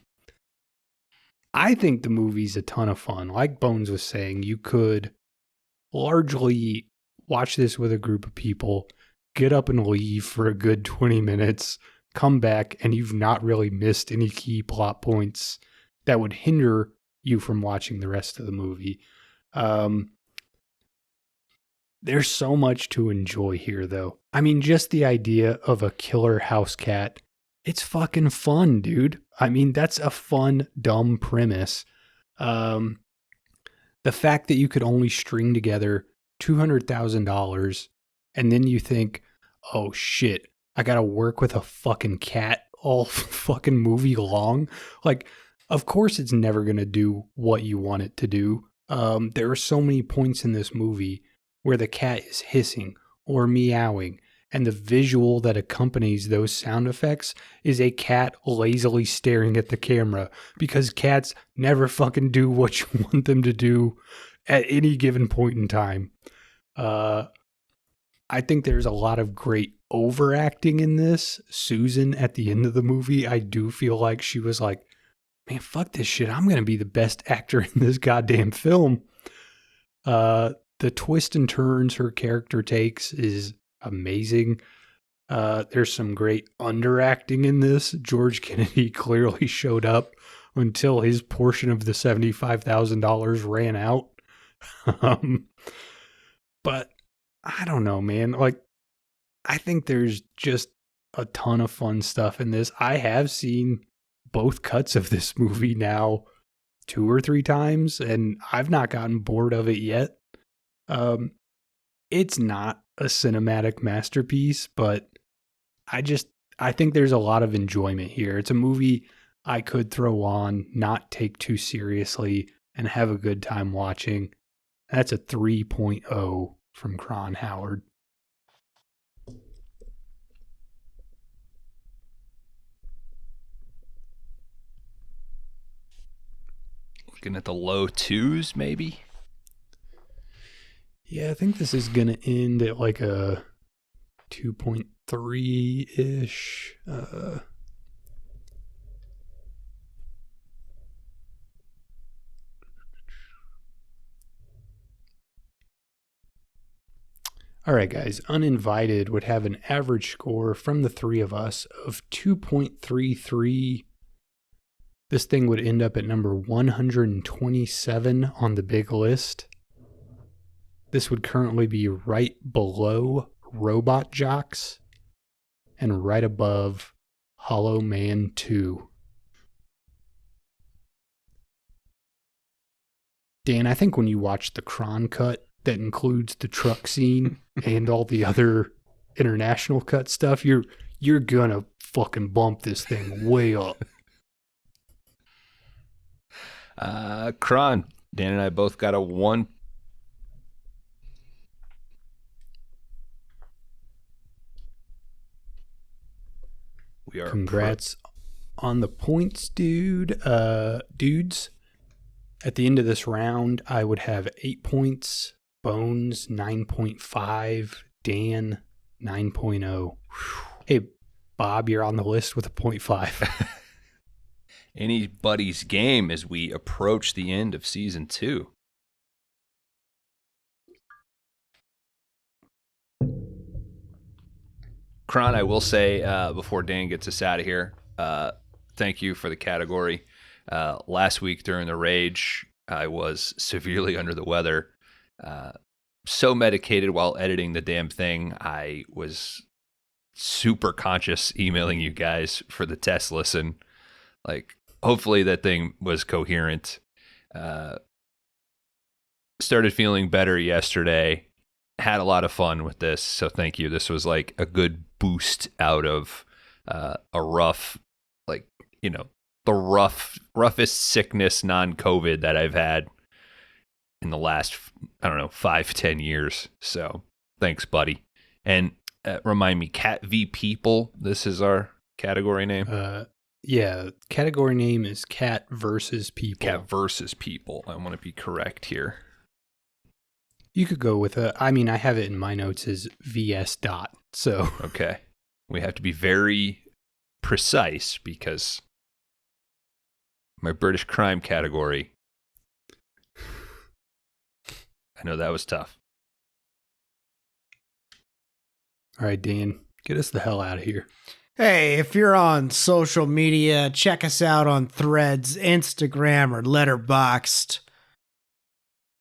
think the movie's a ton of fun. Like Bones was saying, you could largely watch this with a group of people, get up and leave for a good 20 minutes, come back, and you've not really missed any key plot points that would hinder you from watching the rest of the movie. There's so much to enjoy here, though. I mean, just the idea of a killer house cat, it's fucking fun, dude. I mean, that's a fun, dumb premise. The fact that you could only string together $200,000 and then you think, oh shit, I gotta work with a fucking cat all fucking movie long. Like, of course it's never gonna do what you want it to do. There are so many points in this movie where the cat is hissing or meowing, and the visual that accompanies those sound effects is a cat lazily staring at the camera, because cats never fucking do what you want them to do at any given point in time. I think there's a lot of great overacting in this. Susan, at the end of the movie, I do feel like she was like, man, fuck this shit. I'm going to be the best actor in this goddamn film. the twist and turns her character takes is amazing. There's some great underacting in this. George Kennedy clearly showed up until his portion of the $75,000 ran out. But I don't know, man. Like, I think there's just a ton of fun stuff in this. I have seen both cuts of this movie now 2 or 3 times, and I've not gotten bored of it yet. It's not a cinematic masterpiece, but I think there's a lot of enjoyment here. It's a movie I could throw on, not take too seriously, and have a good time watching. That's a 3.0 from Kron Howard. Looking at the low 2s, maybe? Yeah, I think this is going to end at like a 2.3-ish. All right, guys. Uninvited would have an average score from the 3 of us of 2.33. This thing would end up at number 127 on the big list. This would currently be right below Robot Jocks and right above Hollow Man 2. Dan, I think when you watch the Kron cut that includes the truck scene and all the other international cut stuff, you're gonna fucking bump this thing way up. Kron, Dan and I both got a 1. We are Congrats on the points, dudes. At the end of this round, I would have 8 points, Bones 9.5, Dan 9.0. Hey, Bob, you're on the list with a 0.5. Anybody's game as we approach the end of season 2. Kron, I will say before Dan gets us out of here, thank you for the category. Last week during the rage, I was severely under the weather. So medicated while editing the damn thing, I was super conscious emailing you guys for the test listen. Like, hopefully that thing was coherent. Started feeling better yesterday. Had a lot of fun with this, so thank you. This was like a good boost out of a rough, like, you know, the roughest sickness non-COVID that I've had in the last, 5-10 years. So thanks, buddy. And remind me, Cat v People, this is our category name? Yeah, category name is Cat versus People. Cat versus People. I want to be correct here. You could go with I have it in my notes as VS dot. So okay, we have to be very precise because my British crime category. I know that was tough. All right, Dan, get us the hell out of here. Hey, if you're on social media, check us out on Threads, Instagram, or Letterboxd.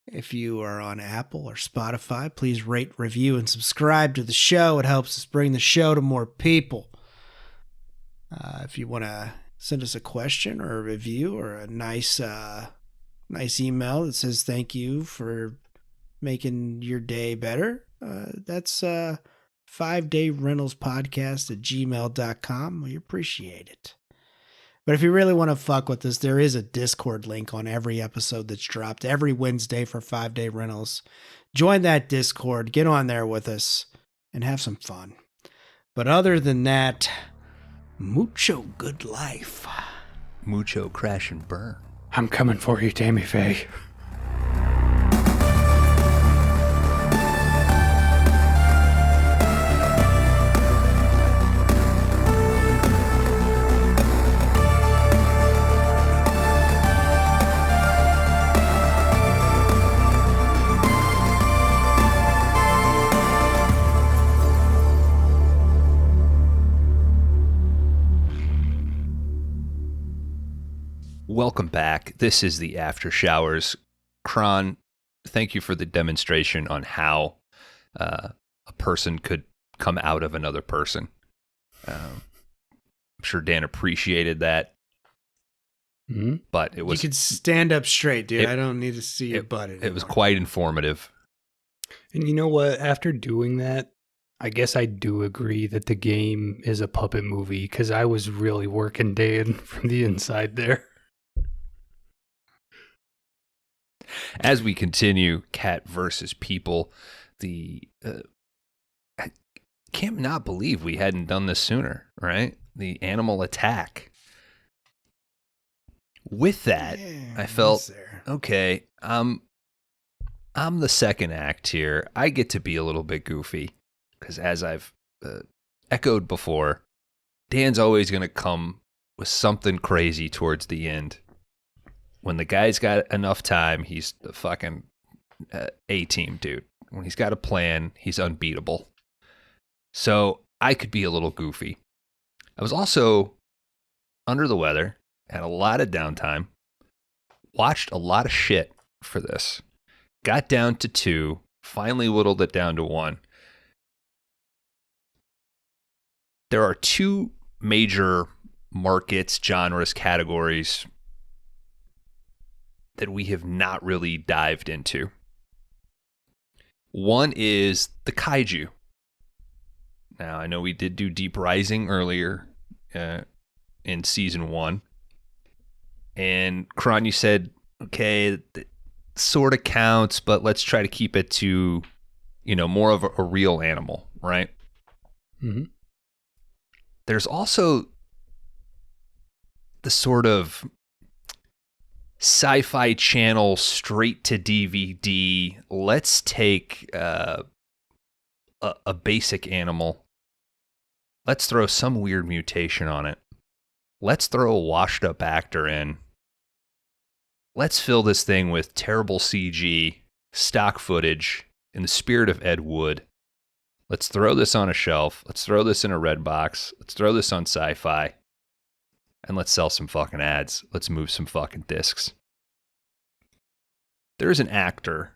If you are on Apple or Spotify, please rate, review, and subscribe to the show. It helps us bring the show to more people. If you want to send us a question or a review or a nice email that says thank you for making your day better, that's 5-Day Rentals Podcast at gmail.com. We appreciate it. But if you really want to fuck with us, there is a Discord link on every episode that's dropped every Wednesday for 5-Day Rentals. Join that Discord, get on there with us, and have some fun. But other than that, mucho good life. Mucho crash and burn. I'm coming for you, Tammy Faye. Welcome back. This is the After Showers. Kron, thank you for the demonstration on how a person could come out of another person. I'm sure Dan appreciated that. Mm-hmm. But it was... You could stand up straight, dude. I don't need to see your butt anymore. It was quite informative. And you know what? After doing that, I guess I do agree that the game is a puppet movie, because I was really working Dan from the inside there. As we continue, cat versus people, I can't not believe we hadn't done this sooner, right? The animal attack. With that, I felt, okay, I'm the second act here. I get to be a little bit goofy, because as I've echoed before, Dan's always going to come with something crazy towards the end. When the guy's got enough time, he's the fucking A-team dude. When he's got a plan, he's unbeatable. So I could be a little goofy. I was also under the weather, had a lot of downtime, watched a lot of shit for this, got down to 2, finally whittled it down to 1. There are 2 major markets, genres, categories that we have not really dived into. One is the kaiju. Now, I know we did do Deep Rising earlier in season 1. And Kron, you said, okay, it sort of counts, but let's try to keep it to, more of a real animal, right? Mm-hmm. There's also the sort of Sci-Fi Channel straight to DVD. Let's take a basic animal. Let's throw some weird mutation on it. Let's throw a washed up actor in. Let's fill this thing with terrible CG, stock footage, in the spirit of Ed Wood. Let's throw this on a shelf. Let's throw this in a red box. Let's throw this on Sci-Fi. And let's sell some fucking ads. Let's move some fucking discs. There's an actor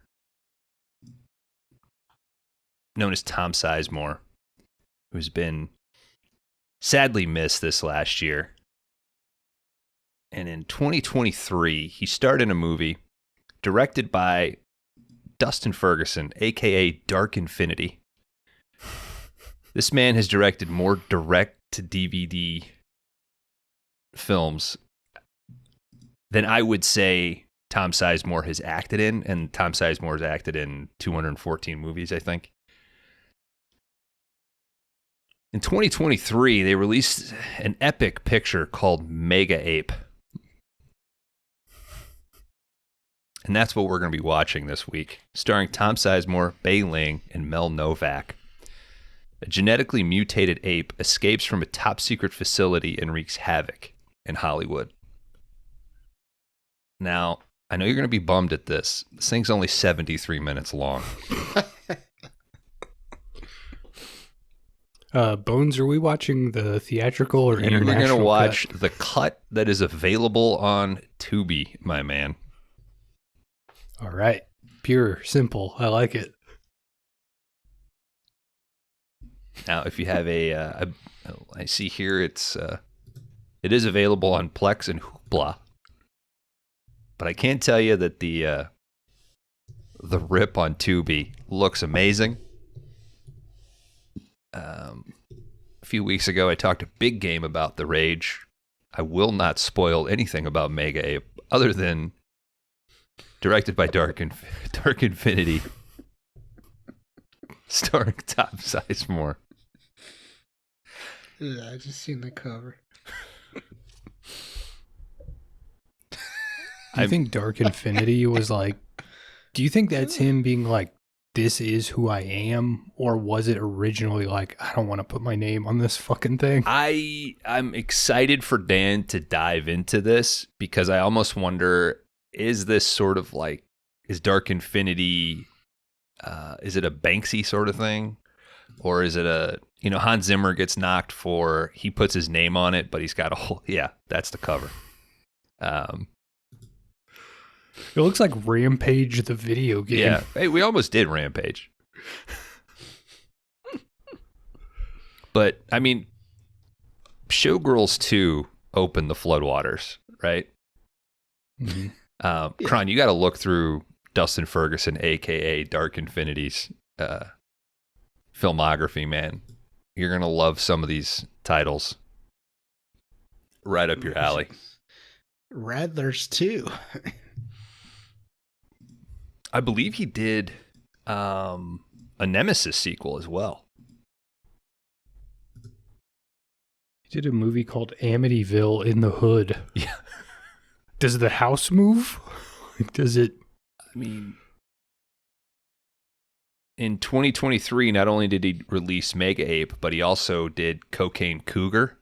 known as Tom Sizemore who's been sadly missed this last year. And in 2023, he starred in a movie directed by Dustin Ferguson, a.k.a. Dark Infinity. This man has directed more direct-to-DVD films than I would say Tom Sizemore has acted in, and Tom Sizemore has acted in 214 movies, I think. In 2023, they released an epic picture called Mega Ape. And that's what we're going to be watching this week, starring Tom Sizemore, Bei Ling, and Mel Novak. A genetically mutated ape escapes from a top-secret facility and wreaks havoc in Hollywood. Now, I know you're going to be bummed at this. This thing's only 73 minutes long. Bones, are we watching the theatrical or international You're going to watch cut? the cut that is available on Tubi, my man. All right. Pure, simple. I like it. Now, if you have I see here it is available on Plex and Hoopla. But I can't tell you that the rip on Tubi looks amazing. A few weeks ago, I talked a big game about The Rage. I will not spoil anything about Mega Ape other than directed by Dark Infinity, starring Tom Sizemore. Yeah, I just seen the cover. Do you think Dark Infinity was like, do you think that's him being like, this is who I am? Or was it originally like, I don't want to put my name on this fucking thing? I'm excited for Dan to dive into this because I almost wonder, is this sort of like, is Dark Infinity, is it a Banksy sort of thing? Or is it Hans Zimmer gets knocked for, he puts his name on it, but he's got a whole, yeah, that's the cover. It looks like Rampage, the video game. Yeah. Hey, we almost did Rampage. But, I mean, Showgirls 2 opened the floodwaters, right? Mm-hmm. Kron, you got to look through Dustin Ferguson, a.k.a. Dark Infinity's filmography, man. You're going to love some of these titles. Right up your alley. Rattlers too. I believe he did a Nemesis sequel as well. He did a movie called Amityville in the Hood. Yeah. Does the house move? Does it? I mean, in 2023, not only did he release Mega Ape, but he also did Cocaine Cougar,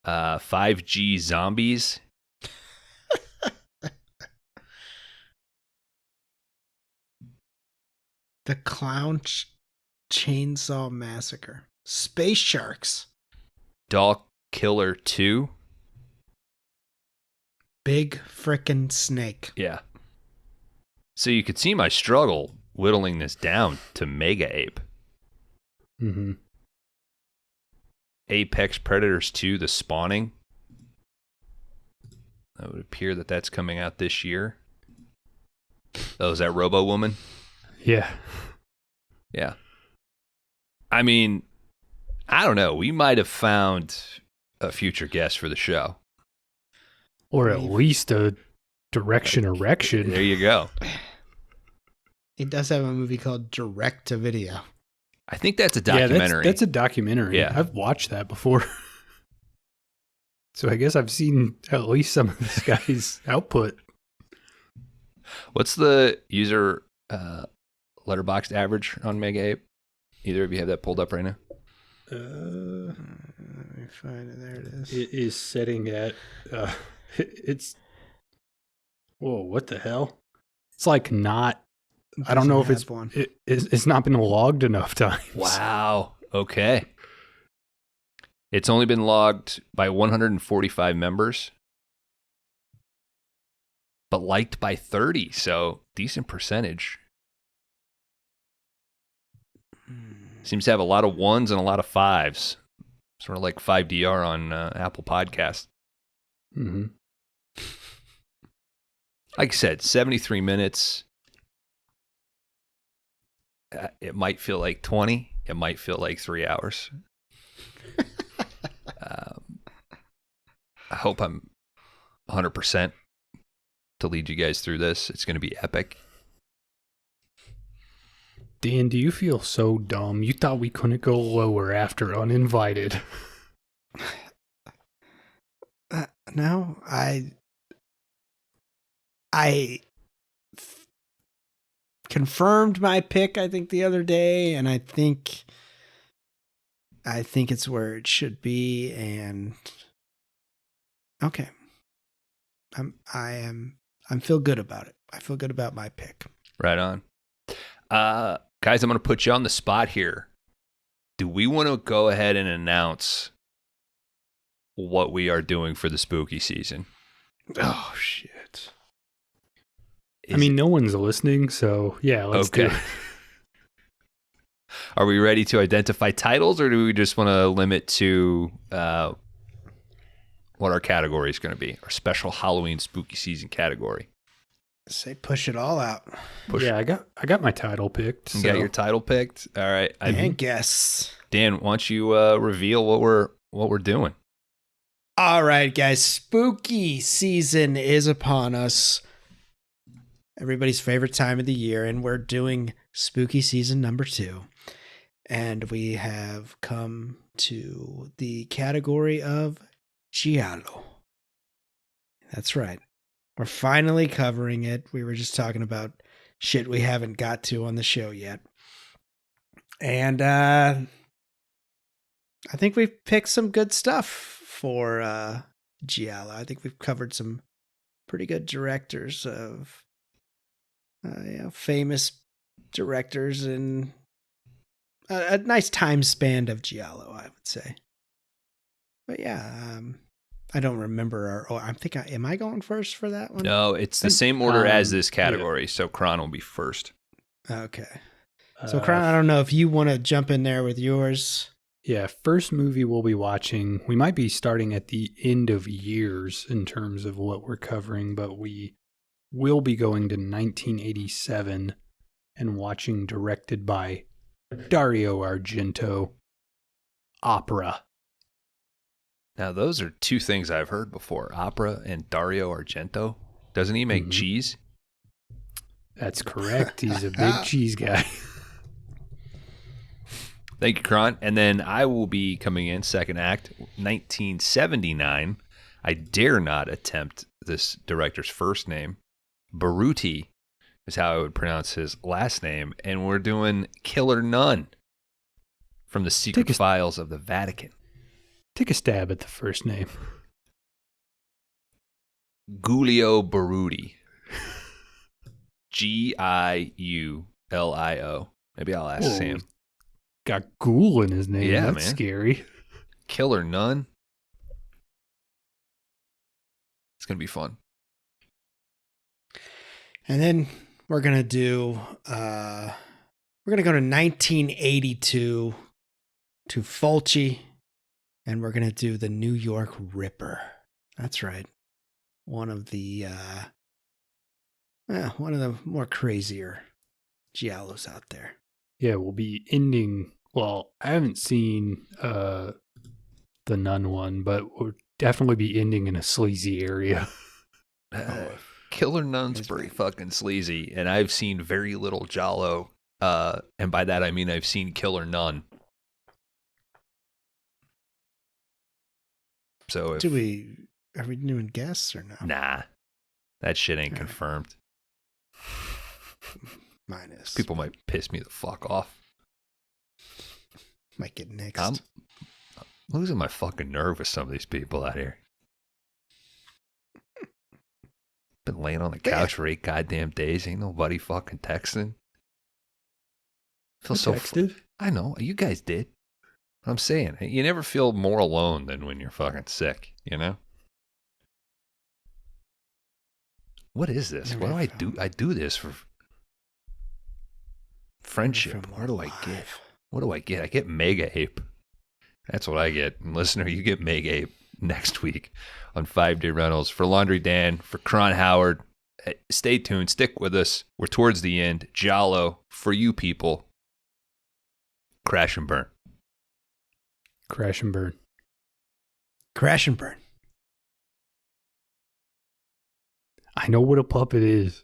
5G Zombies, The Clown Chainsaw Massacre. Space Sharks. Doll Killer 2. Big frickin' snake. Yeah. So you could see my struggle whittling this down to Mega Ape. Mm-hmm. Apex Predators 2, The Spawning. It would appear that that's coming out this year. Oh, is that Robo Woman? Yeah. Yeah. I mean, I don't know. We might have found a future guest for the show. Or at least a direction erection. There you go. He does have a movie called Direct to Video. I think that's a documentary. Yeah, that's a documentary. Yeah. I've watched that before. So I guess I've seen at least some of this guy's output. What's the user letterboxd average on Mega Ape? Either of you have that pulled up right now? Let me find it. There it is. It is setting at, it's, whoa, what the hell? It's like not, I don't know if it's, one. it's not been logged enough times. Wow. Okay. It's only been logged by 145 members, but liked by 30. So decent percentage. Seems to have a lot of ones and a lot of fives. Sort of like 5DR on Apple Podcast. Mm-hmm. Like I said, 73 minutes. It might feel like 20. It might feel like 3 hours. I hope I'm 100% to lead you guys through this. It's going to be epic. Dan, do you feel so dumb? You thought we couldn't go lower after Uninvited. No, I confirmed my pick, I think, the other day, and I think it's where it should be. And okay, I feel good about it. I feel good about my pick. Right on. Guys, I'm going to put you on the spot here. Do we want to go ahead and announce what we are doing for the spooky season? Oh, shit. I mean, no one's listening, so yeah, let's do it. Are we ready to identify titles, or do we just want to limit to what our category is going to be? Our special Halloween spooky season category. Say push it all out. Yeah, I got my title picked. You so. got your title picked? All right. And guests. Dan, why don't you reveal what we're doing? All right, guys. Spooky season is upon us. Everybody's favorite time of the year, and we're doing spooky season number 2. And we have come to the category of Giallo. That's right. We're finally covering it. We were just talking about shit we haven't got to on the show yet. And I think we've picked some good stuff for Giallo. I think we've covered some pretty good directors of famous directors in a nice time span of Giallo, I would say. But yeah, I don't remember. Am I going first for that one? No, it's the same order as this yeah. category. So Kron will be first. Okay. So, Kron, I don't know if you want to jump in there with yours. Yeah, first movie we'll be watching. We might be starting at the end of years in terms of what we're covering, but we will be going to 1987 and watching, directed by Dario Argento, Opera. Now, those are two things I've heard before. Opera and Dario Argento. Doesn't he make cheese? That's correct. He's a big cheese guy. Thank you, Kron. And then I will be coming in second act, 1979. I dare not attempt this director's first name. Baruti is how I would pronounce his last name. And we're doing Killer Nun from the Secret Files of the Vatican. Take a stab at the first name. Giulio Baruti. Giulio. Maybe I'll ask Sam. Got ghoul in his name. Yeah, That's man. scary. Killer Nun. It's going to be fun. And then we're going to do, we're going to go to 1982 to Fulci, and we're going to do the New York Ripper. That's right. One of the more crazier giallos out there. Yeah, we'll be ending. Well, I haven't seen the Nun one, but we'll definitely be ending in a sleazy area. Killer Nun's pretty fucking sleazy, and I've seen very little giallo, and by that I mean I've seen Killer Nun. So if, are we doing guesses or no? Nah, that shit ain't confirmed. Minus. People might piss me the fuck off. Might get next. I'm losing my fucking nerve with some of these people out here. Been laying on the couch for 8 goddamn days. Ain't nobody fucking texting. Feel so texted. I know. You guys did. I'm saying, you never feel more alone than when you're fucking sick, you know? What is this? What do I do? I do this for friendship. What do I get? What do I get? I get Mega Ape. That's what I get. And listener, you get Mega Ape next week on 5 Day Rentals. For Laundry Dan, for Kron Howard, stay tuned. Stick with us. We're towards the end. Giallo for you people. Crash and burn. Crash and burn. Crash and burn. I know what a puppet is.